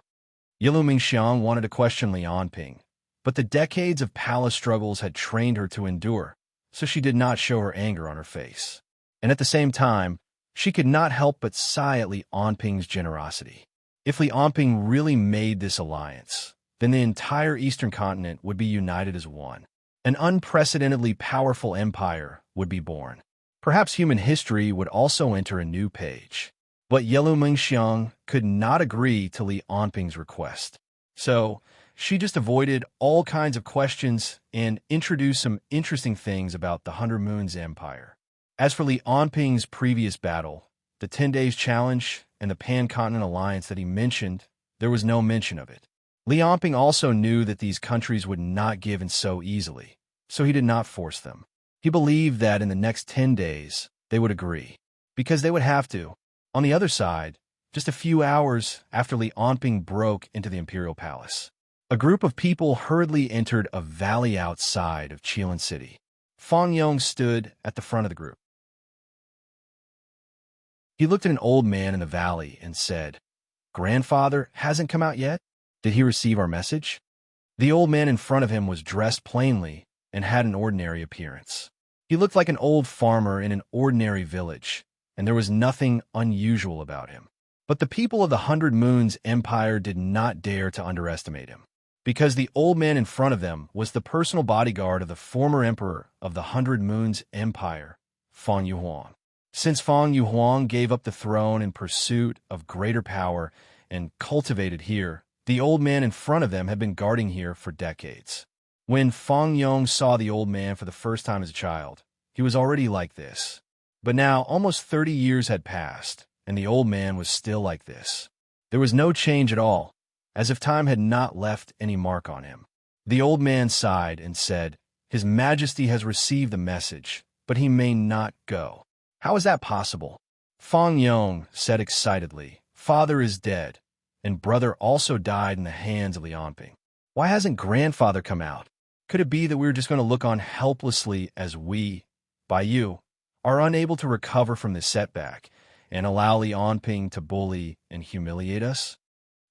Yilu Mingxiang wanted to question Li Onping, but the decades of palace struggles had trained her to endure, so she did not show her anger on her face. And at the same time, she could not help but sigh at Li Onping's generosity. If Li Onping really made this alliance, then the entire Eastern continent would be united as one. An unprecedentedly powerful empire would be born. Perhaps human history would also enter a new page. But Yilu Mingxiang could not agree to Li Onping's request. So, she just avoided all kinds of questions and introduced some interesting things about the Hundred Moons Empire. As for Li Onping's previous battle, the 10 Days Challenge and the Pan-Continent Alliance that he mentioned, there was no mention of it. Li Onping also knew that these countries would not give in so easily, so he did not force them. He believed that in the next 10 days, they would agree, because they would have to. On the other side, just a few hours after Li Onping broke into the imperial palace, a group of people hurriedly entered a valley outside of Qilin City. Fang Yong stood at the front of the group. He looked at an old man in the valley and said, "Grandfather hasn't come out yet? Did he receive our message?" The old man in front of him was dressed plainly and had an ordinary appearance. He looked like an old farmer in an ordinary village, and there was nothing unusual about him. But the people of the Hundred Moons Empire did not dare to underestimate him, because the old man in front of them was the personal bodyguard of the former emperor of the Hundred Moons Empire, Fang Yuhuang. Since Fang Yuhuang gave up the throne in pursuit of greater power and cultivated here, the old man in front of them had been guarding here for decades. When Fang Yong saw the old man for the first time as a child, he was already like this. But now almost 30 years had passed, and the old man was still like this. There was no change at all, as if time had not left any mark on him. The old man sighed and said, "His Majesty has received the message, but he may not go." "How is that possible?" Fang Yong said excitedly, "Father is dead, and brother also died in the hands of Li Onping. Why hasn't grandfather come out? Could it be that we're just going to look on helplessly as we, by you, are unable to recover from this setback and allow Li Onping to bully and humiliate us?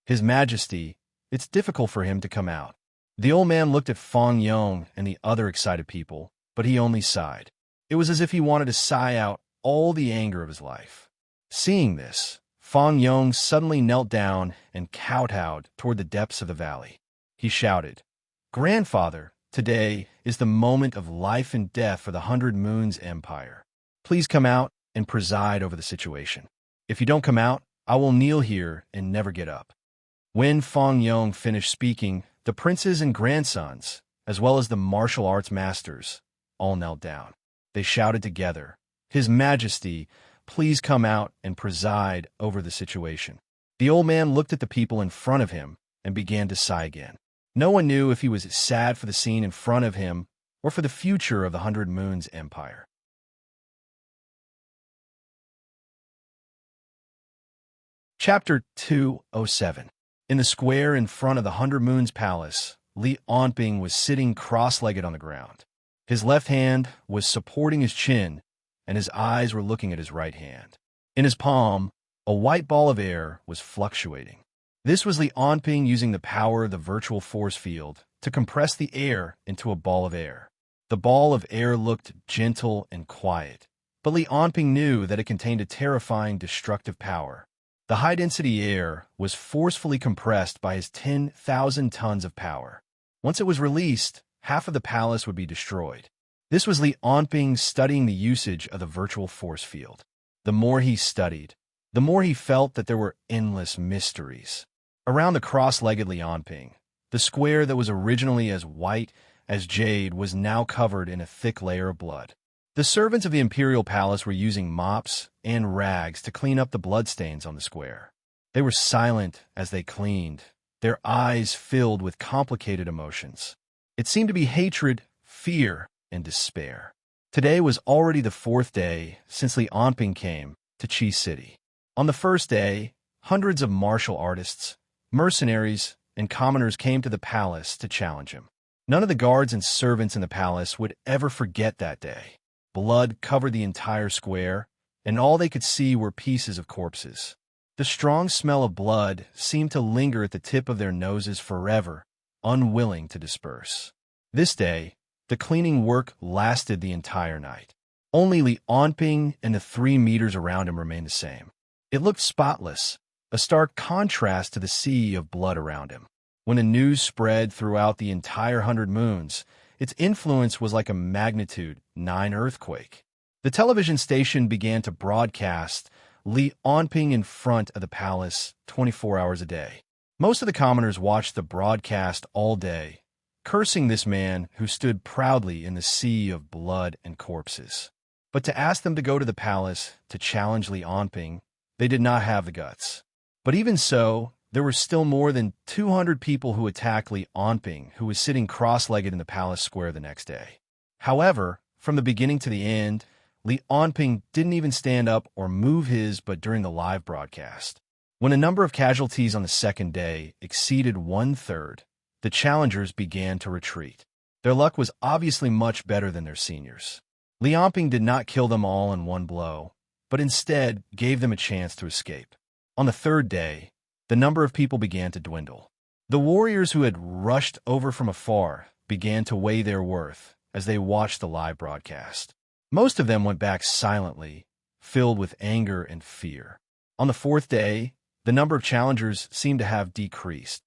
His Majesty, it's difficult for him to come out." The old man looked at Fang Yong and the other excited people, but he only sighed. It was as if he wanted to sigh out all the anger of his life. Seeing this, Fang Yong suddenly knelt down and kowtowed toward the depths of the valley. He shouted, "Grandfather, Today is the moment of life and death for the 100 Moons Empire. Please come out and preside over the situation. If you don't come out, I will kneel here and never get up." When Feng Yong finished speaking, the princes and grandsons, as well as the martial arts masters, all knelt down. They shouted together, "His Majesty, please come out and preside over the situation." The old man looked at the people in front of him and began to sigh again. No one knew if he was sad for the scene in front of him or for the future of the 100 Moons Empire. Chapter 207. In the square in front of the 100 Moons Palace, Li Onping was sitting cross-legged on the ground. His left hand was supporting his chin, and his eyes were looking at his right hand. In his palm, a white ball of air was fluctuating. This was Li Onping using the power of the virtual force field to compress the air into a ball of air. The ball of air looked gentle and quiet, but Li Onping knew that it contained a terrifying destructive power. The high-density air was forcefully compressed by his 10,000 tons of power. Once it was released, half of the palace would be destroyed. This was Li Onping studying the usage of the virtual force field. The more he studied, the more he felt that there were endless mysteries. Around the cross-legged Li Onping, the square that was originally as white as jade was now covered in a thick layer of blood. The servants of the imperial palace were using mops and rags to clean up the bloodstains on the square. They were silent as they cleaned, their eyes filled with complicated emotions. It seemed to be hatred, fear, and despair. Today was already the 4th day since Li Onping came to Qi City. On the first day, hundreds of martial artists, mercenaries, and commoners came to the palace to challenge him. None of the guards and servants in the palace would ever forget that day. Blood covered the entire square, and all they could see were pieces of corpses. The strong smell of blood seemed to linger at the tip of their noses forever, unwilling to disperse. This day, the cleaning work lasted the entire night. Only Li Onping and the 3 meters around him remained the same. It looked spotless, a stark contrast to the sea of blood around him. When the news spread throughout the entire 100 Moons, its influence was like a magnitude 9 earthquake. The television station began to broadcast Li Onping in front of the palace 24 hours a day. Most of the commoners watched the broadcast all day, cursing this man who stood proudly in the sea of blood and corpses. But to ask them to go to the palace to challenge Li Onping, they did not have the guts. But even so, there were still more than 200 people who attacked Li Onping, who was sitting cross-legged in the palace square the next day. However, from the beginning to the end, Li Onping didn't even stand up or move his butt during the live broadcast. When a number of casualties on the second day exceeded 1/3, the challengers began to retreat. Their luck was obviously much better than their seniors. Li Onping did not kill them all in one blow, but instead gave them a chance to escape. On the 3rd day, the number of people began to dwindle. The warriors who had rushed over from afar began to weigh their worth as they watched the live broadcast. Most of them went back silently, filled with anger and fear. On the 4th day, the number of challengers seemed to have decreased.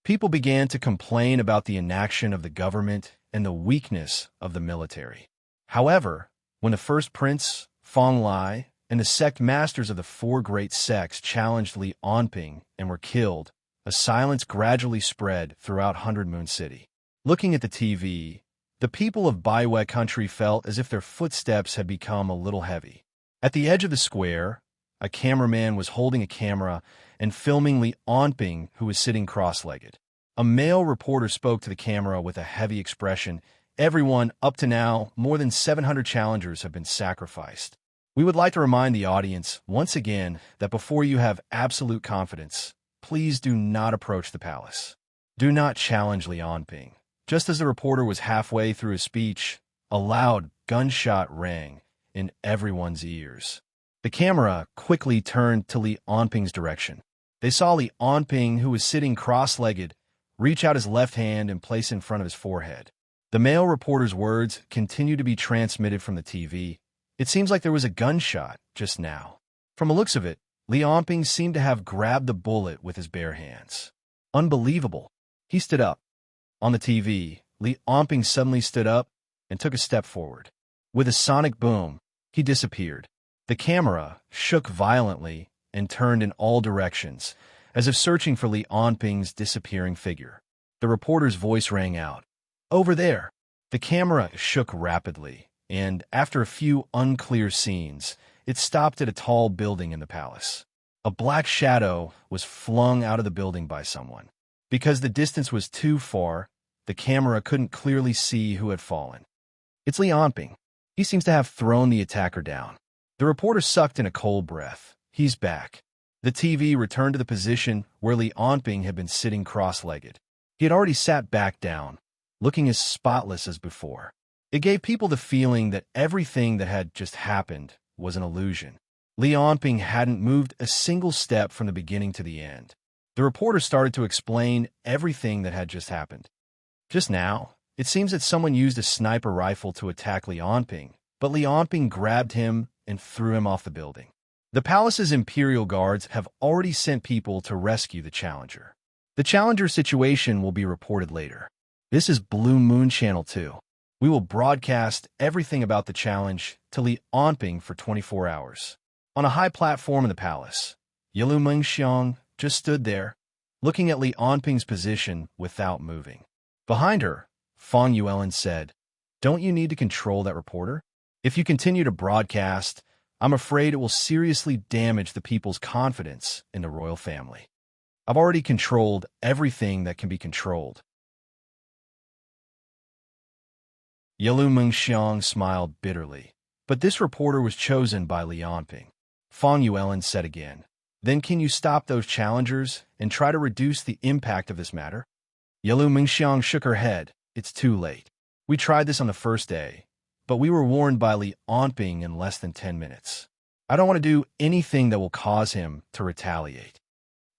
People began to complain about the inaction of the government and the weakness of the military. However, when the first prince, Feng Lai, and the sect masters of the 4 great sects challenged Li Onping and were killed, a silence gradually spread throughout 100 Moon City. Looking at the TV, the people of Baiwei country felt as if their footsteps had become a little heavy. At the edge of the square, a cameraman was holding a camera and filming Li Onping, who was sitting cross-legged. A male reporter spoke to the camera with a heavy expression. "Everyone, up to now, more than 700 challengers have been sacrificed. We would like to remind the audience, once again, that before you have absolute confidence, please do not approach the palace. Do not challenge Li Onping." Just as the reporter was halfway through his speech, a loud gunshot rang in everyone's ears. The camera quickly turned to Li Onping's direction. They saw Li Onping, who was sitting cross-legged, reach out his left hand and place it in front of his forehead. The male reporter's words continued to be transmitted from the TV. "It seems like there was a gunshot just now." From the looks of it, Li Onping seemed to have grabbed the bullet with his bare hands. Unbelievable. He stood up. On the TV, Li Onping suddenly stood up and took a step forward. With a sonic boom, he disappeared. The camera shook violently and turned in all directions, as if searching for Li Onping's disappearing figure. The reporter's voice rang out. "Over there!" The camera shook rapidly, and after a few unclear scenes, it stopped at a tall building in the palace. A black shadow was flung out of the building by someone. Because the distance was too far, the camera couldn't clearly see who had fallen. "It's Li Onping. He seems to have thrown the attacker down." The reporter sucked in a cold breath. "He's back." The TV returned to the position where Li Onping had been sitting cross-legged. He had already sat back down, looking as spotless as before. It gave people the feeling that everything that had just happened was an illusion. Li Onping hadn't moved a single step from the beginning to the end. The reporter started to explain everything that had just happened. Just now, it seems that someone used a sniper rifle to attack Li Onping, but Li Onping grabbed him and threw him off the building. The palace's imperial guards have already sent people to rescue the challenger. The challenger situation will be reported later. This is Blue Moon Channel 2. We will broadcast everything about the challenge to Li Onping for 24 hours. On a high platform in the palace, Yalu Mengxiang just stood there, looking at Li Onping's position without moving. Behind her, Fang Yuelin said, "Don't you need to control that reporter? If you continue to broadcast, I'm afraid it will seriously damage the people's confidence in the royal family. I've already controlled everything that can be controlled." Yalu Mengxiang smiled bitterly. But this reporter was chosen by Li Onping. Fang Yuelin said again, "Then can you stop those challengers and try to reduce the impact of this matter?" Yalu Mengxiang shook her head. "It's too late. We tried this on the first day, but we were warned by Li Onping in less than 10 minutes. I don't want to do anything that will cause him to retaliate.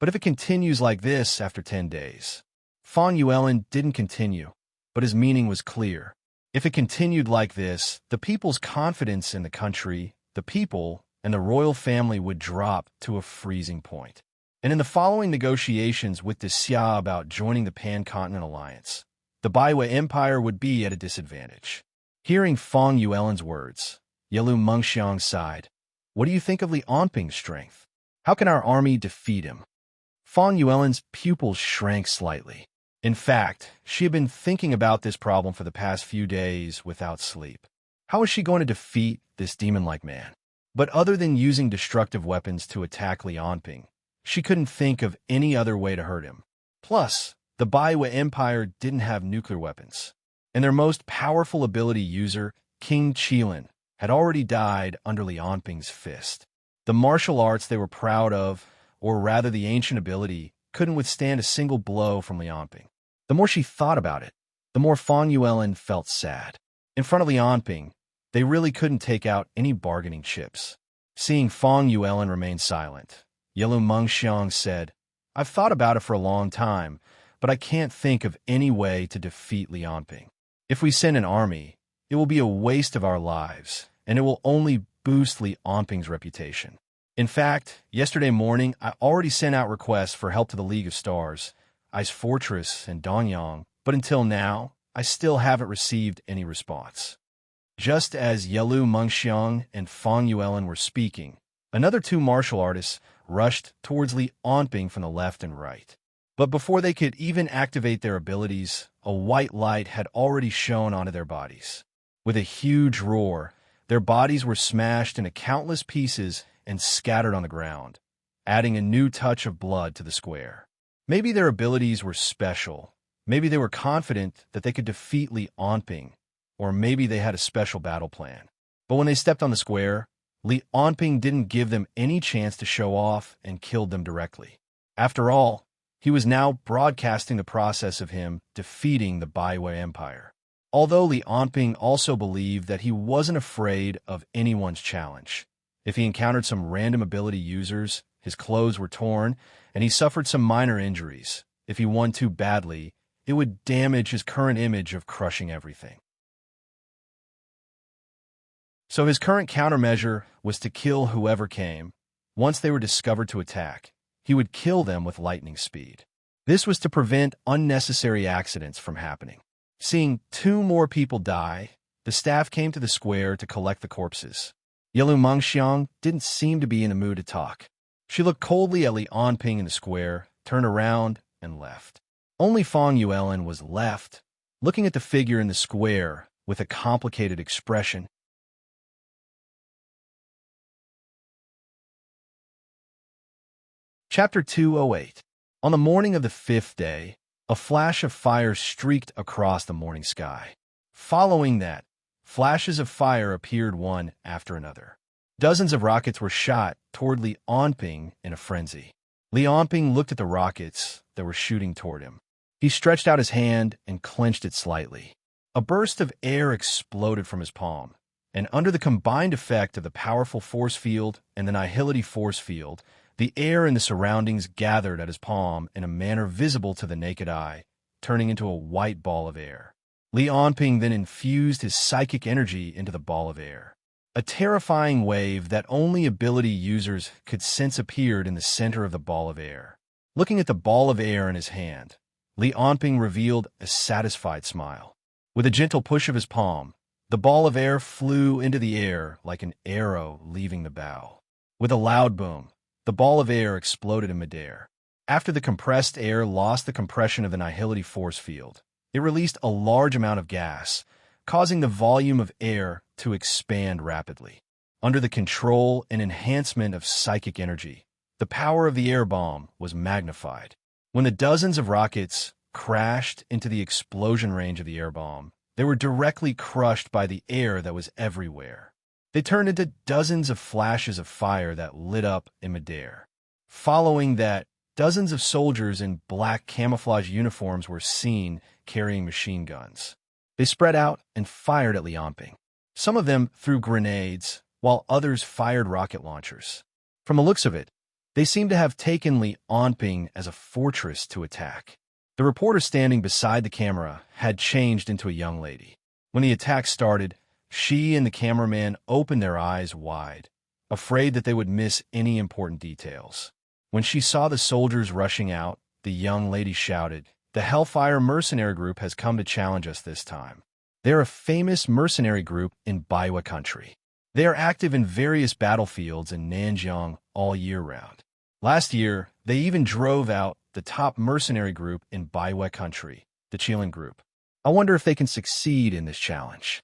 But if it continues like this after 10 days..." Fang Yuelin didn't continue, but his meaning was clear. If it continued like this, the people's confidence in the country, the people, and the royal family would drop to a freezing point. And in the following negotiations with the Xia about joining the Pan-Continent Alliance, the Baiwei Empire would be at a disadvantage. Hearing Fang Yuelin's words, Yalu Mengxiang sighed. "What do you think of Li Onping's strength? How can our army defeat him?" Fang Yuelin's pupils shrank slightly. In fact, she had been thinking about this problem for the past few days without sleep. How was she going to defeat this demon-like man? But other than using destructive weapons to attack Li Onping, she couldn't think of any other way to hurt him. Plus, the Baiwei Empire didn't have nuclear weapons, and their most powerful ability user, King Qilin, had already died under Li Onping's fist. The martial arts they were proud of, or rather the ancient ability, couldn't withstand a single blow from Li Onping. The more she thought about it, the more Fang Yuelin felt sad. In front of Li Onping, they really couldn't take out any bargaining chips. Seeing Fang Yuelin remain silent, Yalu Mengxiang said, "I've thought about it for a long time, but I can't think of any way to defeat Li Onping. If we send an army, it will be a waste of our lives, and it will only boost Li Onping's reputation. In fact, yesterday morning, I already sent out requests for help to the League of Stars, Ice Fortress, and Donyang, but until now, I still haven't received any response." Just as Yalu Mengxiang and Fang Yuelin were speaking, another two martial artists rushed towards Li Onping from the left and right. But before they could even activate their abilities, a white light had already shone onto their bodies. With a huge roar, their bodies were smashed into countless pieces and scattered on the ground, adding a new touch of blood to the square. Maybe their abilities were special. Maybe they were confident that they could defeat Li Onping, or maybe they had a special battle plan. But when they stepped on the square, Li Onping didn't give them any chance to show off and killed them directly. After all, he was now broadcasting the process of him defeating the Baiwei Empire. Although Li Onping also believed that he wasn't afraid of anyone's challenge. If he encountered some random ability users, his clothes were torn, and he suffered some minor injuries. If he won too badly, it would damage his current image of crushing everything. So his current countermeasure was to kill whoever came. Once they were discovered to attack, he would kill them with lightning speed. This was to prevent unnecessary accidents from happening. Seeing 2 more people die, the staff came to the square to collect the corpses. Yelu Mengxiang didn't seem to be in the mood to talk. She looked coldly at Li Anping in the square, turned around, and left. Only Fang Yuelin was left, looking at the figure in the square with a complicated expression. Chapter 208. On the morning of the 5th day, a flash of fire streaked across the morning sky. Following that, flashes of fire appeared one after another. Dozens of rockets were shot toward Li Anping in a frenzy. Li Anping looked at the rockets that were shooting toward him. He stretched out his hand and clenched it slightly. A burst of air exploded from his palm, and under the combined effect of the powerful force field and the nihility force field, the air in the surroundings gathered at his palm in a manner visible to the naked eye, turning into a white ball of air. Li Anping then infused his psychic energy into the ball of air. A terrifying wave that only ability users could sense appeared in the center of the ball of air. Looking at the ball of air in his hand, Li Anping revealed a satisfied smile. With a gentle push of his palm, the ball of air flew into the air like an arrow leaving the bow. With a loud boom, the ball of air exploded in midair. After the compressed air lost the compression of the nihility force field, it released a large amount of gas, causing the volume of air to expand rapidly. Under the control and enhancement of psychic energy, the power of the air bomb was magnified. When the dozens of rockets crashed into the explosion range of the air bomb, they were directly crushed by the air that was everywhere. They turned into dozens of flashes of fire that lit up in midair. Following that, dozens of soldiers in black camouflage uniforms were seen carrying machine guns. They spread out and fired at Li Anping. Some of them threw grenades, while others fired rocket launchers. From the looks of it, they seemed to have taken Li Anping as a fortress to attack. The reporter standing beside the camera had changed into a young lady. When the attack started, she and the cameraman opened their eyes wide, afraid that they would miss any important details. When she saw the soldiers rushing out, the young lady shouted, "The Hellfire Mercenary Group has come to challenge us this time." They're a famous mercenary group in Baiwa country. They are active in various battlefields in Nanjiang all year round. Last year, they even drove out the top mercenary group in Baiwa country, the Qilin Group. I wonder if they can succeed in this challenge.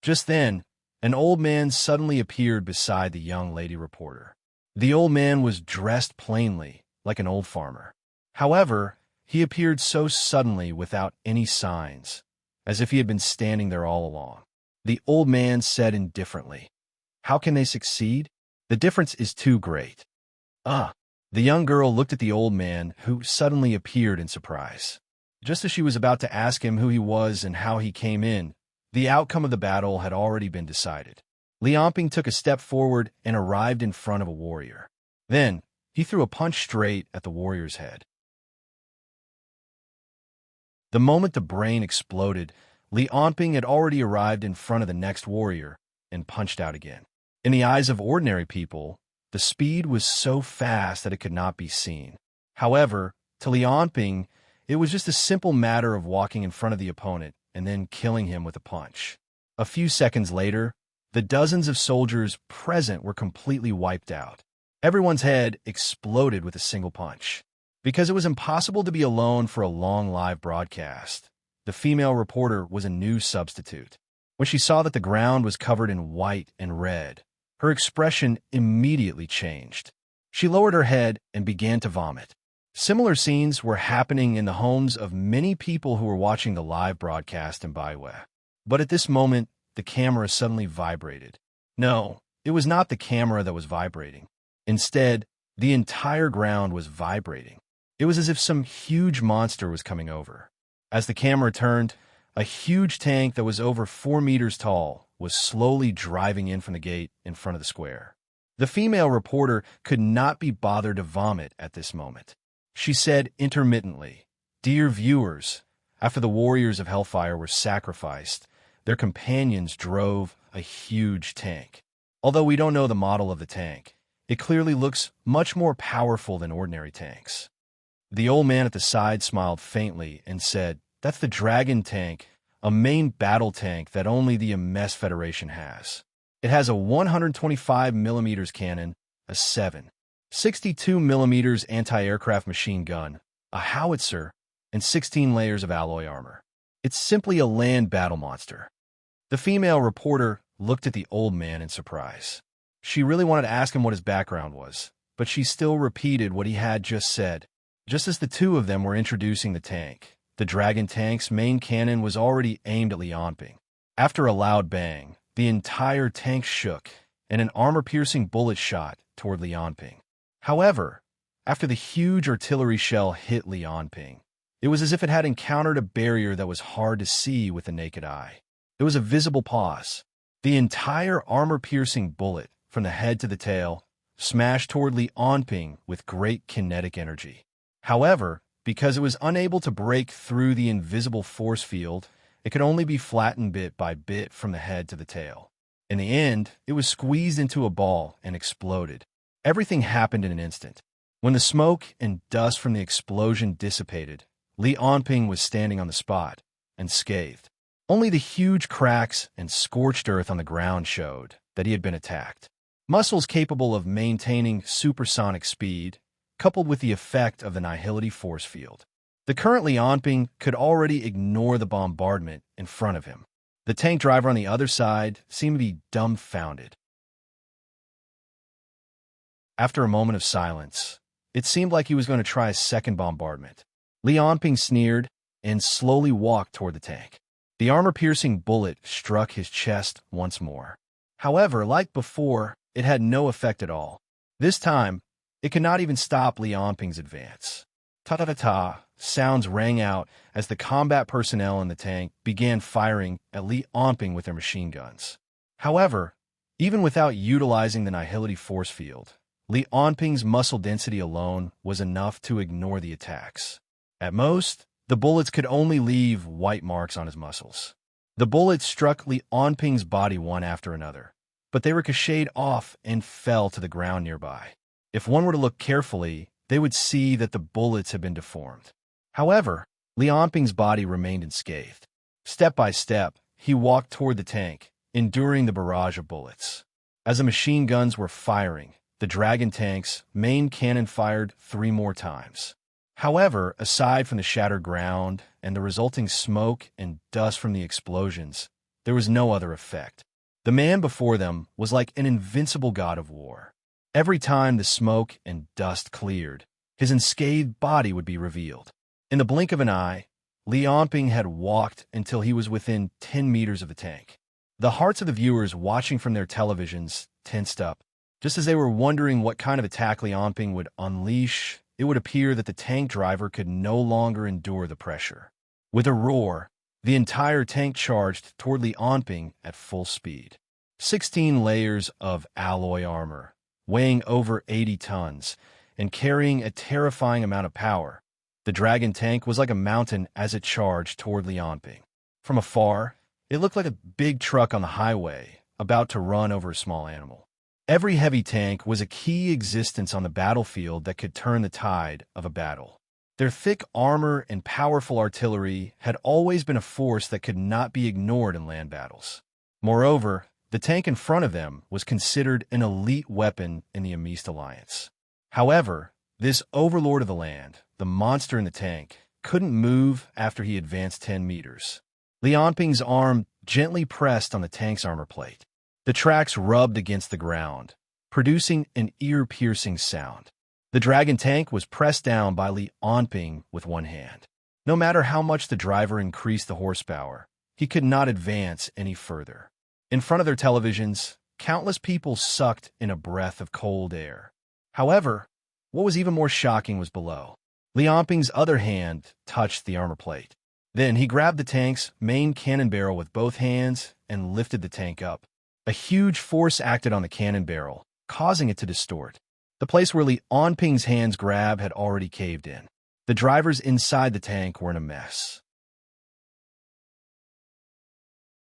Just then, an old man suddenly appeared beside the young lady reporter. The old man was dressed plainly, like an old farmer. However, he appeared so suddenly without any signs, as if he had been standing there all along. The old man said indifferently, "How can they succeed? The difference is too great." The young girl looked at the old man, who suddenly appeared in surprise. Just as she was about to ask him who he was and how he came in, the outcome of the battle had already been decided. Li Anping took a step forward and arrived in front of a warrior. Then, he threw a punch straight at the warrior's head. The moment the brain exploded, Li Anping had already arrived in front of the next warrior and punched out again. In the eyes of ordinary people, the speed was so fast that it could not be seen. However, to Li Anping, it was just a simple matter of walking in front of the opponent and then killing him with a punch. A few seconds later, the dozens of soldiers present were completely wiped out. Everyone's head exploded with a single punch. Because it was impossible to be alone for a long live broadcast, the female reporter was a new substitute. When she saw that the ground was covered in white and red, her expression immediately changed. She lowered her head and began to vomit. Similar scenes were happening in the homes of many people who were watching the live broadcast in Baiwa. But at this moment, the camera suddenly vibrated. No, it was not the camera that was vibrating. Instead, the entire ground was vibrating. It was as if some huge monster was coming over. As the camera turned, a huge tank that was over 4 meters tall was slowly driving in from the gate in front of the square. The female reporter could not be bothered to vomit at this moment. She said intermittently, "Dear viewers, after the warriors of Hellfire were sacrificed, their companions drove a huge tank. Although we don't know the model of the tank, it clearly looks much more powerful than ordinary tanks. The old man at the side smiled faintly and said, "That's the Dragon tank, a main battle tank that only the MS Federation has. It has a 125mm cannon, a 7.62mm anti-aircraft machine gun, a howitzer, and 16 layers of alloy armor. It's simply a land battle monster." The female reporter looked at the old man in surprise. She really wanted to ask him what his background was, but she still repeated what he had just said. Just as the two of them were introducing the tank, the Dragon tank's main cannon was already aimed at Lianping. After a loud bang, the entire tank shook, and an armor-piercing bullet shot toward Lianping. However, after the huge artillery shell hit Lianping, it was as if it had encountered a barrier that was hard to see with the naked eye. There was a visible pause. The entire armor-piercing bullet, from the head to the tail, smashed toward Lianping with great kinetic energy. However, because it was unable to break through the invisible force field, it could only be flattened bit by bit from the head to the tail. In the end, it was squeezed into a ball and exploded. Everything happened in an instant. When the smoke and dust from the explosion dissipated, Lianping was standing on the spot, unscathed. Only the huge cracks and scorched earth on the ground showed that he had been attacked. Muscles capable of maintaining supersonic speed, coupled with the effect of the nihility force field. The current Lianping could already ignore the bombardment in front of him. The tank driver on the other side seemed to be dumbfounded. After a moment of silence, it seemed like he was going to try a second bombardment. Lianping sneered and slowly walked toward the tank. The armor-piercing bullet struck his chest once more. However, like before, it had no effect at all. This time, it could not even stop Lianping's advance. Ta-ta-ta-ta sounds rang out as the combat personnel in the tank began firing at Lianping with their machine guns. However, even without utilizing the nihility force field, Lianping's muscle density alone was enough to ignore the attacks. At most, the bullets could only leave white marks on his muscles. The bullets struck Lianping's body one after another, but they ricocheted off and fell to the ground nearby. If one were to look carefully, they would see that the bullets had been deformed. However, Lianping's body remained unscathed. Step by step, he walked toward the tank, enduring the barrage of bullets. As the machine guns were firing, the Dragon tank's main cannon fired 3 more times. However, aside from the shattered ground and the resulting smoke and dust from the explosions, there was no other effect. The man before them was like an invincible god of war. Every time the smoke and dust cleared, his unscathed body would be revealed. In the blink of an eye, Lianping had walked until he was within 10 meters of the tank. The hearts of the viewers watching from their televisions tensed up. Just as they were wondering what kind of attack Lianping would unleash, it would appear that the tank driver could no longer endure the pressure. With a roar, the entire tank charged toward Lianping at full speed. 16 layers of alloy armor, weighing over 80 tons, and carrying a terrifying amount of power, the Dragon tank was like a mountain as it charged toward Lianping. From afar, it looked like a big truck on the highway, about to run over a small animal. Every heavy tank was a key existence on the battlefield that could turn the tide of a battle. Their thick armor and powerful artillery had always been a force that could not be ignored in land battles. Moreover, the tank in front of them was considered an elite weapon in the Amist Alliance. However, this overlord of the land, the monster in the tank, couldn't move after he advanced 10 meters. Lianping's arm gently pressed on the tank's armor plate. The tracks rubbed against the ground, producing an ear-piercing sound. The Dragon tank was pressed down by Lianping with one hand. No matter how much the driver increased the horsepower, he could not advance any further. In front of their televisions, countless people sucked in a breath of cold air. However, what was even more shocking was below. Lianping's other hand touched the armor plate. Then he grabbed the tank's main cannon barrel with both hands and lifted the tank up. A huge force acted on the cannon barrel, causing it to distort. The place where Lianping's hands grab had already caved in. The drivers inside the tank were in a mess.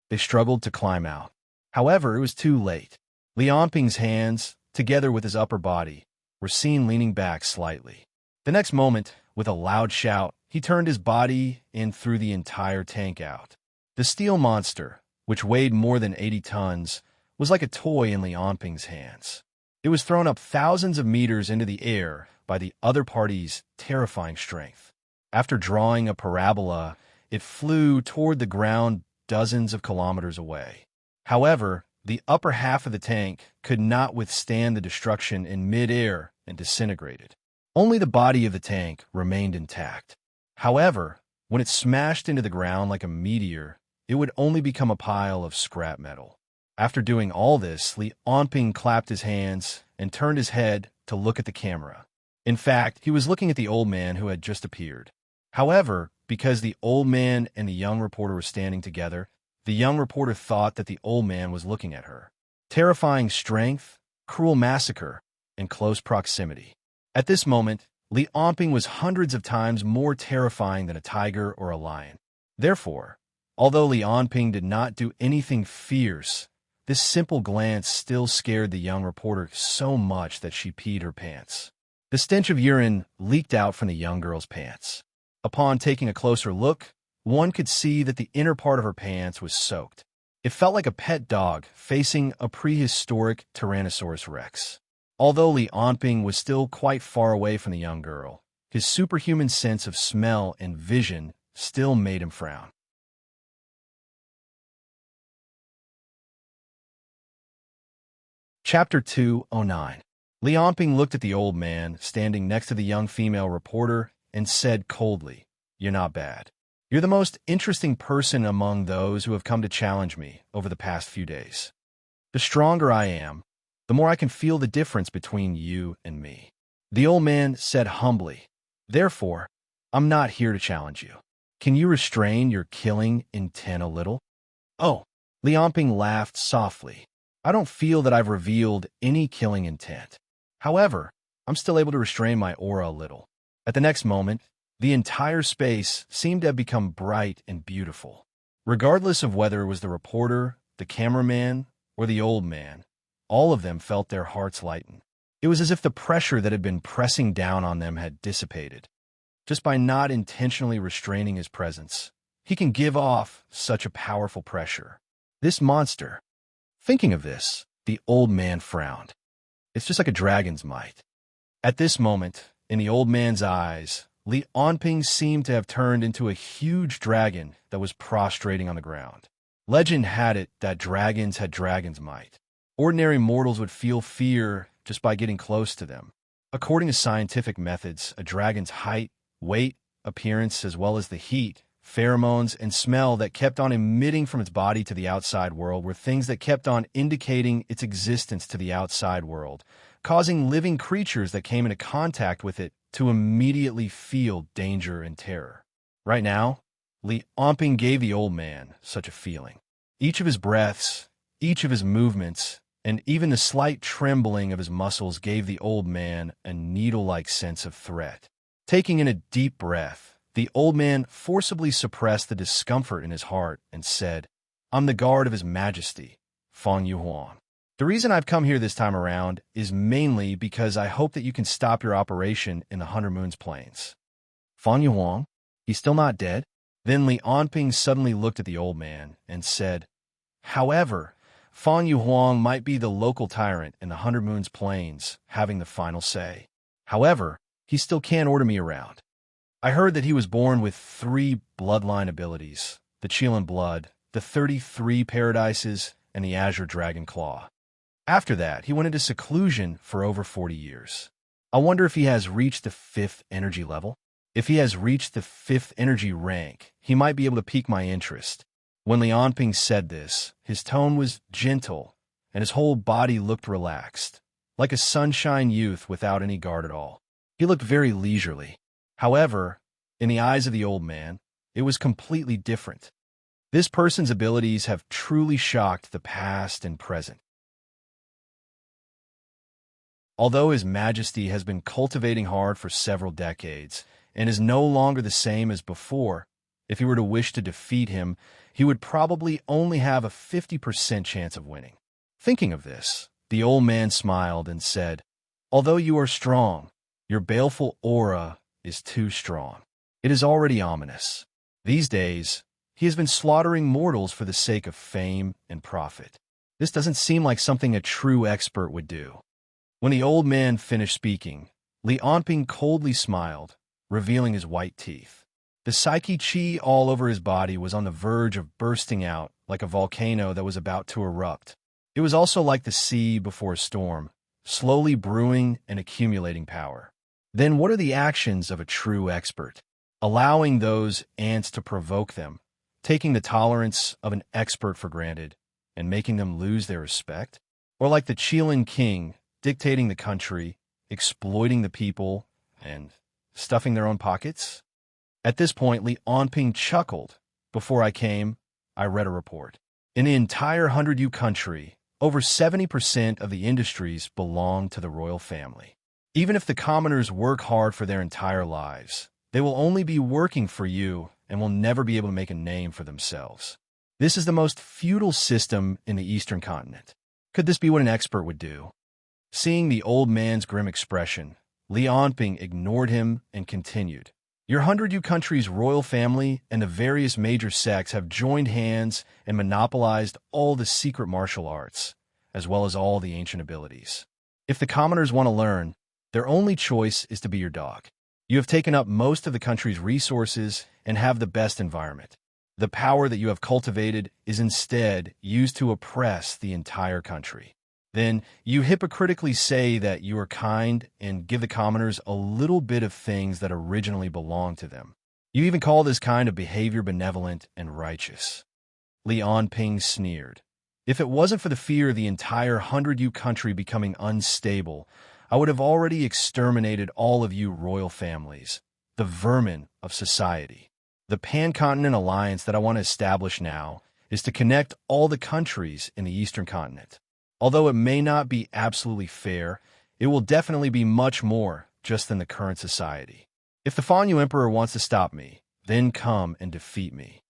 They struggled to climb out. However, it was too late. Lianping's hands, together with his upper body, were seen leaning back slightly. The next moment, With a loud shout, he turned his body and threw the entire tank out. The steel monster, which weighed more than 80 tons, was like a toy in Li Onping's hands. It was thrown up thousands of meters into the air by the other party's terrifying strength. After drawing a parabola, it flew toward the ground dozens of kilometers away. However, the upper half of the tank could not withstand the destruction in mid-air and disintegrated. Only the body of the tank remained intact. However, when it smashed into the ground like a meteor, it would only become a pile of scrap metal. After doing all this, Li Onping clapped his hands and turned his head to look at the camera. In fact, he was looking at the old man who had just appeared. However, because the old man and the young reporter were standing together, the young reporter thought that the old man was looking at her. Terrifying strength, cruel massacre, and close proximity. At this moment, Li Onping was hundreds of times more terrifying than a tiger or a lion. Therefore, although Li Onping did not do anything fierce, this simple glance still scared the young reporter so much that she peed her pants. The stench of urine leaked out from the young girl's pants. Upon taking a closer look, one could see that the inner part of her pants was soaked. It felt like a pet dog facing a prehistoric Tyrannosaurus Rex. Although Li Onping was still quite far away from the young girl, his superhuman sense of smell and vision still made him frown. Chapter 209. Li Onping looked at the old man standing next to the young female reporter and said coldly, "You're not bad. You're the most interesting person among those who have come to challenge me over the past few days. The stronger I am, the more I can feel the difference between you and me." The old man said humbly, "Therefore, I'm not here to challenge you. Can you restrain your killing intent a little?" "Oh," Li Onping laughed softly. "I don't feel that I've revealed any killing intent. However, I'm still able to restrain my aura a little." At the next moment, the entire space seemed to have become bright and beautiful. Regardless of whether it was the reporter, the cameraman, or the old man, all of them felt their hearts lighten. It was as if the pressure that had been pressing down on them had dissipated. Just by not intentionally restraining his presence, he can give off such a powerful pressure. This monster. Thinking of this, the old man frowned. It's just like a dragon's might. At this moment, in the old man's eyes, Li Onping seemed to have turned into a huge dragon that was prostrating on the ground. Legend had it that dragons had dragon's might. Ordinary mortals would feel fear just by getting close to them. According to scientific methods, a dragon's height, weight, appearance, as well as the heat, pheromones, and smell that kept on emitting from its body to the outside world were things that kept on indicating its existence to the outside world, causing living creatures that came into contact with it to immediately feel danger and terror. Right now, Li Onping gave the old man such a feeling. Each of his breaths, each of his movements, and even the slight trembling of his muscles gave the old man a needle-like sense of threat. Taking in a deep breath, the old man forcibly suppressed the discomfort in his heart and said, "I'm the guard of His Majesty, Fang Yuhuang. The reason I've come here this time around is mainly because I hope that you can stop your operation in the 100 Moons Plains." "Fang Yuhuang? He's still not dead?" Then Li Onping suddenly looked at the old man and said, "However, Fang Yuhuang might be the local tyrant in the 100 Moons Plains, having the final say. However, he still can't order me around. I heard that he was born with 3 bloodline abilities, the Qilin Blood, the 33 Paradises, and the Azure Dragon Claw. After that, he went into seclusion for over 40 years. I wonder if he has reached the 5th energy level. If he has reached the 5th energy rank, he might be able to pique my interest." When Li Onping said this, his tone was gentle, and his whole body looked relaxed, like a sunshine youth without any guard at all. He looked very leisurely. However, in the eyes of the old man, it was completely different. This person's abilities have truly shocked the past and present. Although His Majesty has been cultivating hard for several decades and is no longer the same as before, if he were to wish to defeat him, he would probably only have a 50% chance of winning. Thinking of this, the old man smiled and said, "Although you are strong, your baleful aura is too strong. It is already ominous. These days, he has been slaughtering mortals for the sake of fame and profit. This doesn't seem like something a true expert would do. When the old man finished speaking, Li Onping coldly smiled, revealing his white teeth. The psyche chi all over his body was on the verge of bursting out like a volcano that was about to erupt. It was also like the sea before a storm, slowly brewing and accumulating power. Then what are the actions of a true expert? Allowing those ants to provoke them, taking the tolerance of an expert for granted, and making them lose their respect? Or like the Qilin king, dictating the country, exploiting the people, and stuffing their own pockets? At this point, Li Onping chuckled. Before I came, I read a report. In the entire 100U country, over 70% of the industries belong to the royal family. Even if the commoners work hard for their entire lives, they will only be working for you and will never be able to make a name for themselves. This is the most feudal system in the Eastern continent. Could this be what an expert would do? Seeing the old man's grim expression, Li Onping ignored him and continued. Your 100U country's royal family and the various major sects have joined hands and monopolized all the secret martial arts, as well as all the ancient abilities. If the commoners want to learn, their only choice is to be your dog. You have taken up most of the country's resources and have the best environment. The power that you have cultivated is instead used to oppress the entire country. Then you hypocritically say that you are kind and give the commoners a little bit of things that originally belonged to them. You even call this kind of behavior benevolent and righteous. Li Onping sneered. If it wasn't for the fear of the entire 100U country becoming unstable, I would have already exterminated all of you royal families, the vermin of society. The pan-continent alliance that I want to establish now is to connect all the countries in the Eastern continent. Although it may not be absolutely fair, it will definitely be much more just than the current society. If the Fanyu Emperor wants to stop me, then come and defeat me.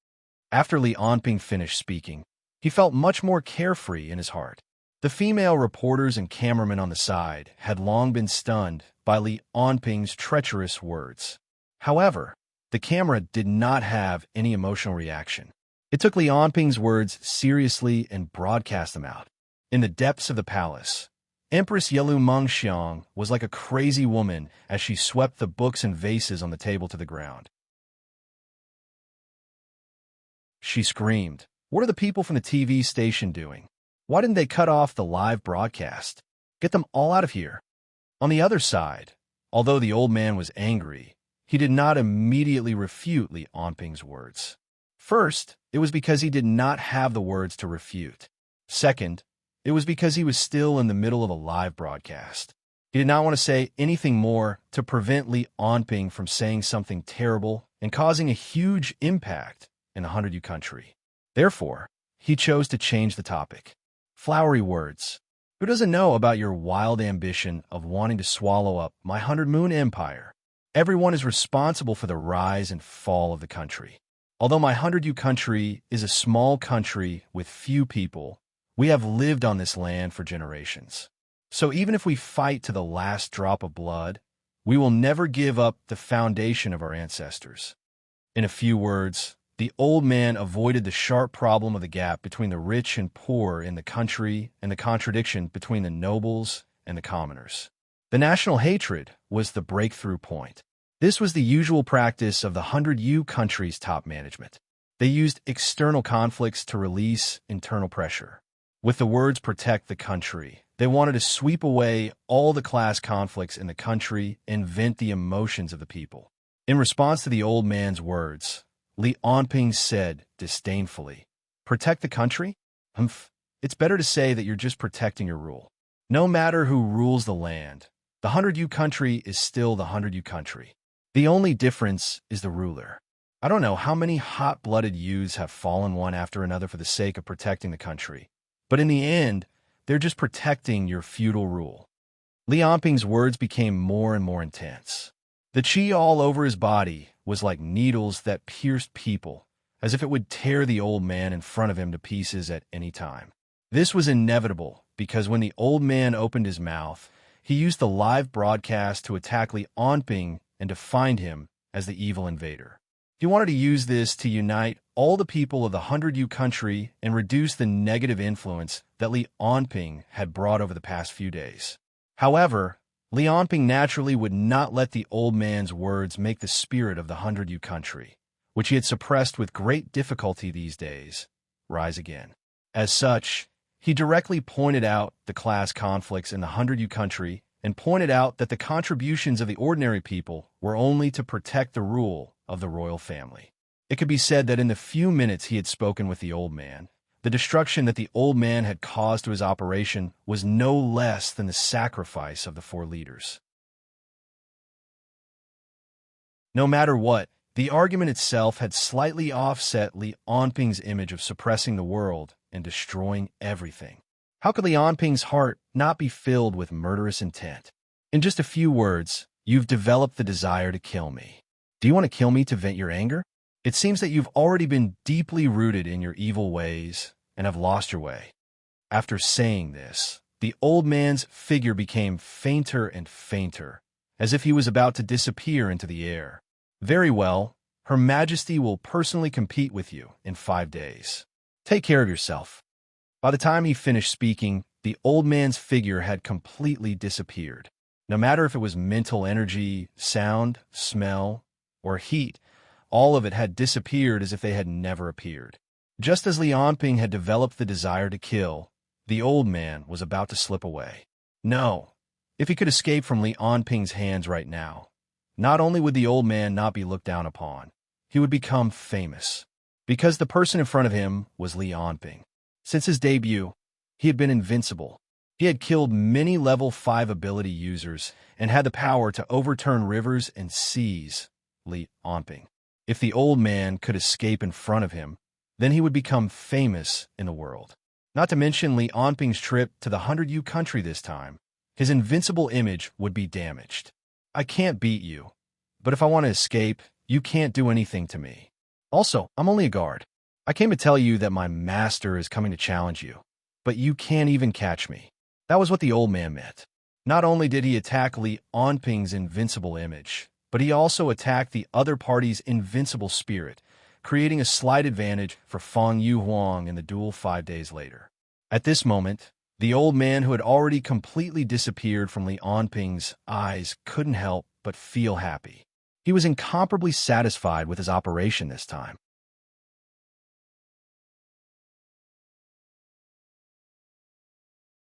After Li Onping finished speaking, he felt much more carefree in his heart. The female reporters and cameramen on the side had long been stunned by Li Onping's treacherous words. However, the camera did not have any emotional reaction. It took Li Onping's words seriously and broadcast them out. In the depths of the palace, Empress Yelu Mengxiang was like a crazy woman as she swept the books and vases on the table to the ground. She screamed, "What are the people from the TV station doing? Why didn't they cut off the live broadcast? Get them all out of here." On the other side, although the old man was angry, he did not immediately refute Li Onping's words. First, it was because he did not have the words to refute. Second, it was because he was still in the middle of a live broadcast. He did not want to say anything more to prevent Li Onping from saying something terrible and causing a huge impact in the 100U country. Therefore, he chose to change the topic. Flowery words. Who doesn't know about your wild ambition of wanting to swallow up my 100-moon empire? Everyone is responsible for the rise and fall of the country. Although my 100U country is a small country with few people, we have lived on this land for generations. So even if we fight to the last drop of blood, we will never give up the foundation of our ancestors. In a few words, the old man avoided the sharp problem of the gap between the rich and poor in the country and the contradiction between the nobles and the commoners. The national hatred was the breakthrough point. This was the usual practice of the 100U country's top management. They used external conflicts to release internal pressure. With the words "protect the country," they wanted to sweep away all the class conflicts in the country and vent the emotions of the people. In response to the old man's words, Li Onping said disdainfully, "Protect the country? Humph. It's better to say that you're just protecting your rule. No matter who rules the land, the 100U country is still the 100U country. The only difference is the ruler. I don't know how many hot-blooded youths have fallen one after another for the sake of protecting the country. But in the end, they're just protecting your feudal rule." Li Onping's words became more and more intense. The qi all over his body was like needles that pierced people, as if it would tear the old man in front of him to pieces at any time. This was inevitable because when the old man opened his mouth, he used the live broadcast to attack Li Onping and to find him as the evil invader. He wanted to use this to unite all the people of the 100U country and reduce the negative influence that Li Onping had brought over the past few days. However, Li Onping naturally would not let the old man's words make the spirit of the 100U country, which he had suppressed with great difficulty these days, rise again. As such, he directly pointed out the class conflicts in the 100U country and pointed out that the contributions of the ordinary people were only to protect the rule of the royal family. It could be said that in the few minutes he had spoken with the old man, the destruction that the old man had caused to his operation was no less than the sacrifice of the 4 leaders. No matter what, the argument itself had slightly offset Li Onping's image of suppressing the world and destroying everything. How could Li Onping's heart not be filled with murderous intent? In just a few words, you've developed the desire to kill me. Do you want to kill me to vent your anger? It seems that you've already been deeply rooted in your evil ways and have lost your way. After saying this, the old man's figure became fainter and fainter, as if he was about to disappear into the air. Very well, Her Majesty will personally compete with you in 5 days. Take care of yourself. By the time he finished speaking, the old man's figure had completely disappeared. No matter if it was mental energy, sound, smell, or heat, all of it had disappeared as if they had never appeared. Just as Li Onping had developed the desire to kill, the old man was about to slip away. No, if he could escape from Li Onping's hands right now, not only would the old man not be looked down upon, he would become famous. Because the person in front of him was Li Onping. Since his debut, he had been invincible. He had killed many level 5 ability users and had the power to overturn rivers and seas. Li Onping. If the old man could escape in front of him, then he would become famous in the world. Not to mention Li Onping's trip to the 100U country this time. His invincible image would be damaged. I can't beat you, but if I want to escape, you can't do anything to me. Also, I'm only a guard. I came to tell you that my master is coming to challenge you, but you can't even catch me. That was what the old man meant. Not only did he attack Li Onping's invincible image, but he also attacked the other party's invincible spirit, creating a slight advantage for Feng Yuhuang in the duel 5 days later. At this moment, the old man who had already completely disappeared from Li Onping's eyes couldn't help but feel happy. He was incomparably satisfied with his operation this time.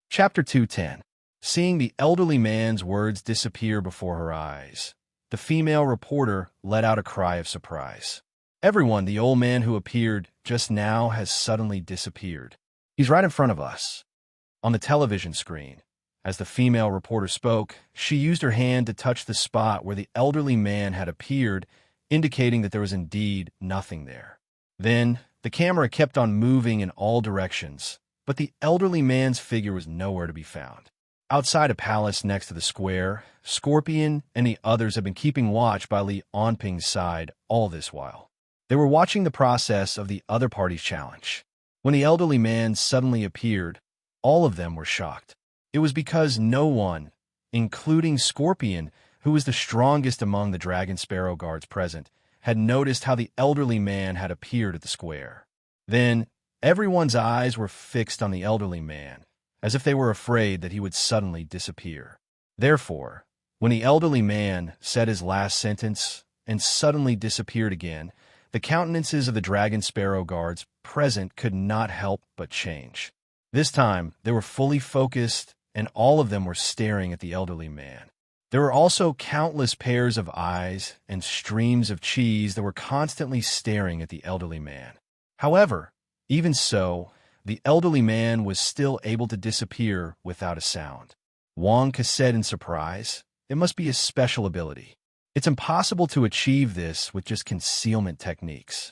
Chapter 210. Seeing the elderly man's words disappear before her eyes, the female reporter let out a cry of surprise. Everyone, the old man who appeared just now has suddenly disappeared. He's right in front of us. On the television screen, as the female reporter spoke, she used her hand to touch the spot where the elderly man had appeared, indicating that there was indeed nothing there. Then, the camera kept on moving in all directions, but the elderly man's figure was nowhere to be found. Outside a palace next to the square, Scorpion and the others had been keeping watch by Li Onping's side all this while. They were watching the process of the other party's challenge. When the elderly man suddenly appeared, all of them were shocked. It was because no one, including Scorpion, who was the strongest among the Dragon Sparrow guards present, had noticed how the elderly man had appeared at the square. Then, everyone's eyes were fixed on the elderly man, as if they were afraid that he would suddenly disappear. Therefore, when the elderly man said his last sentence and suddenly disappeared again, the countenances of the Dragon Sparrow guards present could not help but change. This time, they were fully focused, and all of them were staring at the elderly man. There were also countless pairs of eyes and streams of cheese that were constantly staring at the elderly man. However, even so, the elderly man was still able to disappear without a sound. Wang Ke said in surprise, "It must be a special ability. It's impossible to achieve this with just concealment techniques."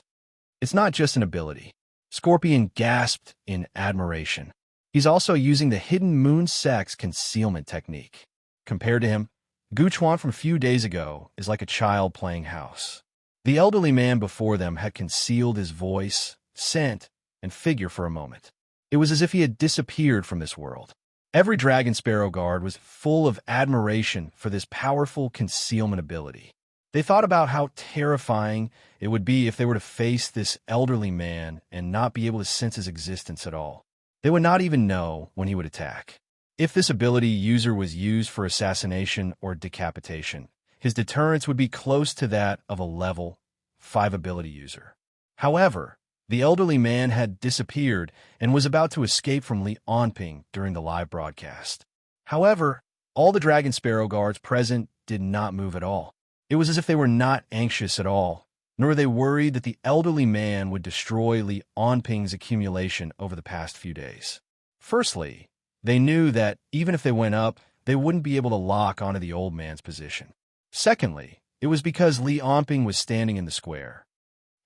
"It's not just an ability." Scorpion gasped in admiration. "He's also using the hidden moon sex concealment technique. Compared to him, Guchuan from a few days ago is like a child playing house." The elderly man before them had concealed his voice, scent, and figure for a moment. It was as if he had disappeared from this world. Every Dragon Sparrow guard was full of admiration for this powerful concealment ability. They thought about how terrifying it would be if they were to face this elderly man and not be able to sense his existence at all. They would not even know when he would attack. If this ability user was used for assassination or decapitation, his deterrence would be close to that of a level 5 ability user. However, the elderly man had disappeared and was about to escape from Li Onping during the live broadcast. However, all the Dragon Sparrow guards present did not move at all. It was as if they were not anxious at all, nor were they worried that the elderly man would destroy Li Onping's accumulation over the past few days. Firstly, they knew that even if they went up, they wouldn't be able to lock onto the old man's position. Secondly, it was because Li Onping was standing in the square.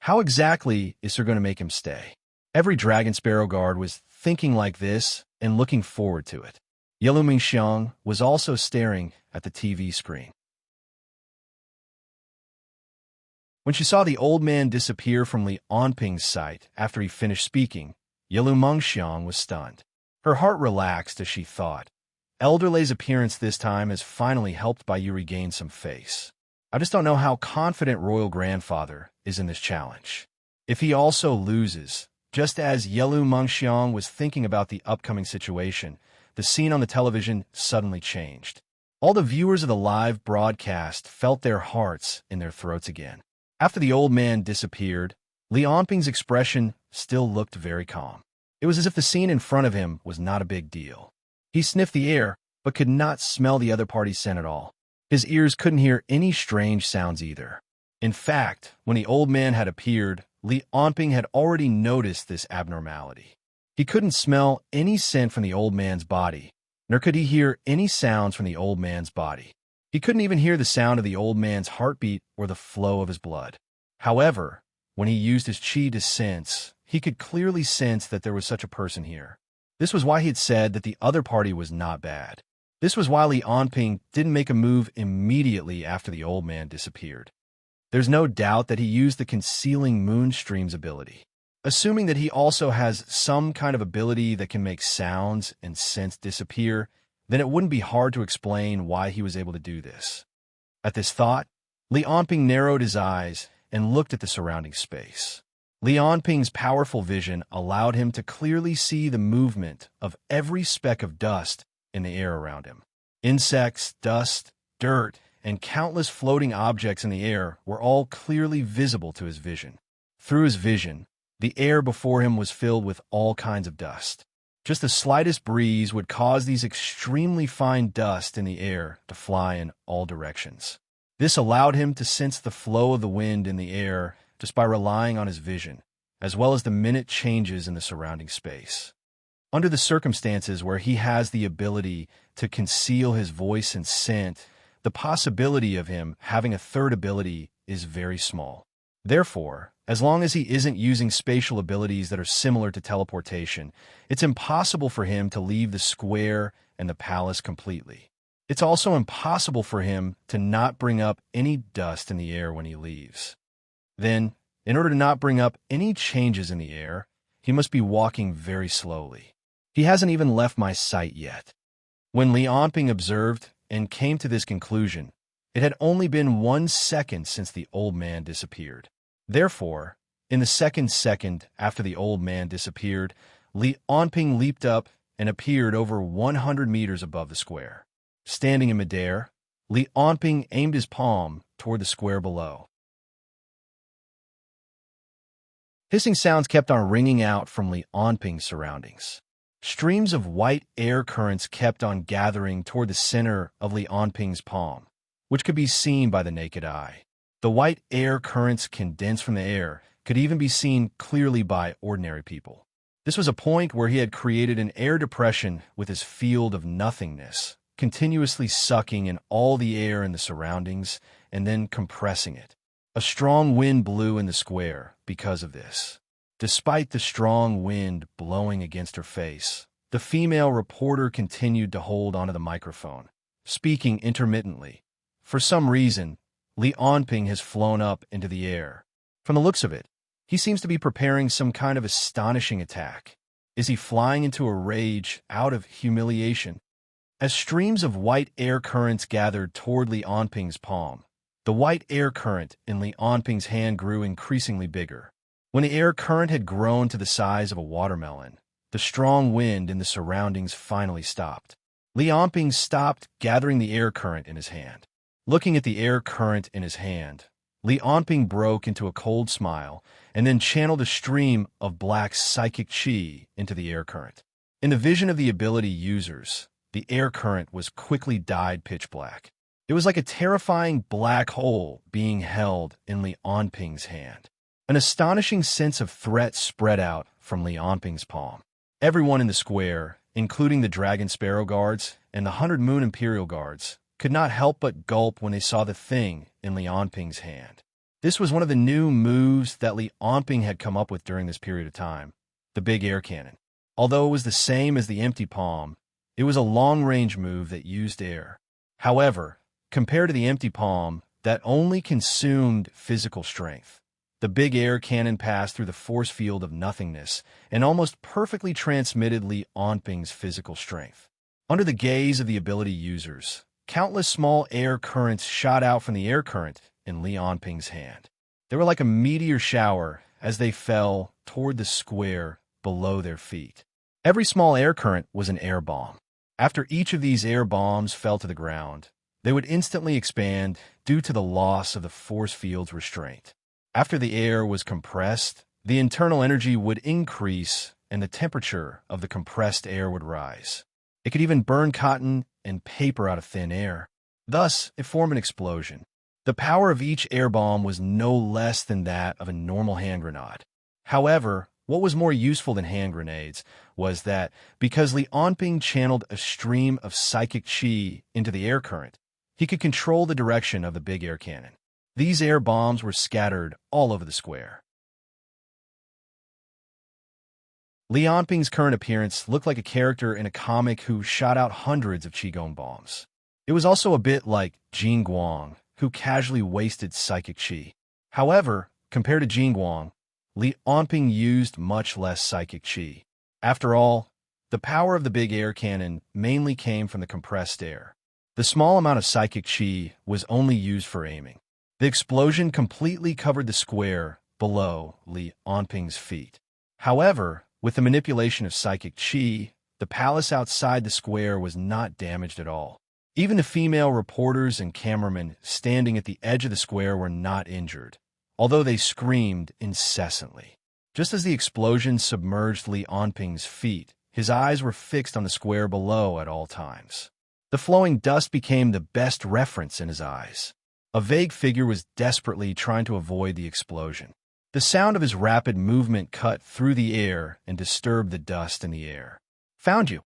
How exactly is Sir going to make him stay? Every Dragon Sparrow guard was thinking like this and looking forward to it. Yellow Mingxiang was also staring at the TV screen. When she saw the old man disappear from Li Onping's sight after he finished speaking, Yellow Mingxiang was stunned. Her heart relaxed as she thought, Elder Lei's appearance this time has finally helped Bai Yu regain some face. I just don't know how confident Royal Grandfather is in this challenge. If he also loses, just as Yellow Mingxiang was thinking about the upcoming situation, the scene on the television suddenly changed. All the viewers of the live broadcast felt their hearts in their throats again. After the old man disappeared, Li Onping's expression still looked very calm. It was as if the scene in front of him was not a big deal. He sniffed the air, but could not smell the other party's scent at all. His ears couldn't hear any strange sounds either. In fact, when the old man had appeared, Li Onping had already noticed this abnormality. He couldn't smell any scent from the old man's body, nor could he hear any sounds from the old man's body. He couldn't even hear the sound of the old man's heartbeat or the flow of his blood. However, when he used his qi to sense, he could clearly sense that there was such a person here. This was why he had said that the other party was not bad. This was why Li Onping didn't make a move immediately after the old man disappeared. There's no doubt that he used the concealing moonstream's ability. Assuming that he also has some kind of ability that can make sounds and scents disappear, then it wouldn't be hard to explain why he was able to do this. At this thought, Li Onping narrowed his eyes and looked at the surrounding space. Li Onping's powerful vision allowed him to clearly see the movement of every speck of dust in the air around him. Insects, dust, dirt, and countless floating objects in the air were all clearly visible to his vision. Through his vision, the air before him was filled with all kinds of dust. Just the slightest breeze would cause these extremely fine dust in the air to fly in all directions. This allowed him to sense the flow of the wind in the air just by relying on his vision, as well as the minute changes in the surrounding space. Under the circumstances where he has the ability to conceal his voice and scent, the possibility of him having a third ability is very small. Therefore, as long as he isn't using spatial abilities that are similar to teleportation, it's impossible for him to leave the square and the palace completely. It's also impossible for him to not bring up any dust in the air when he leaves. Then, in order to not bring up any changes in the air, he must be walking very slowly. He hasn't even left my sight yet. When Li Onping observed and came to this conclusion, it had only been 1 second since the old man disappeared. Therefore, in the second after the old man disappeared, Li Onping leaped up and appeared over 100 meters above the square. Standing in midair, Li Onping aimed his palm toward the square below. Hissing sounds kept on ringing out from Li Onping's surroundings. Streams of white air currents kept on gathering toward the center of Li Onping's palm, which could be seen by the naked eye. The white air currents condensed from the air could even be seen clearly by ordinary people. This was a point where he had created an air depression with his field of nothingness, continuously sucking in all the air in the surroundings and then compressing it. A strong wind blew in the square because of this. Despite the strong wind blowing against her face, the female reporter continued to hold onto the microphone, speaking intermittently. For some reason, Li Onping has flown up into the air. From the looks of it, he seems to be preparing some kind of astonishing attack. Is he flying into a rage out of humiliation? As streams of white air currents gathered toward Li Onping's palm, The white air current in Li Onping's hand grew increasingly bigger. When the air current had grown to the size of a watermelon, the strong wind in the surroundings finally stopped. Li Onping stopped gathering the air current in his hand. Looking at the air current in his hand, Li Onping broke into a cold smile and then channeled a stream of black psychic qi into the air current. In the vision of the ability users, the air current was quickly dyed pitch black. It was like a terrifying black hole being held in Li Onping's hand. An astonishing sense of threat spread out from Li Onping's palm. Everyone in the square, including the Dragon Sparrow Guards and the 100 Moon Imperial Guards, could not help but gulp when they saw the thing in Li Onping's hand. This was one of the new moves that Li Onping had come up with during this period of time, the big air cannon. Although it was the same as the empty palm, it was a long-range move that used air. However, compared to the empty palm that only consumed physical strength, the big air cannon passed through the force field of nothingness and almost perfectly transmitted Li Onping's physical strength. Under the gaze of the ability users, countless small air currents shot out from the air current in Li Onping's hand. They were like a meteor shower as they fell toward the square below their feet. Every small air current was an air bomb. After each of these air bombs fell to the ground, they would instantly expand due to the loss of the force field's restraint. After the air was compressed, the internal energy would increase and the temperature of the compressed air would rise. It could even burn cotton and paper out of thin air. Thus, it formed an explosion. The power of each air bomb was no less than that of a normal hand grenade. However, what was more useful than hand grenades was that, because Li Onping channeled a stream of psychic qi into the air current, he could control the direction of the big air cannon. These air bombs were scattered all over the square. Li Onping's current appearance looked like a character in a comic who shot out hundreds of qigong bombs. It was also a bit like Jin Guang, who casually wasted psychic qi. However, compared to Jin Guang, Li Onping used much less psychic qi. After all, the power of the big air cannon mainly came from the compressed air. The small amount of psychic qi was only used for aiming. The explosion completely covered the square below Li Onping's feet. However, with the manipulation of psychic qi, the palace outside the square was not damaged at all. Even the female reporters and cameramen standing at the edge of the square were not injured, although they screamed incessantly. Just as the explosion submerged Li Onping's feet, his eyes were fixed on the square below at all times. The flowing dust became the best reference in his eyes. A vague figure was desperately trying to avoid the explosion. The sound of his rapid movement cut through the air and disturbed the dust in the air. Found you.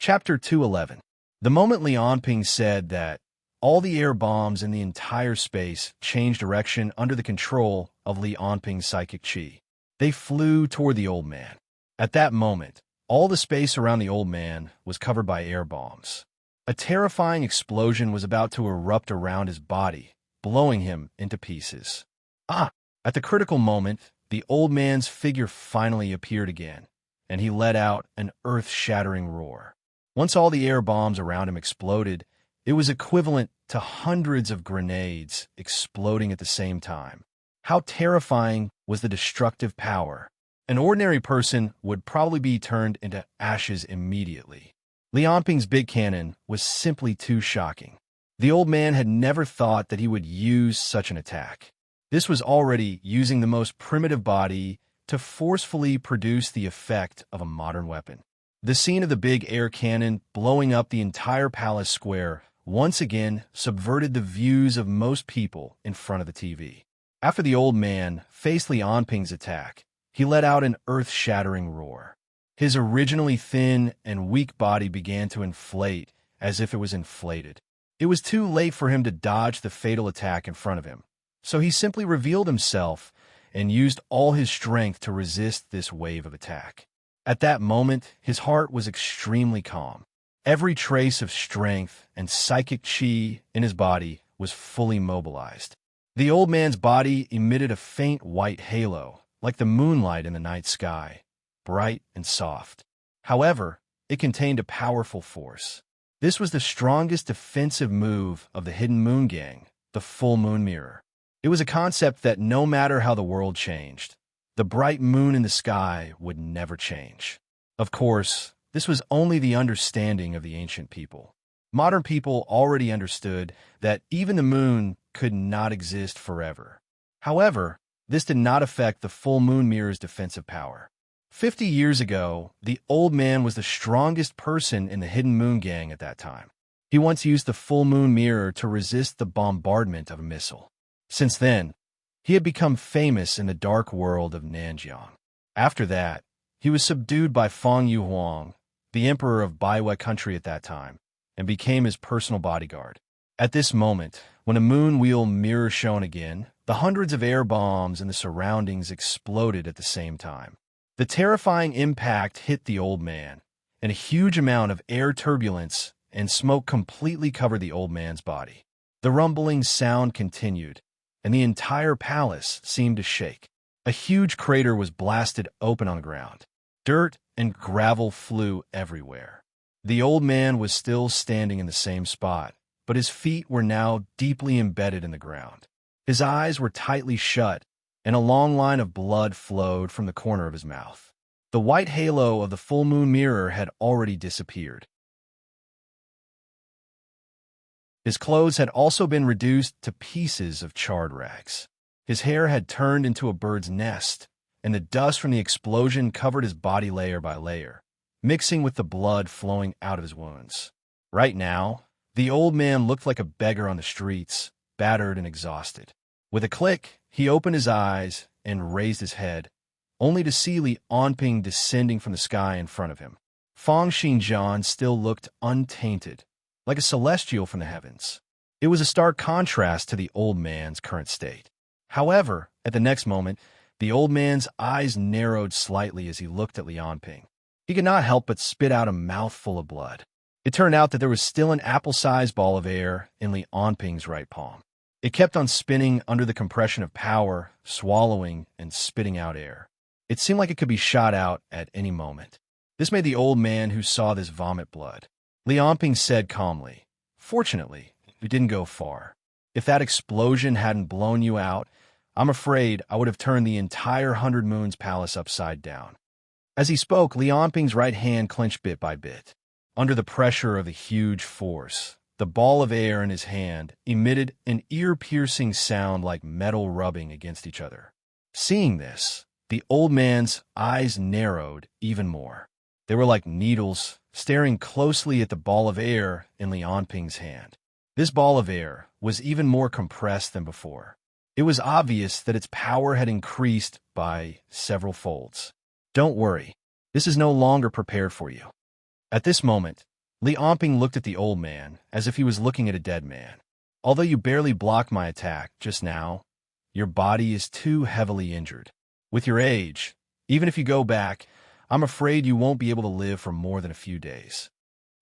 Chapter 211. The moment Li Onping said that, all the air bombs in the entire space changed direction under the control of Li Onping's psychic qi. They flew toward the old man. At that moment, all the space around the old man was covered by air bombs. A terrifying explosion was about to erupt around his body, blowing him into pieces. At the critical moment, the old man's figure finally appeared again, and he let out an earth-shattering roar. Once all the air bombs around him exploded, it was equivalent to hundreds of grenades exploding at the same time. How terrifying was the destructive power! An ordinary person would probably be turned into ashes immediately. Li Onping's big cannon was simply too shocking. The old man had never thought that he would use such an attack. This was already using the most primitive body to forcefully produce the effect of a modern weapon. The scene of the big air cannon blowing up the entire palace square once again subverted the views of most people in front of the TV. After the old man faced Li Onping's attack, he let out an earth-shattering roar. His originally thin and weak body began to inflate as if it was inflated. It was too late for him to dodge the fatal attack in front of him, so he simply revealed himself and used all his strength to resist this wave of attack. At that moment, his heart was extremely calm. Every trace of strength and psychic qi in his body was fully mobilized. The old man's body emitted a faint white halo, like the moonlight in the night sky, bright and soft. However, it contained a powerful force. This was the strongest defensive move of the Hidden Moon Gang, the full moon mirror. It was a concept that no matter how the world changed, the bright moon in the sky would never change. Of course, this was only the understanding of the ancient people. Modern people already understood that even the moon could not exist forever. However, this did not affect the full moon mirror's defensive power. 50 years ago, the old man was the strongest person in the Hidden Moon Gang at that time. He once used the full moon mirror to resist the bombardment of a missile. Since then, he had become famous in the dark world of Nanjiang. After that, he was subdued by Fang Yuhuang, the emperor of Baiwei country at that time, and became his personal bodyguard. At this moment, when a moon wheel mirror shone again, the hundreds of air bombs in the surroundings exploded at the same time. The terrifying impact hit the old man, and a huge amount of air turbulence and smoke completely covered the old man's body. The rumbling sound continued, and the entire palace seemed to shake. A huge crater was blasted open on the ground. Dirt and gravel flew everywhere. The old man was still standing in the same spot, but his feet were now deeply embedded in the ground. His eyes were tightly shut, and a long line of blood flowed from the corner of his mouth. The white halo of the full moon mirror had already disappeared. His clothes had also been reduced to pieces of charred rags. His hair had turned into a bird's nest, and the dust from the explosion covered his body layer by layer, mixing with the blood flowing out of his wounds. Right now, the old man looked like a beggar on the streets, battered and exhausted. With a click, he opened his eyes and raised his head, only to see Li Anping descending from the sky in front of him. Fang Xinjian still looked untainted, like a celestial from the heavens. It was a stark contrast to the old man's current state. However, at the next moment, the old man's eyes narrowed slightly as he looked at Li Anping. He could not help but spit out a mouthful of blood. It turned out that there was still an apple-sized ball of air in Li Anping's right palm. It kept on spinning under the compression of power, swallowing and spitting out air. It seemed like it could be shot out at any moment. This made the old man who saw this vomit blood. Li Anping said calmly, "Fortunately, you didn't go far. If that explosion hadn't blown you out, I'm afraid I would have turned the entire 100 Moons Palace upside down." As he spoke, Li Anping's right hand clenched bit by bit. Under the pressure of the huge force, the ball of air in his hand emitted an ear-piercing sound like metal rubbing against each other. Seeing this, the old man's eyes narrowed even more. They were like needles, staring closely at the ball of air in Li Anping's hand. This ball of air was even more compressed than before. It was obvious that its power had increased by several folds. "Don't worry, this is no longer prepared for you." At this moment, Li Anping looked at the old man as if he was looking at a dead man. "Although you barely blocked my attack just now, your body is too heavily injured. With your age, even if you go back, I'm afraid you won't be able to live for more than a few days."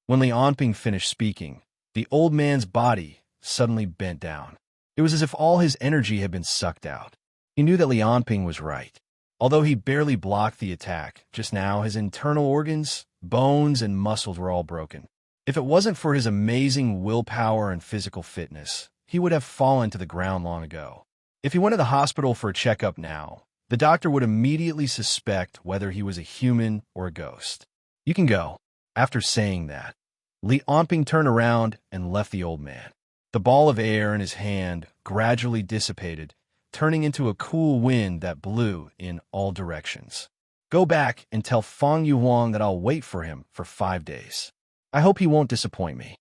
When Li Anping finished speaking, the old man's body suddenly bent down. It was as if all his energy had been sucked out. He knew that Li Anping was right. Although he barely blocked the attack, just now his internal organs, bones, and muscles were all broken. If it wasn't for his amazing willpower and physical fitness, he would have fallen to the ground long ago. If he went to the hospital for a checkup now, the doctor would immediately suspect whether he was a human or a ghost. "You can go." After saying that, Li Anping turned around and left the old man. The ball of air in his hand gradually dissipated, turning into a cool wind that blew in all directions. "Go back and tell Fang Yuhuang that I'll wait for him for 5 days. I hope he won't disappoint me."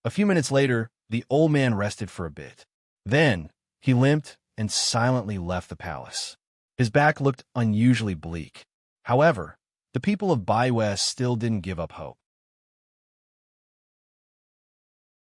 A few minutes later, the old man rested for a bit. Then, he limped and silently left the palace. His back looked unusually bleak. However, the people of Baiwei still didn't give up hope.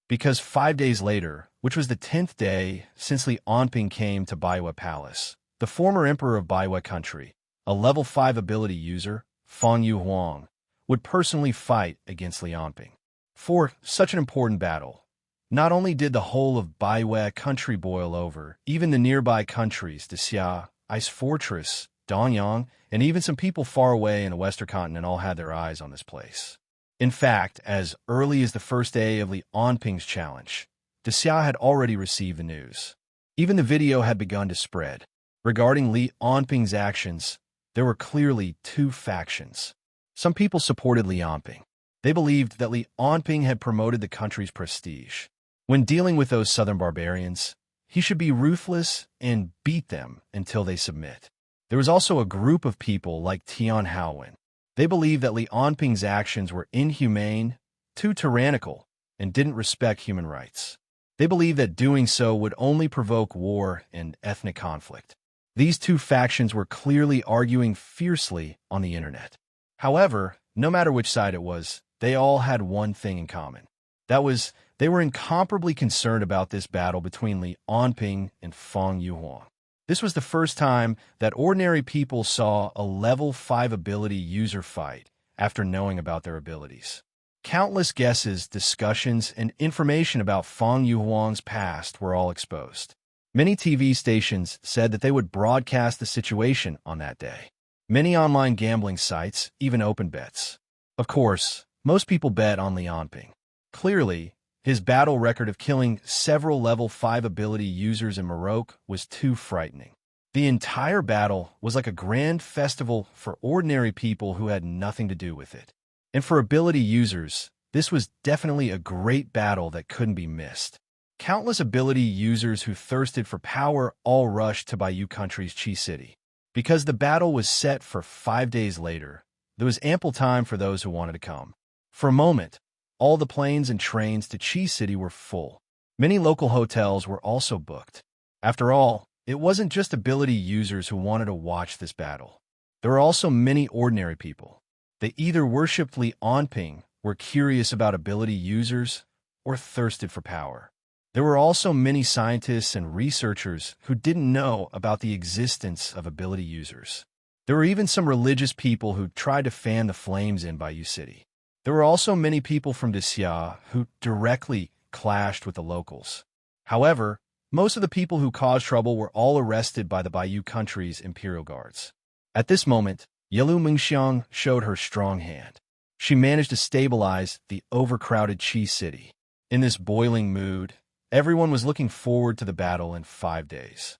Because 5 days later, which was the 10th day since Li Anping came to Baiwei Palace, the former emperor of Baiwei country, a level 5 ability user, Fang Yuhuang, would personally fight against Li Anping. For such an important battle, not only did the whole of Baiwei country boil over, even the nearby countries, Xia, Ice Fortress, Danyang, and even some people far away in the Western continent all had their eyes on this place. In fact, as early as the first day of Li Onping's challenge, Xia had already received the news. Even the video had begun to spread. Regarding Li Onping's actions, there were clearly two factions. Some people supported Li Onping. They believed that Li Onping had promoted the country's prestige. When dealing with those southern barbarians, he should be ruthless and beat them until they submit. There was also a group of people like Tian Haowen. They believed that Li Onping's actions were inhumane, too tyrannical, and didn't respect human rights. They believed that doing so would only provoke war and ethnic conflict. These two factions were clearly arguing fiercely on the internet. However, no matter which side it was, they all had one thing in common. That was, they were incomparably concerned about this battle between Li Onping and Fang Yuhuang. This was the first time that ordinary people saw a level 5 ability user fight after knowing about their abilities. Countless guesses, discussions, and information about Fang Yuhuang's past were all exposed. Many TV stations said that they would broadcast the situation on that day. Many online gambling sites even opened bets. Of course, most people bet on Li Onping. Clearly, his battle record of killing several level 5 ability users in Morocco was too frightening. The entire battle was like a grand festival for ordinary people who had nothing to do with it. And for ability users, this was definitely a great battle that couldn't be missed. Countless ability users who thirsted for power all rushed to Bayou Country's Chi City. Because the battle was set for 5 days later, there was ample time for those who wanted to come. For a moment, all the planes and trains to Chi City were full. Many local hotels were also booked. After all, it wasn't just ability users who wanted to watch this battle. There were also many ordinary people. They either worshipped Li Onping, were curious about ability users, or thirsted for power. There were also many scientists and researchers who didn't know about the existence of ability users. There were even some religious people who tried to fan the flames in Bayou City. There were also many people from Xia who directly clashed with the locals. However, most of the people who caused trouble were all arrested by the Bayou Country's Imperial Guards. At this moment, Yelu Mengxiang showed her strong hand. She managed to stabilize the overcrowded Chi City. In this boiling mood, everyone was looking forward to the battle in 5 days.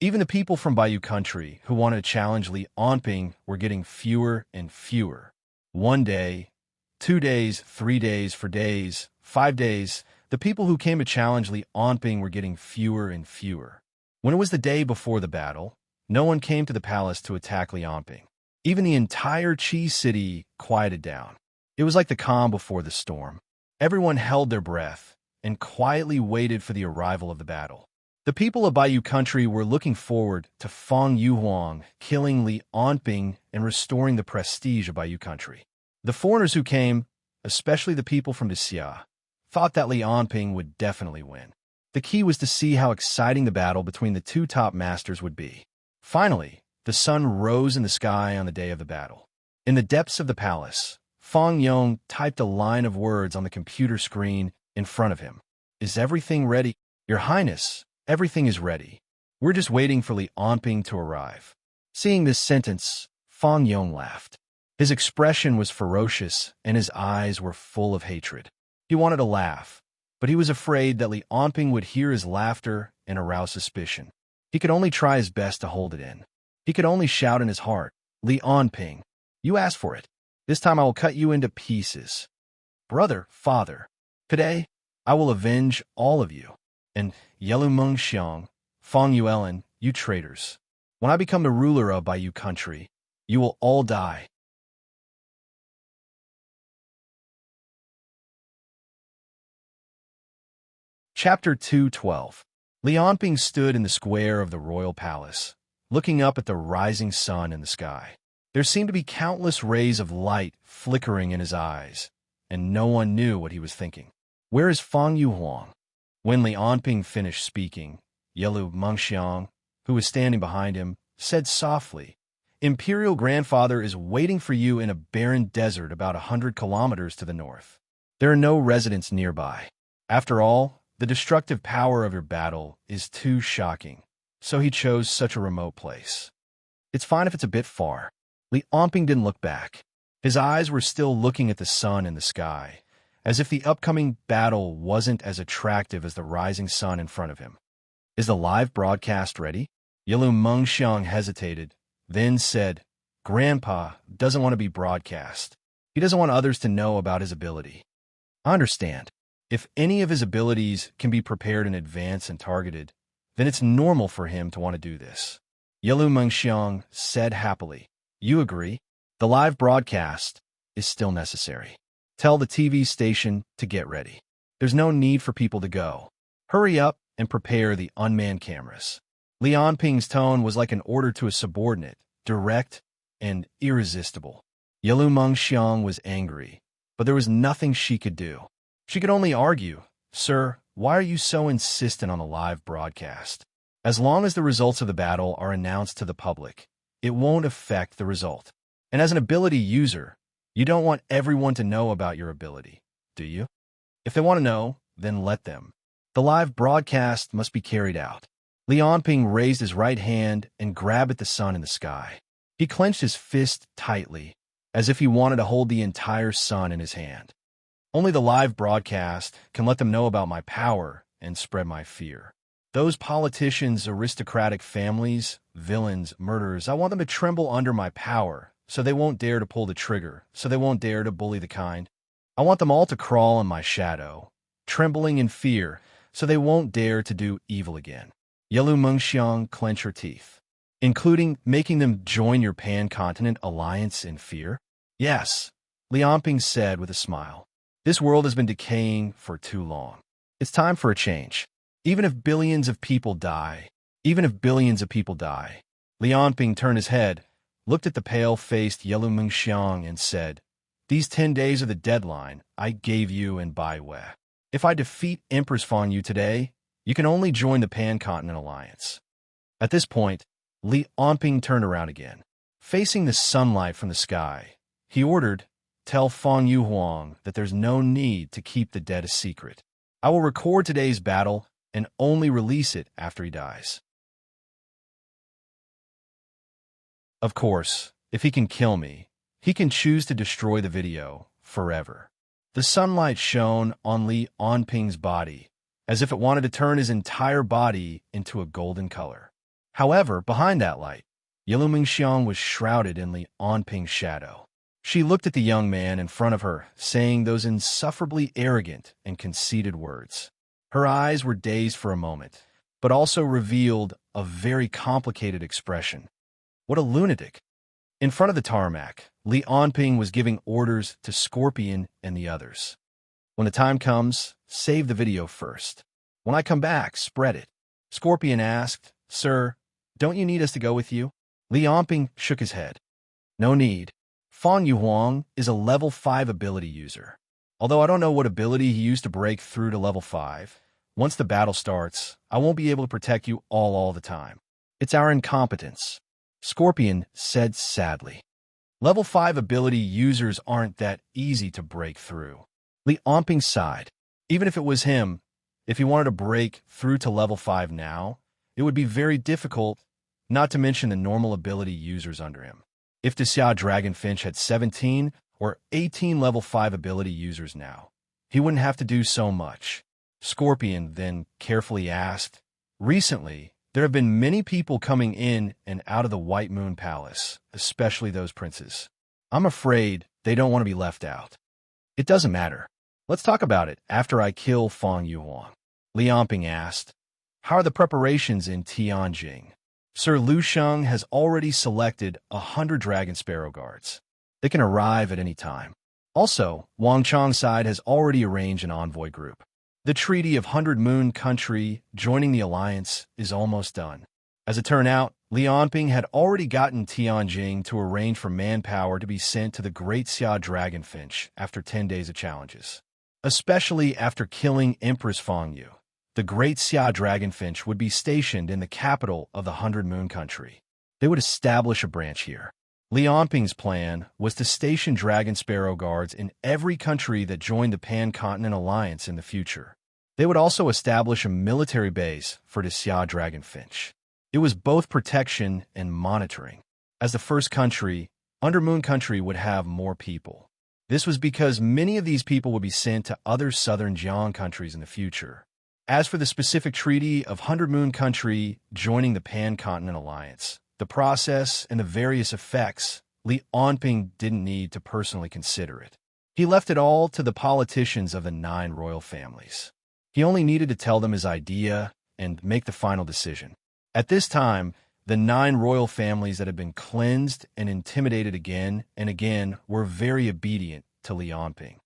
Even the people from Bayou Country who wanted to challenge Li Onping were getting fewer and fewer. 1 day, 2 days, 3 days, 4 days, 5 days, the people who came to challenge Li Onping were getting fewer and fewer. When it was the day before the battle, no one came to the palace to attack Li Onping. Even the entire Chi City quieted down. It was like the calm before the storm. Everyone held their breath and quietly waited for the arrival of the battle. The people of Bayou Country were looking forward to Fang Yuhuang killing Li Onping and restoring the prestige of Bayou Country. The foreigners who came, especially the people from Xia, thought that Li Onping would definitely win. The key was to see how exciting the battle between the two top masters would be. Finally, the sun rose in the sky on the day of the battle. In the depths of the palace, Fang Yong typed a line of words on the computer screen in front of him. "Is everything ready? Your Highness, everything is ready. We're just waiting for Li Onping to arrive." Seeing this sentence, Fang Yong laughed. His expression was ferocious and his eyes were full of hatred. He wanted to laugh, but he was afraid that Li Onping would hear his laughter and arouse suspicion. He could only try his best to hold it in. He could only shout in his heart, "Li Onping, you asked for it. This time I will cut you into pieces. Brother, father, today I will avenge all of you. And Yelu Mengxiang, Fang Yuelin, you traitors. When I become the ruler of Bayou Country, you will all die." Chapter 2:12. Li Onping stood in the square of the royal palace, looking up at the rising sun in the sky. There seemed to be countless rays of light flickering in his eyes, and no one knew what he was thinking. "Where is Fang Yuhuang?" When Li Onping finished speaking, Yelu Mengxiang, who was standing behind him, said softly, "Imperial Grandfather is waiting for you in a barren desert about 100 kilometers to the north. There are no residents nearby. After all, the destructive power of your battle is too shocking, so he chose such a remote place. It's fine if it's a bit far. Li Onping didn't look back. His eyes were still looking at the sun and the sky, as if the upcoming battle wasn't as attractive as the rising sun in front of him. Is the live broadcast ready? Yilu Mengxiang hesitated, then said, Grandpa doesn't want to be broadcast. He doesn't want others to know about his ability. I understand. If any of his abilities can be prepared in advance and targeted, then it's normal for him to want to do this. Yilu Mengxiang said happily, You agree? The live broadcast is still necessary. Tell the TV station to get ready. There's no need for people to go. Hurry up and prepare the unmanned cameras. Li Onping's tone was like an order to a subordinate, direct and irresistible. Yilu Mengxiang was angry, but there was nothing she could do. She could only argue, Sir, why are you so insistent on the live broadcast? As long as the results of the battle are announced to the public, it won't affect the result. And as an ability user, you don't want everyone to know about your ability, do you? If they want to know, then let them. The live broadcast must be carried out. Li Onping raised his right hand and grabbed at the sun in the sky. He clenched his fist tightly, as if he wanted to hold the entire sun in his hand. Only the live broadcast can let them know about my power and spread my fear. Those politicians, aristocratic families, villains, murderers, I want them to tremble under my power, so they won't dare to pull the trigger, so they won't dare to bully the kind. I want them all to crawl in my shadow, trembling in fear, so they won't dare to do evil again. Yilu Mengxiang clenched her teeth. Including making them join your pan-continent alliance in fear? Yes, Li Onping said with a smile. This world has been decaying for too long. It's time for a change. Even if billions of people die, Li Onping turned his head, looked at the pale-faced Yilu Mengxiang and said, These 10 days are the deadline I gave you in Baiwei. If I defeat Empress Fang Yu today, you can only join the Pan-Continent Alliance. At this point, Li Onping turned around again. Facing the sunlight from the sky, he ordered, Tell Fang Yu Huang that there's no need to keep the dead a secret. I will record today's battle and only release it after he dies. Of course, if he can kill me, he can choose to destroy the video forever. The sunlight shone on Li Onping's body, as if it wanted to turn his entire body into a golden color. However, behind that light, Yilu Mengxiang was shrouded in Li Onping's shadow. She looked at the young man in front of her, saying those insufferably arrogant and conceited words. Her eyes were dazed for a moment, but also revealed a very complicated expression. What a lunatic! In front of the tarmac, Li Onping was giving orders to Scorpion and the others. When the time comes, save the video first. When I come back, spread it. Scorpion asked, Sir, don't you need us to go with you? Li Onping shook his head. No need. Fang Yu Huang is a level 5 ability user. Although I don't know what ability he used to break through to level 5, once the battle starts, I won't be able to protect you all the time. It's our incompetence. Scorpion said sadly. Level 5 ability users aren't that easy to break through. Li Onping sighed. Even if it was him, if he wanted to break through to level 5 now, it would be very difficult, not to mention the normal ability users under him. If the Xia Dragonfinch had 17 or 18 level 5 ability users now, he wouldn't have to do so much. Scorpion then carefully asked, Recently, there have been many people coming in and out of the White Moon Palace, especially those princes. I'm afraid they don't want to be left out. It doesn't matter. Let's talk about it after I kill Fang Yu Huang. Li Onping asked, How are the preparations in Tianjing? Sir Lu Sheng has already selected 100 Dragon Sparrow Guards. They can arrive at any time. Also, Wang Chang's side has already arranged an envoy group. The Treaty of 100 Moon Country joining the alliance is almost done. As it turned out, Li Onping had already gotten Tianjing to arrange for manpower to be sent to the Great Xia Dragonfinch after 10 days of challenges. Especially after killing Empress Fang Yu, the Great Xia Dragonfinch would be stationed in the capital of the 100 Moon Country. They would establish a branch here. Li Onping's plan was to station Dragon Sparrow Guards in every country that joined the Pan-Continent Alliance in the future. They would also establish a military base for the Xia Dragonfinch. It was both protection and monitoring. As the first country, Undermoon Country would have more people. This was because many of these people would be sent to other southern Jiang countries in the future. As for the specific treaty of Hundred Moon Country joining the Pan-Continent Alliance, the process and the various effects, Li Onping didn't need to personally consider it. He left it all to the politicians of the 9 royal families. He only needed to tell them his idea and make the final decision. At this time, the 9 royal families that had been cleansed and intimidated again and again were very obedient to Li Onping.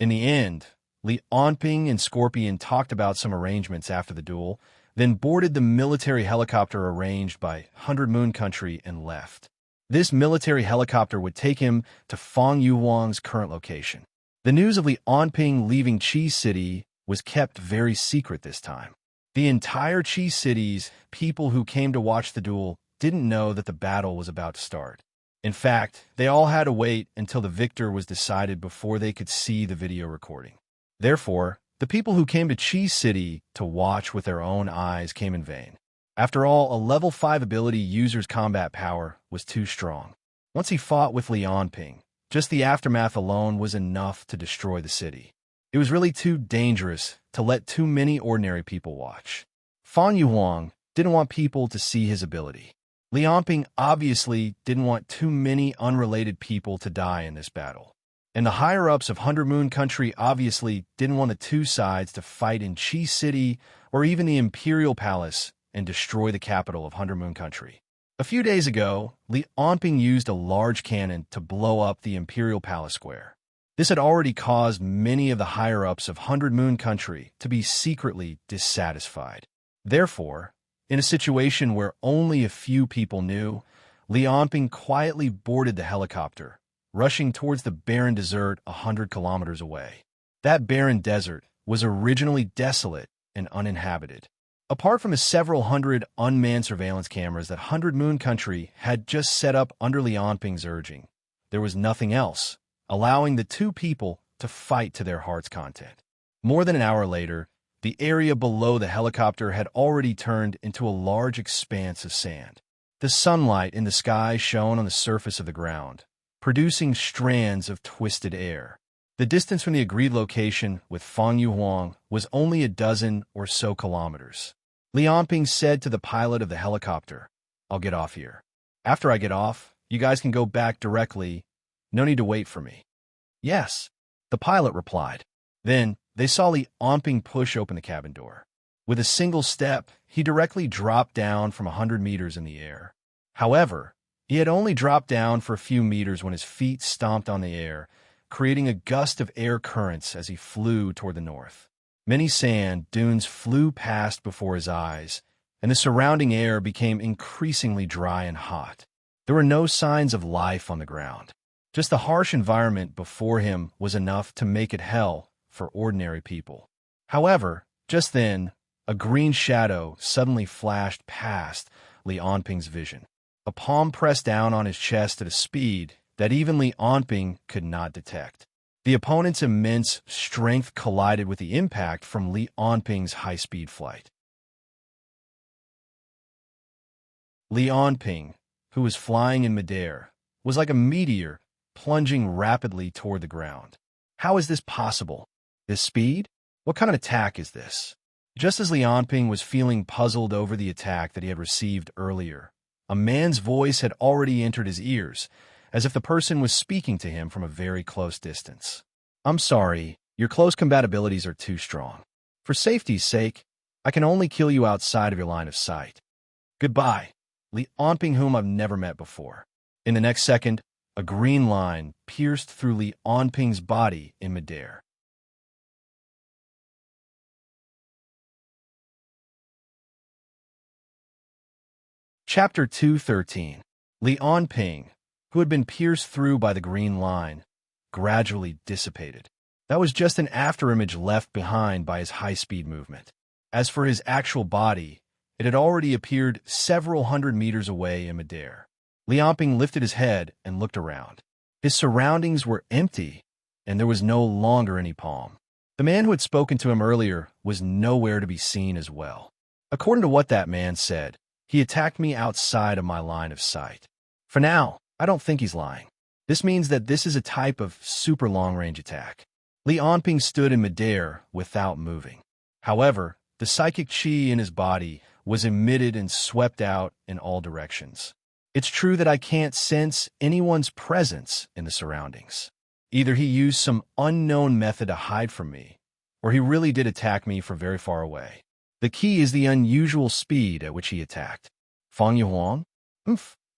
In the end, Li Onping and Scorpion talked about some arrangements after the duel, then boarded the military helicopter arranged by Hundred Moon Country and left. This military helicopter would take him to Fang Yuhuang's current location. The news of Li Onping leaving Qi City was kept very secret this time. The entire Qi City's people who came to watch the duel didn't know that the battle was about to start. In fact, they all had to wait until the victor was decided before they could see the video recording. Therefore, the people who came to Qi City to watch with their own eyes came in vain. After all, a level 5 ability user's combat power was too strong. Once he fought with Li Onping, just the aftermath alone was enough to destroy the city. It was really too dangerous to let too many ordinary people watch. Fang Yuhuang didn't want people to see his ability. Li Onping obviously didn't want too many unrelated people to die in this battle. And the higher-ups of Hundred Moon Country obviously didn't want the two sides to fight in Qi City or even the Imperial Palace and destroy the capital of Hundred Moon Country. A few days ago, Li Onping used a large cannon to blow up the Imperial Palace Square. This had already caused many of the higher-ups of Hundred Moon Country to be secretly dissatisfied. Therefore, in a situation where only a few people knew, Li Onping quietly boarded the helicopter, rushing towards the barren desert 100 kilometers away. That barren desert was originally desolate and uninhabited. Apart from the several hundred unmanned surveillance cameras that Hundred Moon Country had just set up under Li Onping's urging, there was nothing else, allowing the two people to fight to their heart's content. More than an hour later, the area below the helicopter had already turned into a large expanse of sand. The sunlight in the sky shone on the surface of the ground, producing strands of twisted air. The distance from the agreed location with Fang Yuhuang was only a dozen or so kilometers. Li Onping said to the pilot of the helicopter, "I'll get off here. After I get off, you guys can go back directly. No need to wait for me." "Yes," the pilot replied. Then they saw Li Onping push open the cabin door. With a single step, he directly dropped down from 100 meters in the air. However, he had only dropped down for a few meters when his feet stomped on the air, creating a gust of air currents as he flew toward the north. Many sand dunes flew past before his eyes, and the surrounding air became increasingly dry and hot. There were no signs of life on the ground. Just the harsh environment before him was enough to make it hell for ordinary people. However, just then, a green shadow suddenly flashed past Li Onping's vision. A palm pressed down on his chest at a speed that even Li Onping could not detect. The opponent's immense strength collided with the impact from Li Onping's high-speed flight. Li Onping, who was flying in midair, was like a meteor plunging rapidly toward the ground. How is this possible? This speed? What kind of attack is this? Just as Li Onping was feeling puzzled over the attack that he had received earlier, a man's voice had already entered his ears, as if the person was speaking to him from a very close distance. "I'm sorry, your close combat abilities are too strong. For safety's sake, I can only kill you outside of your line of sight. Goodbye." Li Onping, whom I've never met before. In the next second, a green line pierced through Li Onping's body in midair. Chapter 213. Li Onping, who had been pierced through by the green line, gradually dissipated. That was just an afterimage left behind by his high-speed movement. As for his actual body, it had already appeared several hundred meters away in midair. Li Onping lifted his head and looked around. His surroundings were empty, and there was no longer any palm. The man who had spoken to him earlier was nowhere to be seen as well. According to what that man said, He attacked me outside of my line of sight. For now, I don't think he's lying. This means that this is a type of super long-range attack. Li Onping stood in midair without moving. However, the psychic qi in his body was emitted and swept out in all directions. It's true that I can't sense anyone's presence in the surroundings. Either he used some unknown method to hide from me, or he really did attack me from very far away. The key is the unusual speed at which he attacked. Fang Yuhuang?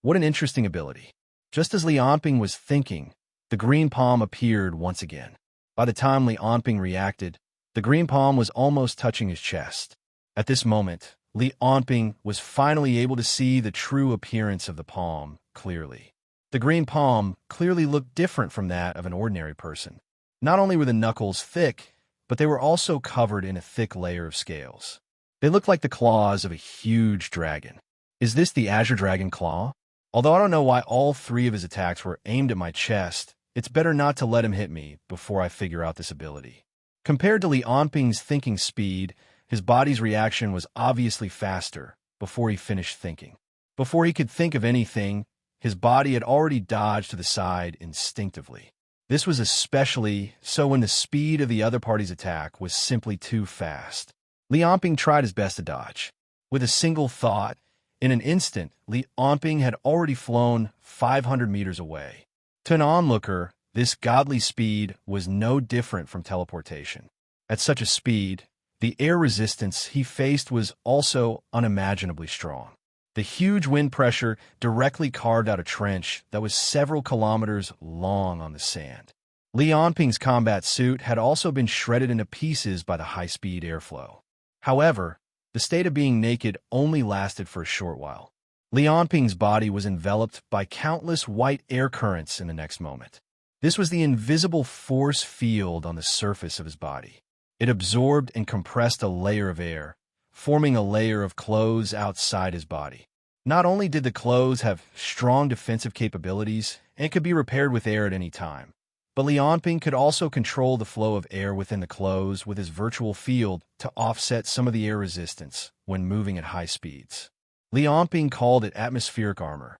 What an interesting ability. Just as Li Onping was thinking, the green palm appeared once again. By the time Li Onping reacted, the green palm was almost touching his chest. At this moment, Li Onping was finally able to see the true appearance of the palm clearly. The green palm clearly looked different from that of an ordinary person. Not only were the knuckles thick, but they were also covered in a thick layer of scales. They looked like the claws of a huge dragon. Is this the Azure Dragon Claw? Although I don't know why all three of his attacks were aimed at my chest, it's better not to let him hit me before I figure out this ability. Compared to Li Onping's thinking speed, his body's reaction was obviously faster before he finished thinking. Before he could think of anything, his body had already dodged to the side instinctively. This was especially so when the speed of the other party's attack was simply too fast. Li Onping tried his best to dodge. With a single thought, in an instant, Li Onping had already flown 500 meters away. To an onlooker, this godly speed was no different from teleportation. At such a speed, the air resistance he faced was also unimaginably strong. The huge wind pressure directly carved out a trench that was several kilometers long on the sand. Li Onping's combat suit had also been shredded into pieces by the high-speed airflow. However, the state of being naked only lasted for a short while. Li Onping's body was enveloped by countless white air currents in the next moment. This was the invisible force field on the surface of his body. It absorbed and compressed a layer of air, forming a layer of clothes outside his body. Not only did the clothes have strong defensive capabilities and could be repaired with air at any time, but Li Onping could also control the flow of air within the clothes with his virtual field to offset some of the air resistance when moving at high speeds. Li Onping called it atmospheric armor.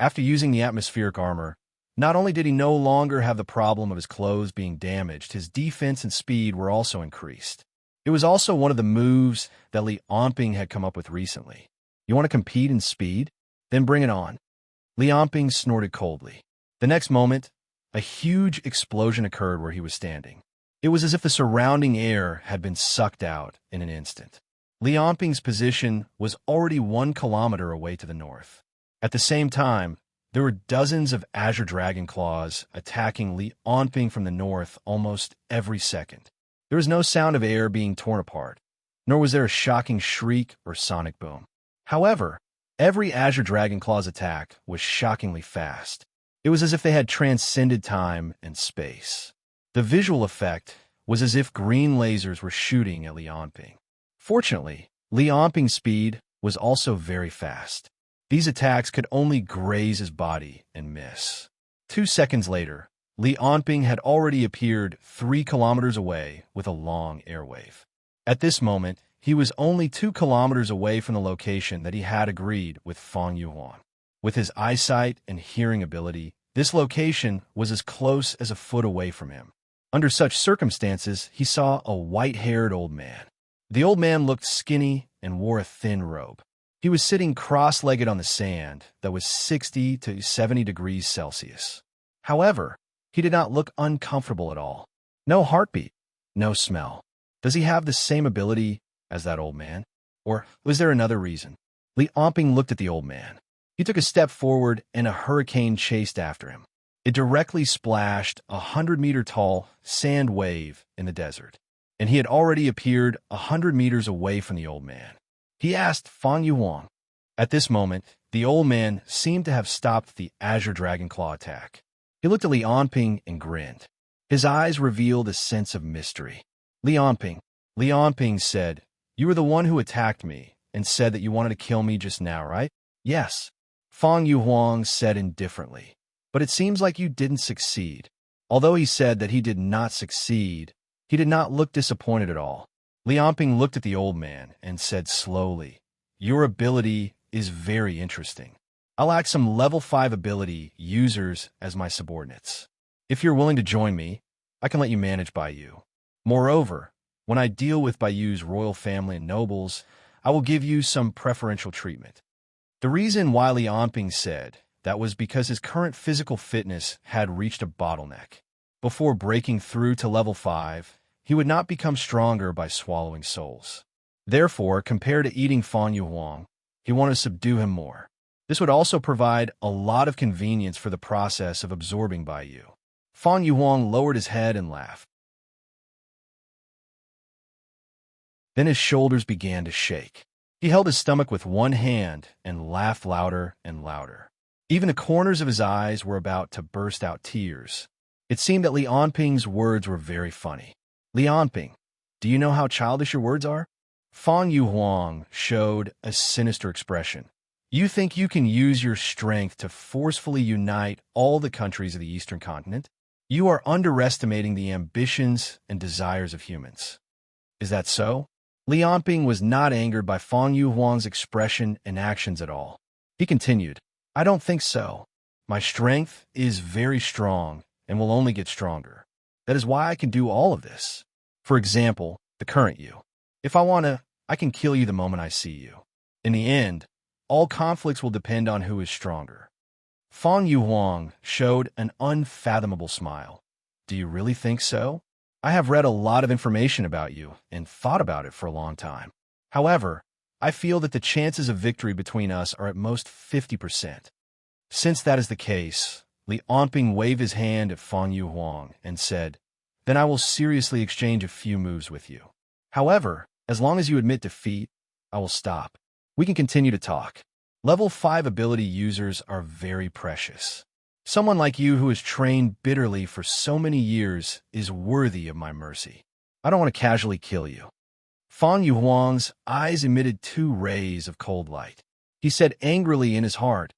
After using the atmospheric armor, not only did he no longer have the problem of his clothes being damaged, his defense and speed were also increased. It was also one of the moves that Li Onping had come up with recently. You want to compete in speed? Then bring it on. Li Onping snorted coldly. The next moment, a huge explosion occurred where he was standing. It was as if the surrounding air had been sucked out in an instant. Li Onping's position was already 1 kilometer away to the north. At the same time, there were dozens of Azure Dragon Claws attacking Li Onping from the north almost every second. There was no sound of air being torn apart, nor was there a shocking shriek or sonic boom. However, every Azure Dragon Claw's attack was shockingly fast. It was as if they had transcended time and space. The visual effect was as if green lasers were shooting at Li Onping. Fortunately, Li Onping's speed was also very fast. These attacks could only graze his body and miss. 2 seconds later, Li Onping had already appeared 3 kilometers away with a long airwave. At this moment, he was only 2 kilometers away from the location that he had agreed with Fang Yuhuang. With his eyesight and hearing ability, this location was as close as a foot away from him. Under such circumstances, he saw a white-haired old man. The old man looked skinny and wore a thin robe. He was sitting cross-legged on the sand that was 60 to 70 degrees Celsius. However, he did not look uncomfortable at all. No heartbeat, no smell. Does he have the same ability as that old man? Or was there another reason? Li Onping looked at the old man. He took a step forward and a hurricane chased after him. It directly splashed a 100-meter-tall sand wave in the desert, and he had already appeared 100 meters away from the old man. He asked Fang Yuhuang. At this moment, the old man seemed to have stopped the Azure Dragon Claw attack. He looked at Li Onping and grinned. His eyes revealed a sense of mystery. Li Onping said, "You were the one who attacked me and said that you wanted to kill me just now, right?" "Yes," Fang Yuhuang said indifferently. "But it seems like you didn't succeed." Although he said that he did not succeed, he did not look disappointed at all. Lianping looked at the old man and said slowly, "Your ability is very interesting. I'll act some level 5 ability users as my subordinates. If you're willing to join me, I can let you manage Bayou. Moreover, when I deal with Bayou's royal family and nobles, I will give you some preferential treatment." The reason why Lianping said that was because his current physical fitness had reached a bottleneck. Before breaking through to level 5, he would not become stronger by swallowing souls. Therefore, compared to eating Fan Yuhuang, he wanted to subdue him more. This would also provide a lot of convenience for the process of absorbing Bayou. Fan Yuhuang lowered his head and laughed. Then his shoulders began to shake. He held his stomach with one hand and laughed louder and louder. Even the corners of his eyes were about to burst out tears. It seemed that Lianping's words were very funny. "Lianping, do you know how childish your words are?" Fan Yuhuang showed a sinister expression. "You think you can use your strength to forcefully unite all the countries of the Eastern continent? You are underestimating the ambitions and desires of humans. Is that so?" Lianping was not angered by Fan Yuhuang's expression and actions at all. He continued, "I don't think so. My strength is very strong and will only get stronger. That is why I can do all of this. For example, the current you. If I want to, I can kill you the moment I see you. In the end, all conflicts will depend on who is stronger." Fan Yuhuang showed an unfathomable smile. "Do you really think so? I have read a lot of information about you and thought about it for a long time. However, I feel that the chances of victory between us are at most 50%. Since that is the case, Lianping waved his hand at Fan Yuhuang and said, "Then I will seriously exchange a few moves with you. However, as long as you admit defeat, I will stop. We can continue to talk. Level 5 ability users are very precious. Someone like you who has trained bitterly for so many years is worthy of my mercy. I don't want to casually kill you." Fan Yuhuang's eyes emitted 2 rays of cold light. He said angrily in his heart,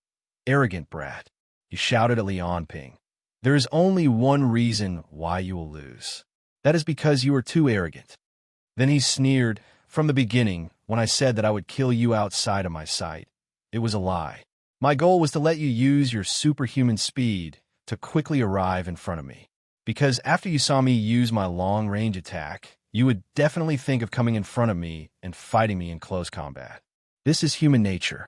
"Arrogant brat." He shouted at Lianping, "There is only one reason why you will lose. That is because you are too arrogant." Then he sneered, "From the beginning, when I said that I would kill you outside of my sight, it was a lie. My goal was to let you use your superhuman speed to quickly arrive in front of me. Because after you saw me use my long-range attack, you would definitely think of coming in front of me and fighting me in close combat. This is human nature."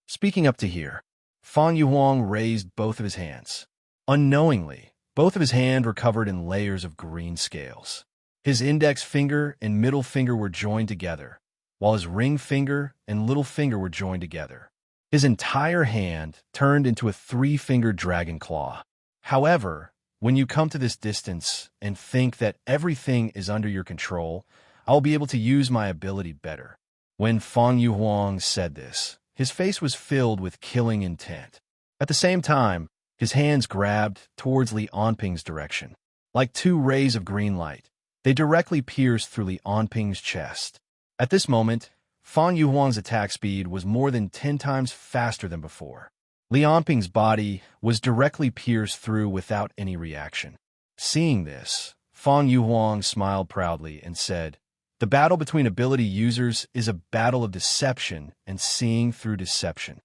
Speaking up to here, Fan Yuhuang raised both of his hands. Unknowingly, both of his hands were covered in layers of green scales. His index finger and middle finger were joined together, while his ring finger and little finger were joined together. His entire hand turned into a 3-fingered dragon claw. However, when you come to this distance and think that everything is under your control, I will be able to use my ability better. When Fan Yuhuang said this, his face was filled with killing intent. At the same time, his hands grabbed towards Lianping's direction. Like 2 rays of green light, they directly pierced through Lianping's chest. At this moment, Fan Yuhuang's attack speed was more than 10 times faster than before. Lianping's body was directly pierced through without any reaction. Seeing this, Fan Yuhuang smiled proudly and said, "The battle between ability users is a battle of deception and seeing through deception."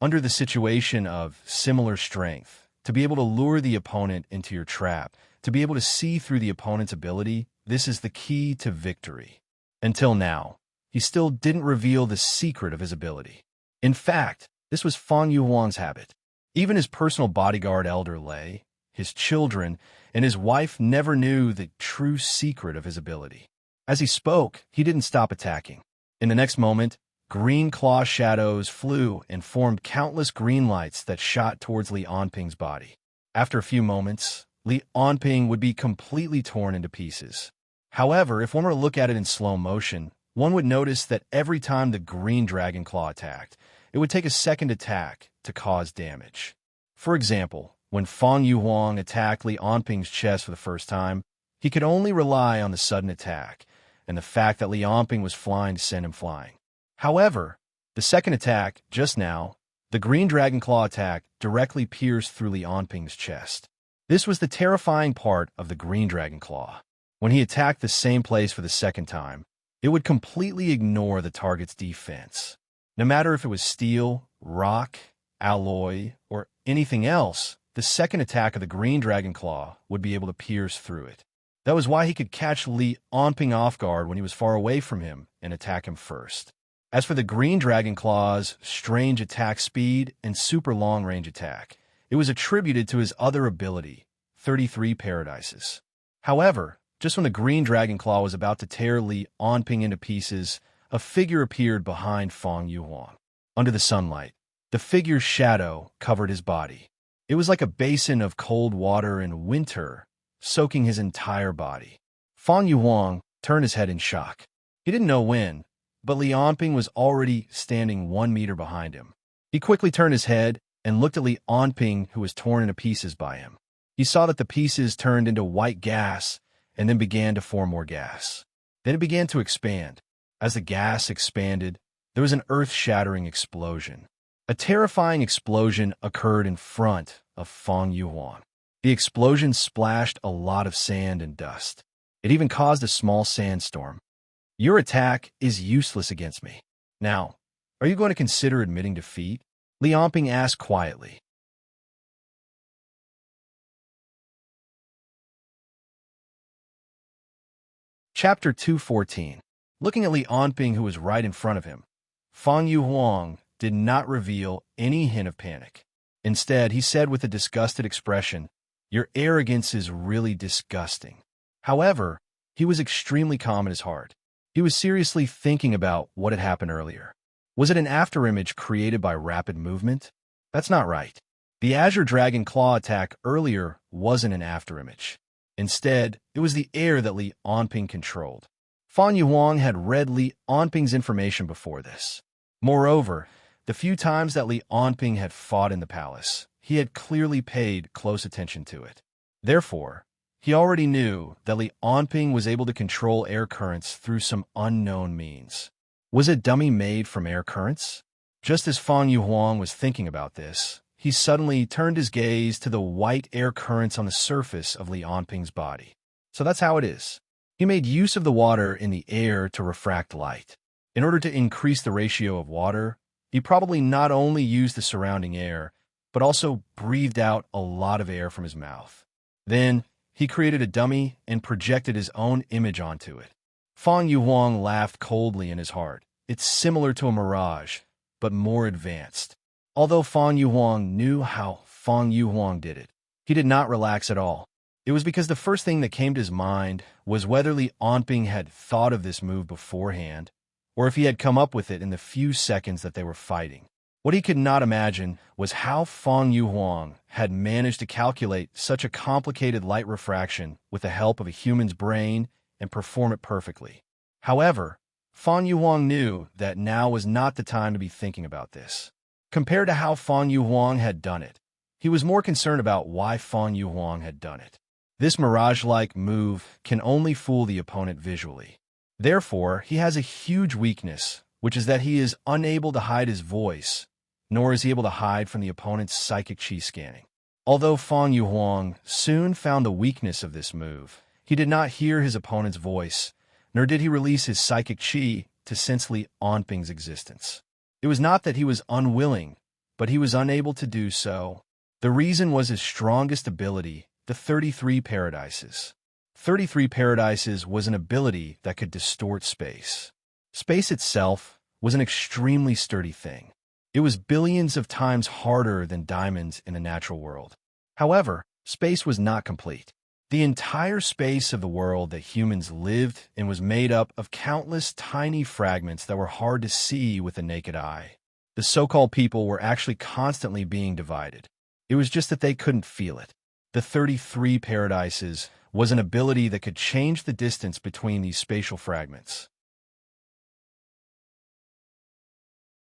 Under the situation of similar strength, to be able to lure the opponent into your trap, to be able to see through the opponent's ability, this is the key to victory. Until now, he still didn't reveal the secret of his ability. In fact, this was Fan Yuhuang's habit. Even his personal bodyguard Elder Lei, his children, and his wife never knew the true secret of his ability. As he spoke, he didn't stop attacking. In the next moment, green claw shadows flew and formed countless green lights that shot towards Lianping's body. After a few moments, Lianping would be completely torn into pieces. However, if one were to look at it in slow motion, one would notice that every time the green dragon claw attacked, it would take a second attack to cause damage. For example, when Fan Yuhuang attacked Lianping's chest for the first time, he could only rely on the sudden attack and the fact that Lianping was flying to send him flying. However, the second attack, just now, the green dragon claw attack directly pierced through Lianping's chest. This was the terrifying part of the green dragon claw. When he attacked the same place for the second time, it would completely ignore the target's defense. No matter if it was steel, rock, alloy, or anything else, the second attack of the green dragon claw would be able to pierce through it. That was why he could catch Li Onping off guard when he was far away from him and attack him first. As for the green dragon claw's strange attack speed and super long-range attack, it was attributed to his other ability, 33 Paradises. However, just when the green dragon claw was about to tear Li Onping into pieces, a figure appeared behind Fang Yuhuang. Under the sunlight, the figure's shadow covered his body. It was like a basin of cold water in winter, soaking his entire body. Fang Yuhuang turned his head in shock. He didn't know when, but Li Onping was already standing 1 meter behind him. He quickly turned his head and looked at Li Onping, who was torn into pieces by him. He saw that the pieces turned into white gas and then began to form more gas. Then it began to expand. As the gas expanded, there was an earth-shattering explosion. A terrifying explosion occurred in front of Fang Yuhuang. The explosion splashed a lot of sand and dust. It even caused a small sandstorm. Your attack is useless against me. Now, are you going to consider admitting defeat? Li Onping asked quietly. Chapter 214. Looking at Li Onping, who was right in front of him, Fang Yuhuang did not reveal any hint of panic. Instead, he said with a disgusted expression, "Your arrogance is really disgusting." However, he was extremely calm in his heart. He was seriously thinking about what had happened earlier. Was it an afterimage created by rapid movement? That's not right. The Azure Dragon Claw attack earlier wasn't an afterimage. Instead, it was the air that Li Onping controlled. Fang Yuhuang had read Li Onping's information before this. Moreover, the few times that Li Onping had fought in the palace, he had clearly paid close attention to it. Therefore, he already knew that Li Onping was able to control air currents through some unknown means. Was it dummy made from air currents? Just as Fang Yuhuang was thinking about this, he suddenly turned his gaze to the white air currents on the surface of Li Onping's body. So that's how it is. He made use of the water in the air to refract light. In order to increase the ratio of water, he probably not only used the surrounding air, but also breathed out a lot of air from his mouth. Then, he created a dummy and projected his own image onto it. Fang Yuhuang laughed coldly in his heart. It's similar to a mirage, but more advanced. Although Fang Yuhuang knew how Fang Yuhuang did it, he did not relax at all. It was because the first thing that came to his mind was whether Li Onping had thought of this move beforehand, or if he had come up with it in the few seconds that they were fighting. What he could not imagine was how Fang Yuhuang had managed to calculate such a complicated light refraction with the help of a human's brain and perform it perfectly. However, Fang Yuhuang knew that now was not the time to be thinking about this. Compared to how Fang Yuhuang had done it, he was more concerned about why Fang Yuhuang had done it. This mirage-like move can only fool the opponent visually. Therefore, he has a huge weakness, which is that he is unable to hide his voice, nor is he able to hide from the opponent's psychic chi scanning. Although Fang Yuhuang soon found the weakness of this move, he did not hear his opponent's voice, nor did he release his psychic chi to sense Li Onping's existence. It was not that he was unwilling, but he was unable to do so. The reason was his strongest ability, the 33 Paradises. 33 Paradises was an ability that could distort space. Space itself was an extremely sturdy thing. It was billions of times harder than diamonds in the natural world. However, space was not complete. The entire space of the world that humans lived in was made up of countless tiny fragments that were hard to see with the naked eye. The so-called people were actually constantly being divided. It was just that they couldn't feel it. The 33 Paradises was an ability that could change the distance between these spatial fragments.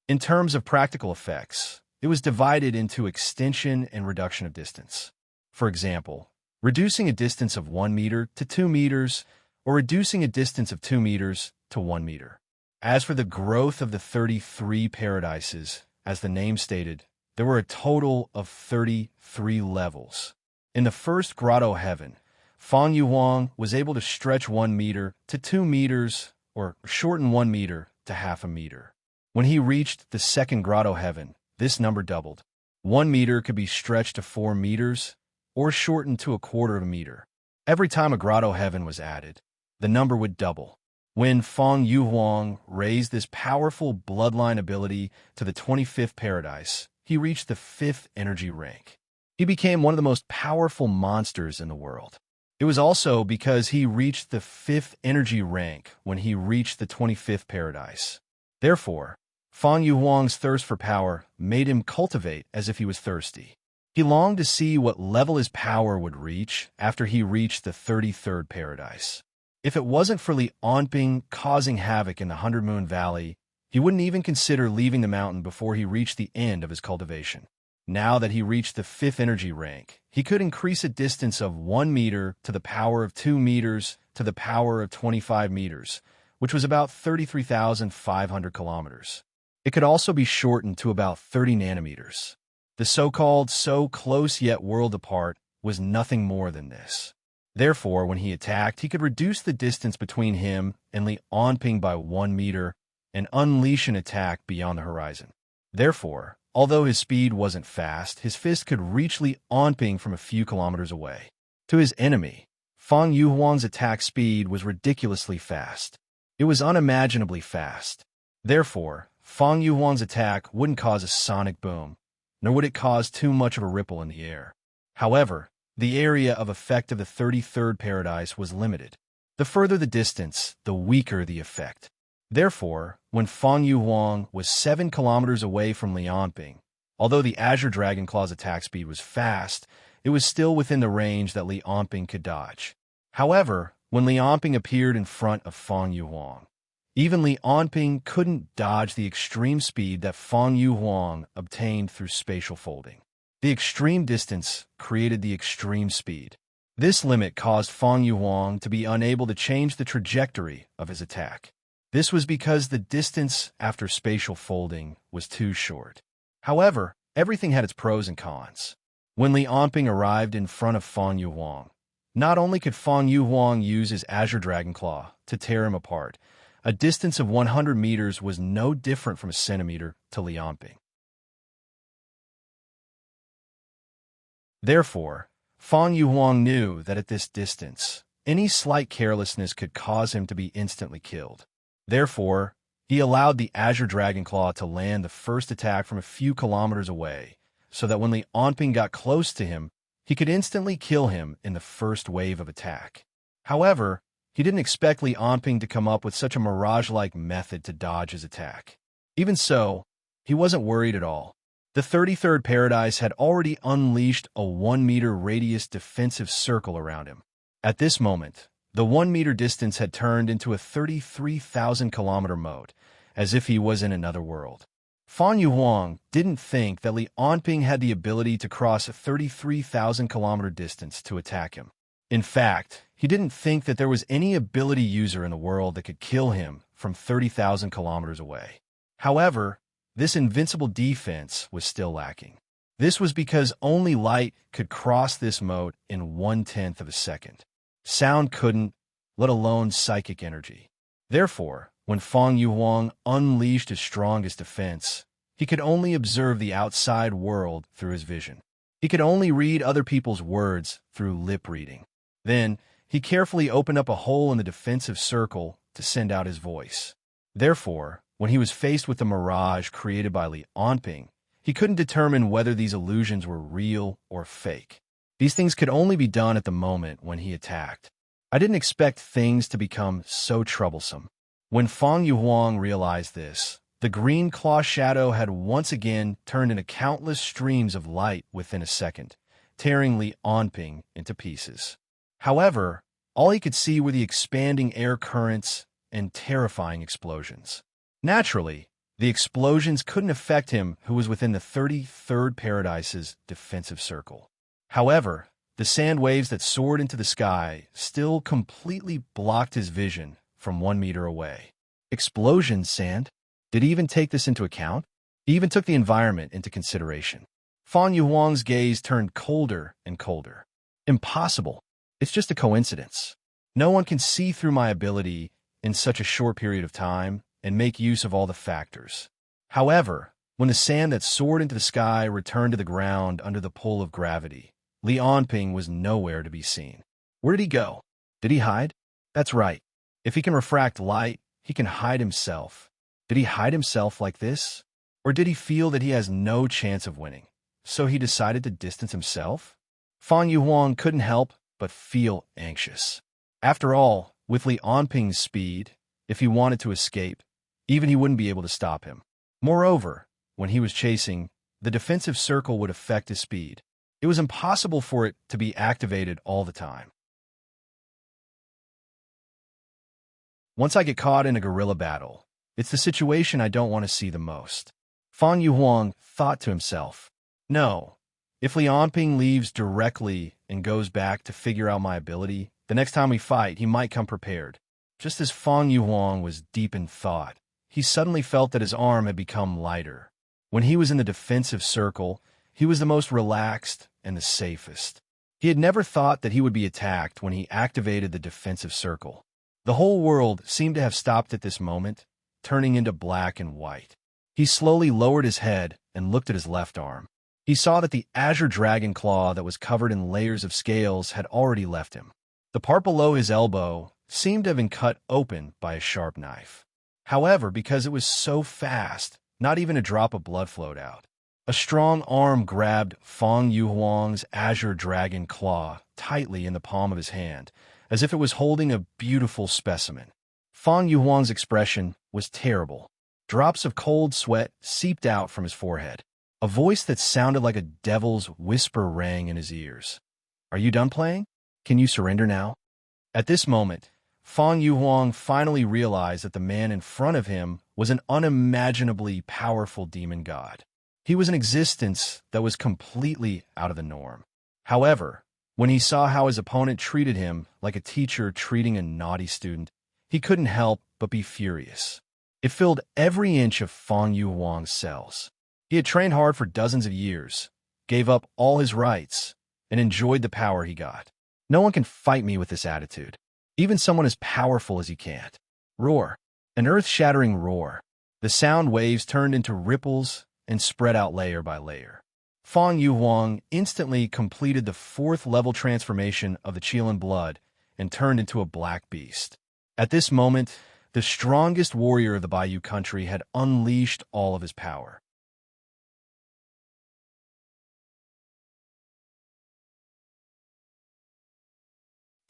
In terms of practical effects, it was divided into extension and reduction of distance. For example, reducing a distance of 1 meter to 2 meters, or reducing a distance of 2 meters to 1 meter. As for the growth of the 33 Paradises, as the name stated, there were a total of 33 levels. In the first grotto heaven, Fan Yuhuang was able to stretch 1 meter to 2 meters or shorten 1 meter to half a meter. When he reached the second grotto heaven, this number doubled. 1 meter could be stretched to 4 meters or shortened to a quarter of a meter. Every time a grotto heaven was added, the number would double. When Fan Yuhuang raised this powerful bloodline ability to the 25th paradise, he reached the 5th energy rank. He became one of the most powerful monsters in the world. It was also because he reached the 5th energy rank when he reached the 25th paradise. Therefore, Fan Yuhuang's thirst for power made him cultivate as if he was thirsty. He longed to see what level his power would reach after he reached the 33rd paradise. If it wasn't for Li Onping causing havoc in the 100 Moon Valley, he wouldn't even consider leaving the mountain before he reached the end of his cultivation. Now that he reached the 5th energy rank, he could increase a distance of 1 meter to the power of 2 meters to the power of 25 meters, which was about 33,500 kilometers. It could also be shortened to about 30 nanometers. The so-called so close yet world apart was nothing more than this. Therefore, when he attacked, he could reduce the distance between him and Li Onping by 1 meter and unleash an attack beyond the horizon. Therefore, although his speed wasn't fast, his fist could reach Li Onping from a few kilometers away. To his enemy, Fan Yuhuang's attack speed was ridiculously fast. It was unimaginably fast. Therefore, Fan Yuhuang's attack wouldn't cause a sonic boom, nor would it cause too much of a ripple in the air. However, the area of effect of the 33rd paradise was limited. The further the distance, the weaker the effect. Therefore, when Fan Yuhuang was 7 kilometers away from Li Onping, although the Azure Dragon Claw's attack speed was fast, it was still within the range that Li Onping could dodge. However, when Li Onping appeared in front of Fan Yuhuang, even Li Onping couldn't dodge the extreme speed that Fan Yuhuang obtained through spatial folding. The extreme distance created the extreme speed. This limit caused Fan Yuhuang to be unable to change the trajectory of his attack. This was because the distance after spatial folding was too short. However, everything had its pros and cons. When Li Onping arrived in front of Fan Yuhuang, not only could Fan Yuhuang use his Azure Dragon Claw to tear him apart, a distance of 100 meters was no different from a centimeter to Li Onping. Therefore, Fan Yuhuang knew that at this distance, any slight carelessness could cause him to be instantly killed. Therefore, he allowed the Azure Dragon Claw to land the first attack from a few kilometers away, so that when Li Onping got close to him, he could instantly kill him in the first wave of attack. However, he didn't expect Li Onping to come up with such a mirage-like method to dodge his attack. Even so, he wasn't worried at all. The 33rd paradise had already unleashed a 1-meter radius defensive circle around him. At this moment, the 1-meter distance had turned into a 33,000-kilometer mode, as if he was in another world. Fan Yuhuang didn't think that Li Onping had the ability to cross a 33,000-kilometer distance to attack him. In fact, he didn't think that there was any ability user in the world that could kill him from 30,000 kilometers away. However, this invincible defense was still lacking. This was because only light could cross this moat in 1/10 of a second. Sound couldn't, let alone psychic energy. Therefore, when Fan Yuhuang unleashed his strongest defense, he could only observe the outside world through his vision. He could only read other people's words through lip reading. Then, he carefully opened up a hole in the defensive circle to send out his voice. Therefore, when he was faced with the mirage created by Li Onping, he couldn't determine whether these illusions were real or fake. These things could only be done at the moment when he attacked. I didn't expect things to become so troublesome. When Fan Yuhuang realized this, the green claw shadow had once again turned into countless streams of light within a second, tearing Li Onping into pieces. However, all he could see were the expanding air currents and terrifying explosions. Naturally, the explosions couldn't affect him who was within the 33rd paradise's defensive circle. However, the sand waves that soared into the sky still completely blocked his vision from 1 meter away. Explosions, sand? Did he even take this into account? He even took the environment into consideration. Fan Yuhuang's gaze turned colder and colder. Impossible. It's just a coincidence. No one can see through my ability in such a short period of time and make use of all the factors. However, when the sand that soared into the sky returned to the ground under the pull of gravity, Li Onping was nowhere to be seen. Where did he go? Did he hide? That's right. If he can refract light, he can hide himself. Did he hide himself like this? Or did he feel that he has no chance of winning, so he decided to distance himself? Fang Yuhuang couldn't help but feel anxious. After all, with Li Onping's speed, if he wanted to escape, even he wouldn't be able to stop him. Moreover, when he was chasing, the defensive circle would affect his speed. It was impossible for it to be activated all the time. Once I get caught in a guerrilla battle, it's the situation I don't want to see the most. Fang Yuhuang thought to himself, no, if Li Onping leaves directly and goes back to figure out my ability, the next time we fight, he might come prepared. Just as Fang Yuhuang was deep in thought, he suddenly felt that his arm had become lighter. When he was in the defensive circle, he was the most relaxed and the safest. He had never thought that he would be attacked when he activated the defensive circle. The whole world seemed to have stopped at this moment, turning into black and white. He slowly lowered his head and looked at his left arm. He saw that the azure dragon claw that was covered in layers of scales had already left him. The part below his elbow seemed to have been cut open by a sharp knife. However, because it was so fast, not even a drop of blood flowed out. A strong arm grabbed Fang Yuhuang's azure dragon claw tightly in the palm of his hand, as if it was holding a beautiful specimen. Fang Yuhuang's expression was terrible. Drops of cold sweat seeped out from his forehead. A voice that sounded like a devil's whisper rang in his ears. Are you done playing? Can you surrender now? At this moment, Fang Yuhuang finally realized that the man in front of him was an unimaginably powerful demon god. He was an existence that was completely out of the norm. However, when he saw how his opponent treated him like a teacher treating a naughty student, he couldn't help but be furious. It filled every inch of Fang Yuhuang's cells. He had trained hard for dozens of years, gave up all his rights, and enjoyed the power he got. No one can fight me with this attitude. Even someone as powerful as he can't. Roar. An earth-shattering roar. The sound waves turned into ripples and spread out layer by layer. Fang Yuhuang instantly completed the 4th level transformation of the Qilin blood and turned into a black beast. At this moment, the strongest warrior of the Bayou country had unleashed all of his power.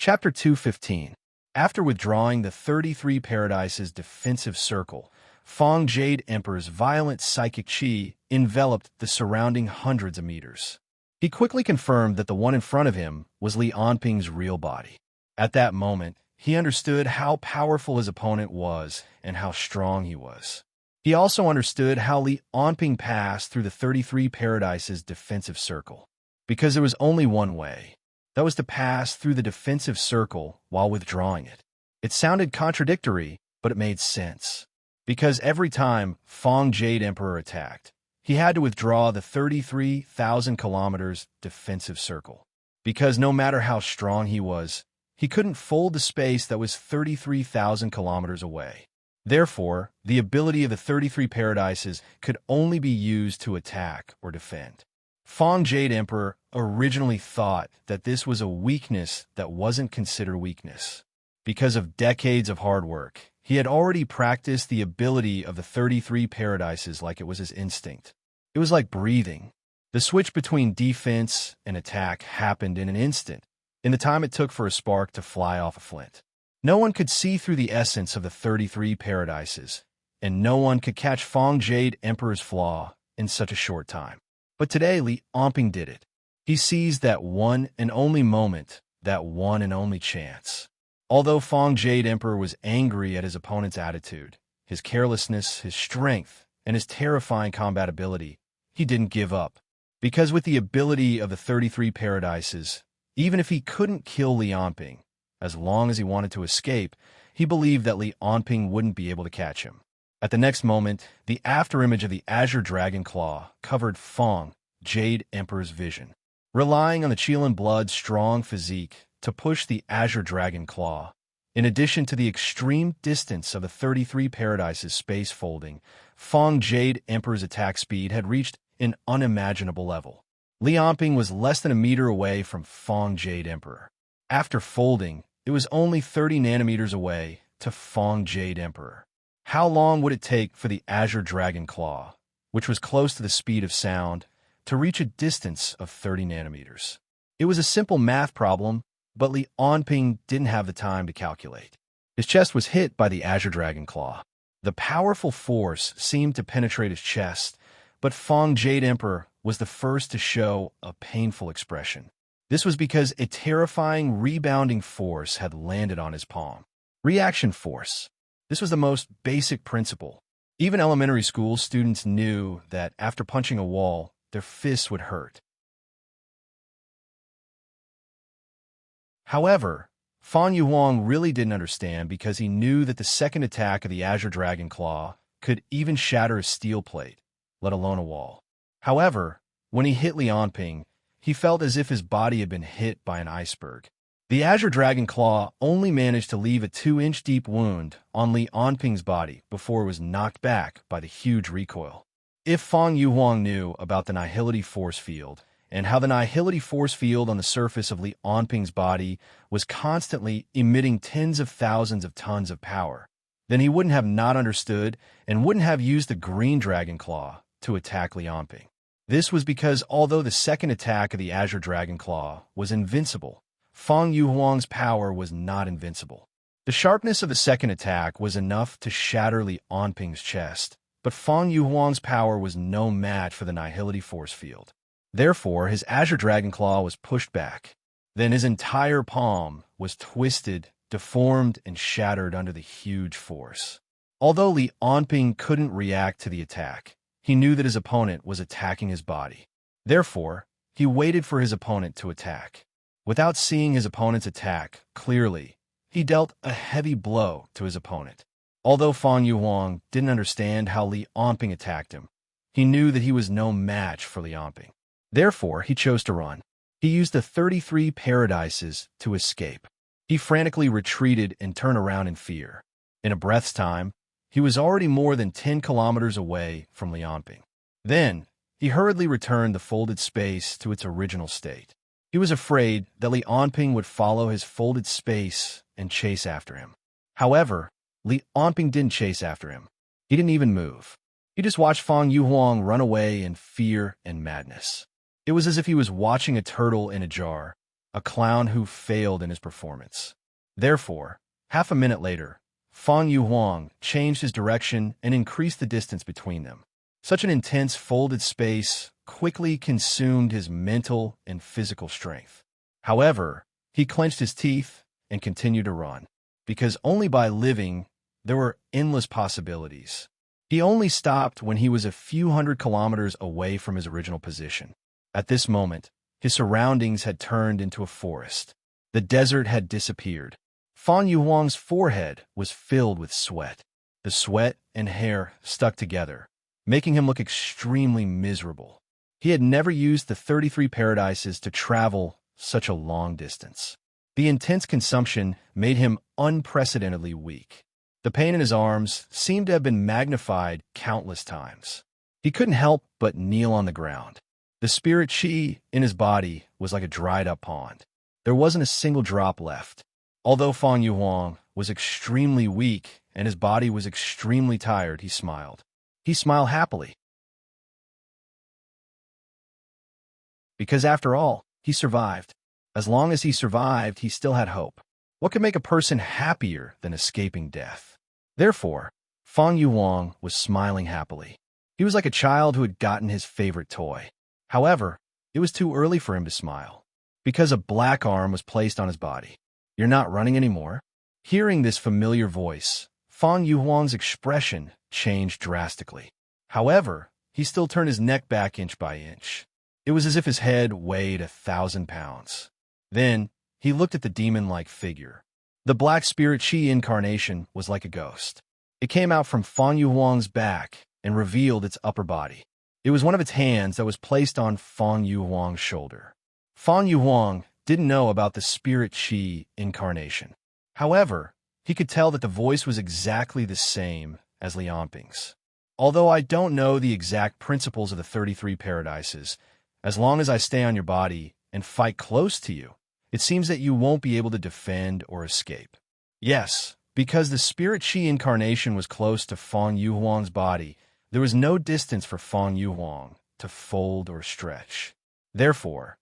Chapter 215. After withdrawing the 33 Paradise's defensive circle, Fang Jade Emperor's violent psychic chi enveloped the surrounding hundreds of meters. He quickly confirmed that the one in front of him was Li Onping's real body. At that moment, he understood how powerful his opponent was and how strong he was. He also understood how Li Onping passed through the 33 Paradise's defensive circle. Because there was only one way. That was to pass through the defensive circle while withdrawing it. It sounded contradictory, but it made sense. Because every time Fang Jade Emperor attacked, he had to withdraw the 33,000 kilometers defensive circle. Because no matter how strong he was, he couldn't fold the space that was 33,000 kilometers away. Therefore, the ability of the 33 Paradises could only be used to attack or defend. Fang Jade Emperor originally thought that this was a weakness that wasn't considered weakness. Because of decades of hard work, he had already practiced the ability of the 33 Paradises like it was his instinct. It was like breathing. The switch between defense and attack happened in an instant, in the time it took for a spark to fly off a flint. No one could see through the essence of the 33 Paradises, and no one could catch Fang Jade Emperor's flaw in such a short time. But today, Li Onping did it. He seized that one and only moment, that one and only chance. Although Fang Jade Emperor was angry at his opponent's attitude, his carelessness, his strength, and his terrifying combat ability, he didn't give up. Because with the ability of the 33 Paradises, even if he couldn't kill Li Onping, as long as he wanted to escape, he believed that Li Onping wouldn't be able to catch him. At the next moment, the afterimage of the azure dragon claw covered Fang Jade Emperor's vision. relying on the Qilin blood's strong physique to push the Azure Dragon Claw. In addition to the extreme distance of the 33 Paradise's space folding, Fang Jade Emperor's attack speed had reached an unimaginable level. Li Onping was less than a meter away from Fang Jade Emperor. After folding, it was only 30 nanometers away to Fang Jade Emperor. How long would it take for the Azure Dragon Claw, which was close to the speed of sound, to reach a distance of 30 nanometers? It was a simple math problem, but Li Onping didn't have the time to calculate. His chest was hit by the Azure Dragon Claw. The powerful force seemed to penetrate his chest, but Fang Jade Emperor was the first to show a painful expression. This was because a terrifying rebounding force had landed on his palm. Reaction force. This was the most basic principle. Even elementary school students knew that after punching a wall, their fists would hurt. However, Fan Yuhuang really didn't understand because he knew that the second attack of the Azure Dragon Claw could even shatter a steel plate, let alone a wall. However, when he hit Li Onping, he felt as if his body had been hit by an iceberg. The Azure Dragon Claw only managed to leave a 2-inch deep wound on Li Onping's body before it was knocked back by the huge recoil. If Fang Yuhuang knew about the nihility force field, and how the nihility force field on the surface of Li Onping's body was constantly emitting tens of thousands of tons of power, then he wouldn't have not understood and wouldn't have used the Green Dragon Claw to attack Li Onping. This was because although the second attack of the Azure Dragon Claw was invincible, Fang Yuhuang's power was not invincible. The sharpness of the second attack was enough to shatter Li Onping's chest, but Fang Yuhuang's power was no match for the nihility force field. Therefore, his Azure Dragon Claw was pushed back. Then his entire palm was twisted, deformed, and shattered under the huge force. Although Li Onping couldn't react to the attack, he knew that his opponent was attacking his body. Therefore, he waited for his opponent to attack. Without seeing his opponent's attack clearly, he dealt a heavy blow to his opponent. Although Fang Yuhuang didn't understand how Li Onping attacked him, he knew that he was no match for Li Onping. Therefore, he chose to run. He used the 33 Paradises to escape. He frantically retreated and turned around in fear. In a breath's time, he was already more than 10 kilometers away from Li Onping. Then, he hurriedly returned the folded space to its original state. He was afraid that Li Onping would follow his folded space and chase after him. However, Li Onping didn't chase after him. He didn't even move. He just watched Fang Yuhuang run away in fear and madness. It was as if he was watching a turtle in a jar, a clown who failed in his performance. Therefore, half a minute later, Fang Yuhuang changed his direction and increased the distance between them. Such an intense folded space quickly consumed his mental and physical strength. However, he clenched his teeth and continued to run, because only by living there were endless possibilities. He only stopped when he was a few hundred kilometers away from his original position. At this moment, his surroundings had turned into a forest. The desert had disappeared. Fang Yuhuang's forehead was filled with sweat. The sweat and hair stuck together, making him look extremely miserable. He had never used the 33 Paradises to travel such a long distance. The intense consumption made him unprecedentedly weak. The pain in his arms seemed to have been magnified countless times. He couldn't help but kneel on the ground. The spirit chi in his body was like a dried-up pond. There wasn't a single drop left. Although Fang Yuhuang was extremely weak and his body was extremely tired, he smiled. He smiled happily. Because after all, he survived. As long as he survived, he still had hope. What could make a person happier than escaping death? Therefore, Fang Yuhuang was smiling happily. He was like a child who had gotten his favorite toy. However, it was too early for him to smile, because a black arm was placed on his body. "You're not running anymore?" Hearing this familiar voice, Fang Yuhuang's expression changed drastically. However, he still turned his neck back inch by inch. It was as if his head weighed 1,000 pounds. Then, he looked at the demon-like figure. The black spirit chi incarnation was like a ghost. It came out from Fang Yuhuang's back and revealed its upper body. It was one of its hands that was placed on Fang Yuhuang's shoulder. Fan Yuhuang didn't know about the spirit Qi incarnation. However, he could tell that the voice was exactly the same as Li Anping's. Although I don't know the exact principles of the 33 paradises, as long as I stay on your body and fight close to you, it seems that you won't be able to defend or escape. Yes, because the spirit Qi incarnation was close to Fan Yuhuang's body, there was no distance for Fan Yuhuang to fold or stretch. Therefore,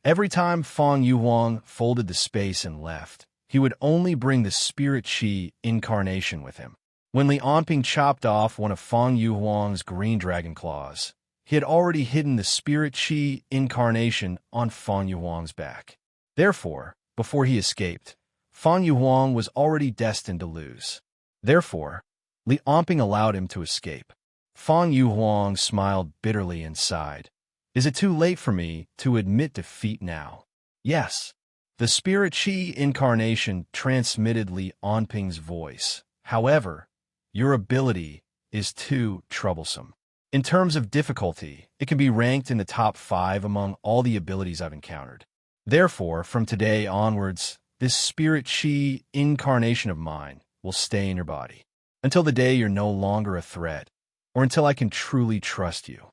every time Fan Yuhuang folded the space and left, he would only bring the spirit Qi incarnation with him. When Li Anping chopped off one of Fan Yuhuang's green dragon claws, he had already hidden the spirit Qi incarnation on Fan Yuhuang's back. Therefore, before he escaped, Fan Yuhuang was already destined to lose. Therefore, Li Anping allowed him to escape. Fan Yuhuang smiled bitterly and sighed. Is it too late for me to admit defeat now? Yes. The spirit Qi incarnation transmitted Li Anping's voice. However, your ability is too troublesome. In terms of difficulty, it can be ranked in the top 5 among all the abilities I've encountered. Therefore, from today onwards, this spirit Qi incarnation of mine will stay in your body until the day you're no longer a threat, or until I can truly trust you.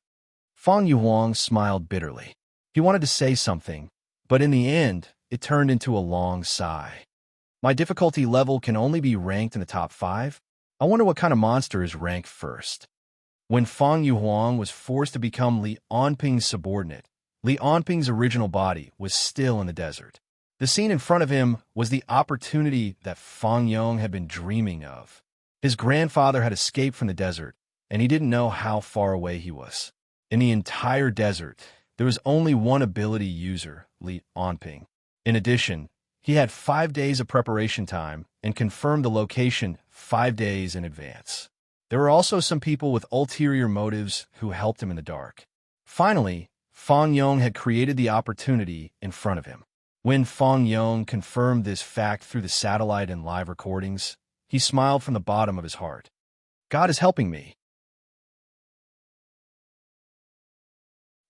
Fan Yuhuang smiled bitterly. He wanted to say something, but in the end, it turned into a long sigh. My difficulty level can only be ranked in the top 5? I wonder what kind of monster is ranked first. When Fan Yuhuang was forced to become Li Anping's subordinate, Li Anping's original body was still in the desert. The scene in front of him was the opportunity that Fan Yong had been dreaming of. His grandfather had escaped from the desert, and he didn't know how far away he was. In the entire desert, there was only one ability user, Li Anping. In addition, he had 5 days of preparation time and confirmed the location 5 days in advance. There were also some people with ulterior motives who helped him in the dark. Finally, Fan Yong had created the opportunity in front of him. When Fan Yong confirmed this fact through the satellite and live recordings, he smiled from the bottom of his heart. God is helping me.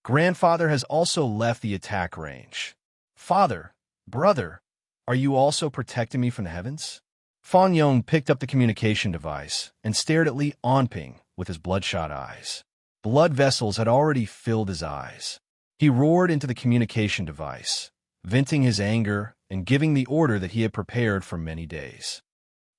Grandfather has also left the attack range. Father, brother, are you also protecting me from the heavens? Fan Yong picked up the communication device and stared at Li Anping with his bloodshot eyes. Blood vessels had already filled his eyes. He roared into the communication device, venting his anger and giving the order that he had prepared for many days.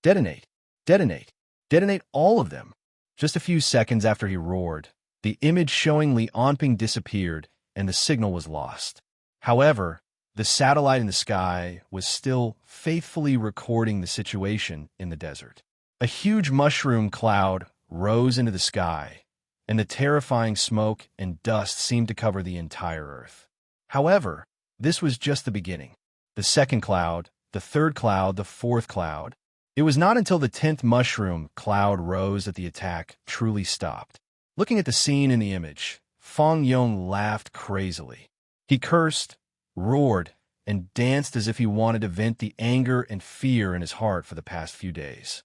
Detonate, detonate, detonate all of them. Just a few seconds after he roared, the image showing Li Anping disappeared and the signal was lost. However, the satellite in the sky was still faithfully recording the situation in the desert. A huge mushroom cloud rose into the sky, and the terrifying smoke and dust seemed to cover the entire earth. However, this was just the beginning. The second cloud, the third cloud, the fourth cloud. It was not until the 10th mushroom cloud rose that the attack truly stopped. Looking at the scene in the image, Fan Yong laughed crazily. He cursed, roared, and danced as if he wanted to vent the anger and fear in his heart for the past few days.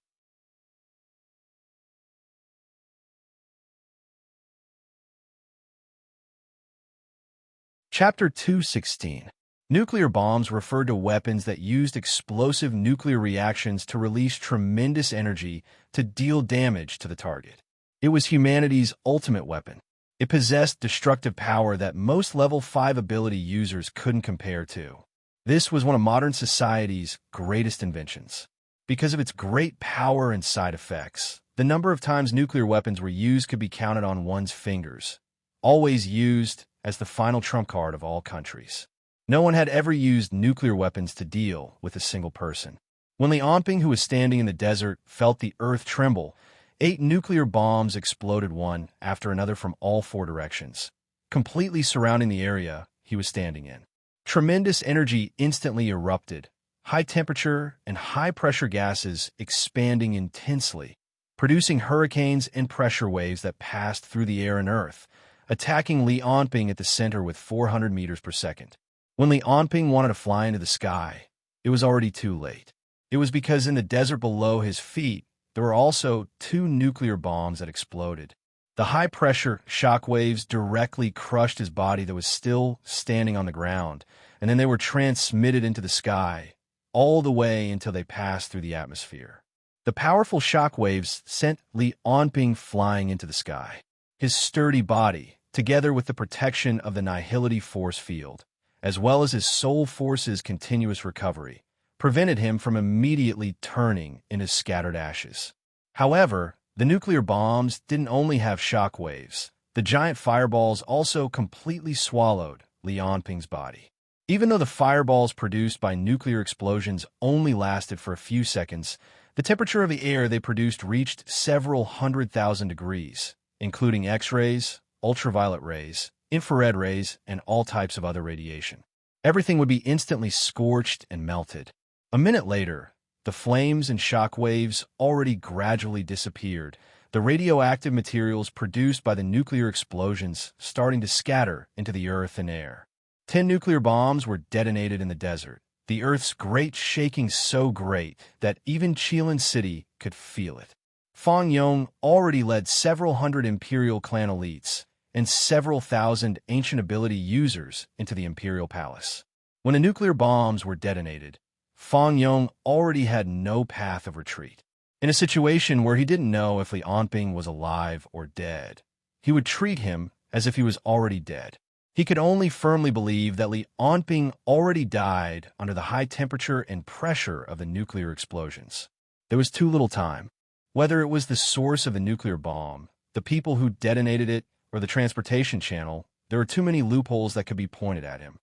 Chapter 216. Nuclear bombs referred to weapons that used explosive nuclear reactions to release tremendous energy to deal damage to the target. It was humanity's ultimate weapon. It possessed destructive power that most level 5 ability users couldn't compare to. This was one of modern society's greatest inventions. Because of its great power and side effects, the number of times nuclear weapons were used could be counted on one's fingers, always used as the final trump card of all countries. No one had ever used nuclear weapons to deal with a single person. When Li Anping, who was standing in the desert, felt the earth tremble, 8 nuclear bombs exploded one after another from all 4 directions, completely surrounding the area he was standing in. Tremendous energy instantly erupted, high temperature and high-pressure gases expanding intensely, producing hurricanes and pressure waves that passed through the air and earth, attacking Li Anping at the center with 400 meters per second. When Li Anping wanted to fly into the sky, it was already too late. It was because in the desert below his feet, there were also 2 nuclear bombs that exploded. The high-pressure shock waves directly crushed his body that was still standing on the ground, and then they were transmitted into the sky, all the way until they passed through the atmosphere. The powerful shock waves sent Li Onping flying into the sky. His sturdy body, together with the protection of the nihility force field, as well as his soul force's continuous recovery, prevented him from immediately turning into scattered ashes. However, the nuclear bombs didn't only have shock waves. The giant fireballs also completely swallowed Li Onping's body. Even though the fireballs produced by nuclear explosions only lasted for a few seconds, the temperature of the air they produced reached several 100,000 degrees, including X-rays, ultraviolet rays, infrared rays, and all types of other radiation. Everything would be instantly scorched and melted. A minute later, the flames and shock waves already gradually disappeared, the radioactive materials produced by the nuclear explosions starting to scatter into the earth and air. 10 nuclear bombs were detonated in the desert, the earth's great shaking so great that even Qilin City could feel it. Fang Yong already led several hundred Imperial clan elites and several thousand ancient ability users into the Imperial Palace. When the nuclear bombs were detonated, Fang Yong already had no path of retreat. In a situation where he didn't know if Li Onping was alive or dead, he would treat him as if he was already dead. He could only firmly believe that Li Onping already died under the high temperature and pressure of the nuclear explosions. There was too little time. Whether it was the source of the nuclear bomb, the people who detonated it, or the transportation channel, there were too many loopholes that could be pointed at him.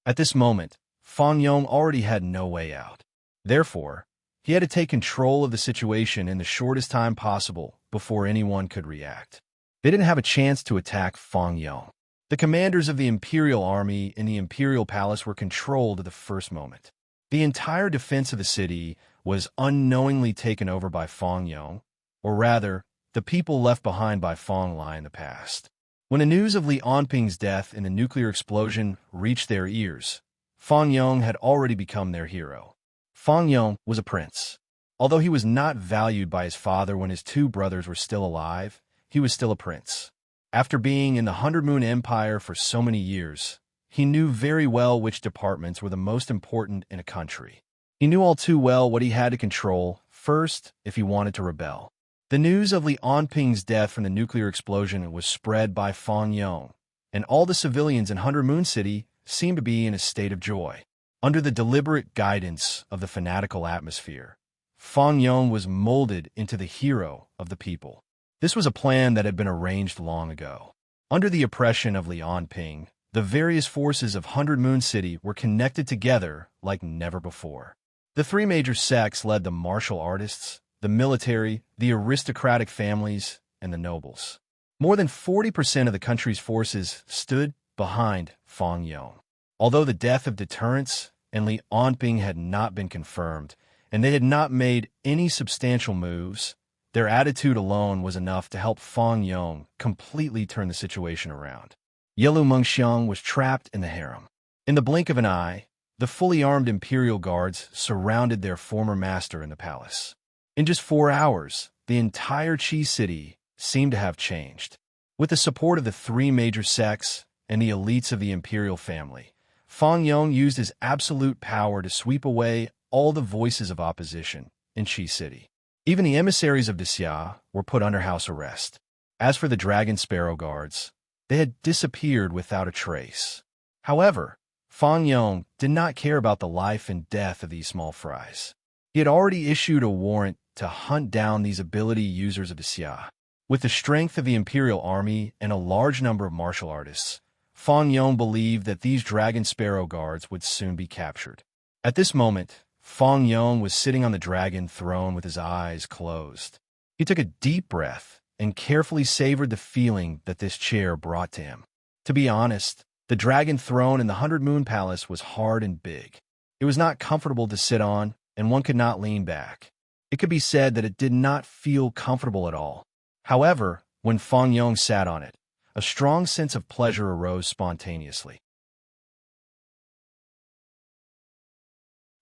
At this moment, Fang Yong already had no way out. Therefore, he had to take control of the situation in the shortest time possible before anyone could react. They didn't have a chance to attack Fang Yong. The commanders of the Imperial Army in the Imperial Palace were controlled at the first moment. The entire defense of the city was unknowingly taken over by Fang Yong, or rather, the people left behind by Fang Lai in the past. When the news of Li Onping's death in the nuclear explosion reached their ears, Fang Yong had already become their hero. Fang Yong was a prince. Although he was not valued by his father when his two brothers were still alive, he was still a prince. After being in the 100 Moon Empire for so many years, he knew very well which departments were the most important in a country. He knew all too well what he had to control first if he wanted to rebel. The news of Li Onping's death from the nuclear explosion was spread by Fang Yong, and all the civilians in 100 Moon City seemed to be in a state of joy. Under the deliberate guidance of the fanatical atmosphere, Fang Yong was molded into the hero of the people. This was a plan that had been arranged long ago. Under the oppression of Li Onping, the various forces of 100 Moon City were connected together like never before. The three major sects led the martial artists, the military, the aristocratic families, and the nobles. More than 40% of the country's forces stood behind Fang Yong. Although the death of deterrence and Li Onping had not been confirmed, and they had not made any substantial moves, their attitude alone was enough to help Fang Yong completely turn the situation around. Yelu Mengxiang was trapped in the harem. In the blink of an eye, the fully armed imperial guards surrounded their former master in the palace. In just 4 hours, the entire Qi city seemed to have changed. With the support of the three major sects and the elites of the imperial family, Fang Yong used his absolute power to sweep away all the voices of opposition in Qi City. Even the emissaries of Xia were put under house arrest. As for the Dragon Sparrow Guards, they had disappeared without a trace. However, Fang Yong did not care about the life and death of these small fries. He had already issued a warrant to hunt down these ability users of Xia. With the strength of the Imperial Army and a large number of martial artists, Fang Yong believed that these Dragon Sparrow Guards would soon be captured. At this moment, Fang Yong was sitting on the dragon throne with his eyes closed. He took a deep breath and carefully savored the feeling that this chair brought to him. To be honest, the dragon throne in the 100 Moon Palace was hard and big. It was not comfortable to sit on, and one could not lean back. It could be said that it did not feel comfortable at all. However, when Fang Yong sat on it, a strong sense of pleasure arose spontaneously.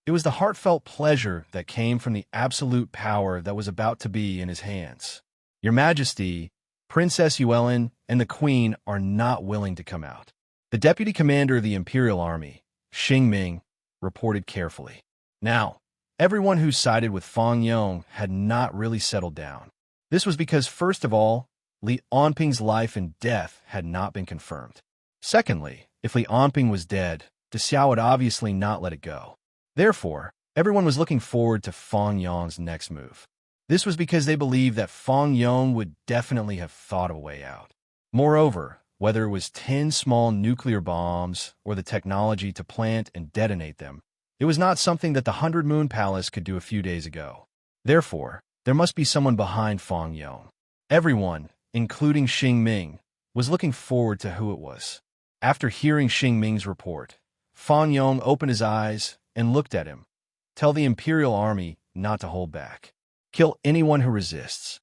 It was the heartfelt pleasure that came from the absolute power that was about to be in his hands. Your Majesty, Princess Yuelin and the Queen are not willing to come out. The deputy commander of the Imperial Army, Xingming, reported carefully. Now, everyone who sided with Fang Yong had not really settled down. This was because, first of all, Li Onping's life and death had not been confirmed. Secondly, if Li Onping was dead, De Xiao would obviously not let it go. Therefore, everyone was looking forward to Fang Yong's next move. This was because they believed that Fang Yong would definitely have thought of a way out. Moreover, whether it was 10 small nuclear bombs or the technology to plant and detonate them, it was not something that the 100 Moon Palace could do a few days ago. Therefore, there must be someone behind Fang Yong. Everyone, including Xingming, was looking forward to who it was. After hearing Xingming's report, Fang Yong opened his eyes and looked at him. Tell the Imperial Army not to hold back. Kill anyone who resists.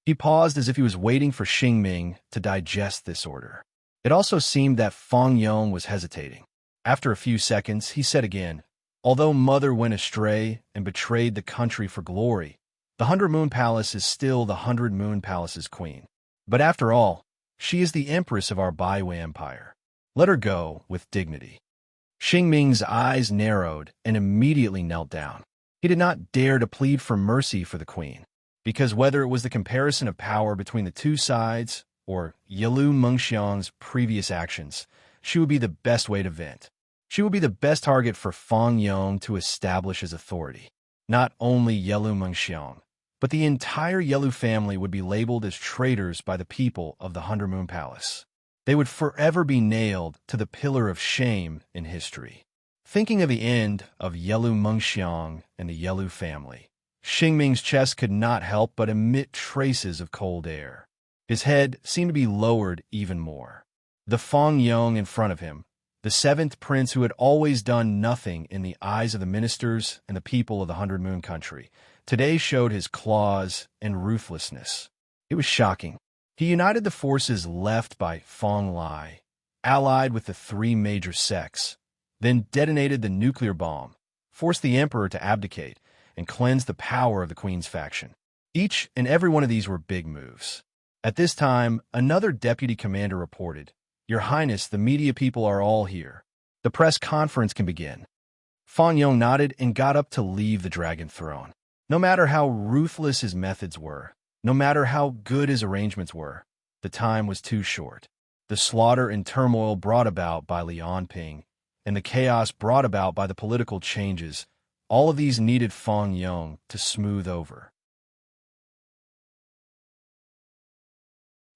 He paused as if he was waiting for Xingming to digest this order. It also seemed that Fang Yong was hesitating. After a few seconds, he said again, although Mother went astray and betrayed the country for glory, the 100 Moon Palace is still the 100 Moon Palace's queen. But after all, she is the empress of our Baiwei Empire. Let her go with dignity. Xingming's eyes narrowed and immediately knelt down. He did not dare to plead for mercy for the queen, because whether it was the comparison of power between the two sides or Yelu Mengxiang's previous actions, she would be the best way to vent. She would be the best target for Fang Yong to establish his authority. Not only Yelu Mengxiang, but the entire Yelu family would be labeled as traitors by the people of the 100 Moon Palace. They would forever be nailed to the pillar of shame in history. Thinking of the end of Yelu Mengxiang and the Yelu family, Xingming's chest could not help but emit traces of cold air. His head seemed to be lowered even more. The Fang Yong in front of him, the seventh prince who had always done nothing in the eyes of the ministers and the people of the 100 Moon Country, today showed his claws and ruthlessness. It was shocking. He united the forces left by Fang Lai, allied with the 3 major sects, then detonated the nuclear bomb, forced the emperor to abdicate, and cleansed the power of the queen's faction. Each and every one of these were big moves. At this time, another deputy commander reported, Your Highness, the media people are all here. The press conference can begin. Fang Yong nodded and got up to leave the dragon throne. No matter how ruthless his methods were, no matter how good his arrangements were, the time was too short. The slaughter and turmoil brought about by Li Onping, and the chaos brought about by the political changes, all of these needed Fang Yong to smooth over.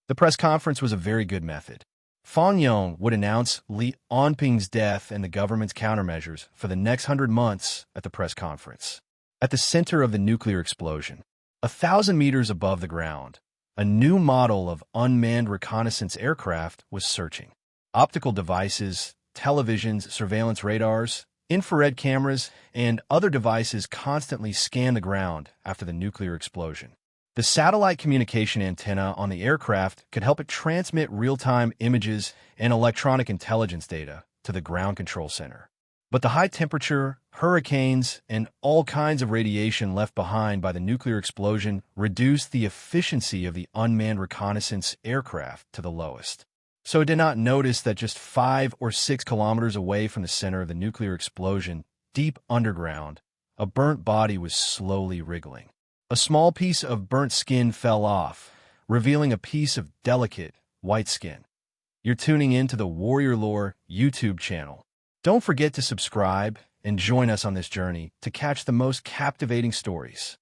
The press conference was a very good method. Fang Yong would announce Li Onping's death and the government's countermeasures for the next 100 months at the press conference. At the center of the nuclear explosion, 1,000 meters above the ground, a new model of unmanned reconnaissance aircraft was searching. Optical devices, televisions, surveillance radars, infrared cameras, and other devices constantly scanned the ground after the nuclear explosion. The satellite communication antenna on the aircraft could help it transmit real-time images and electronic intelligence data to the ground control center. But the high temperature, hurricanes, and all kinds of radiation left behind by the nuclear explosion reduced the efficiency of the unmanned reconnaissance aircraft to the lowest. So it did not notice that just 5 or 6 kilometers away from the center of the nuclear explosion, deep underground, a burnt body was slowly wriggling. A small piece of burnt skin fell off, revealing a piece of delicate, white skin. You're tuning in to the Warrior Lore YouTube channel. Don't forget to subscribe and join us on this journey to catch the most captivating stories.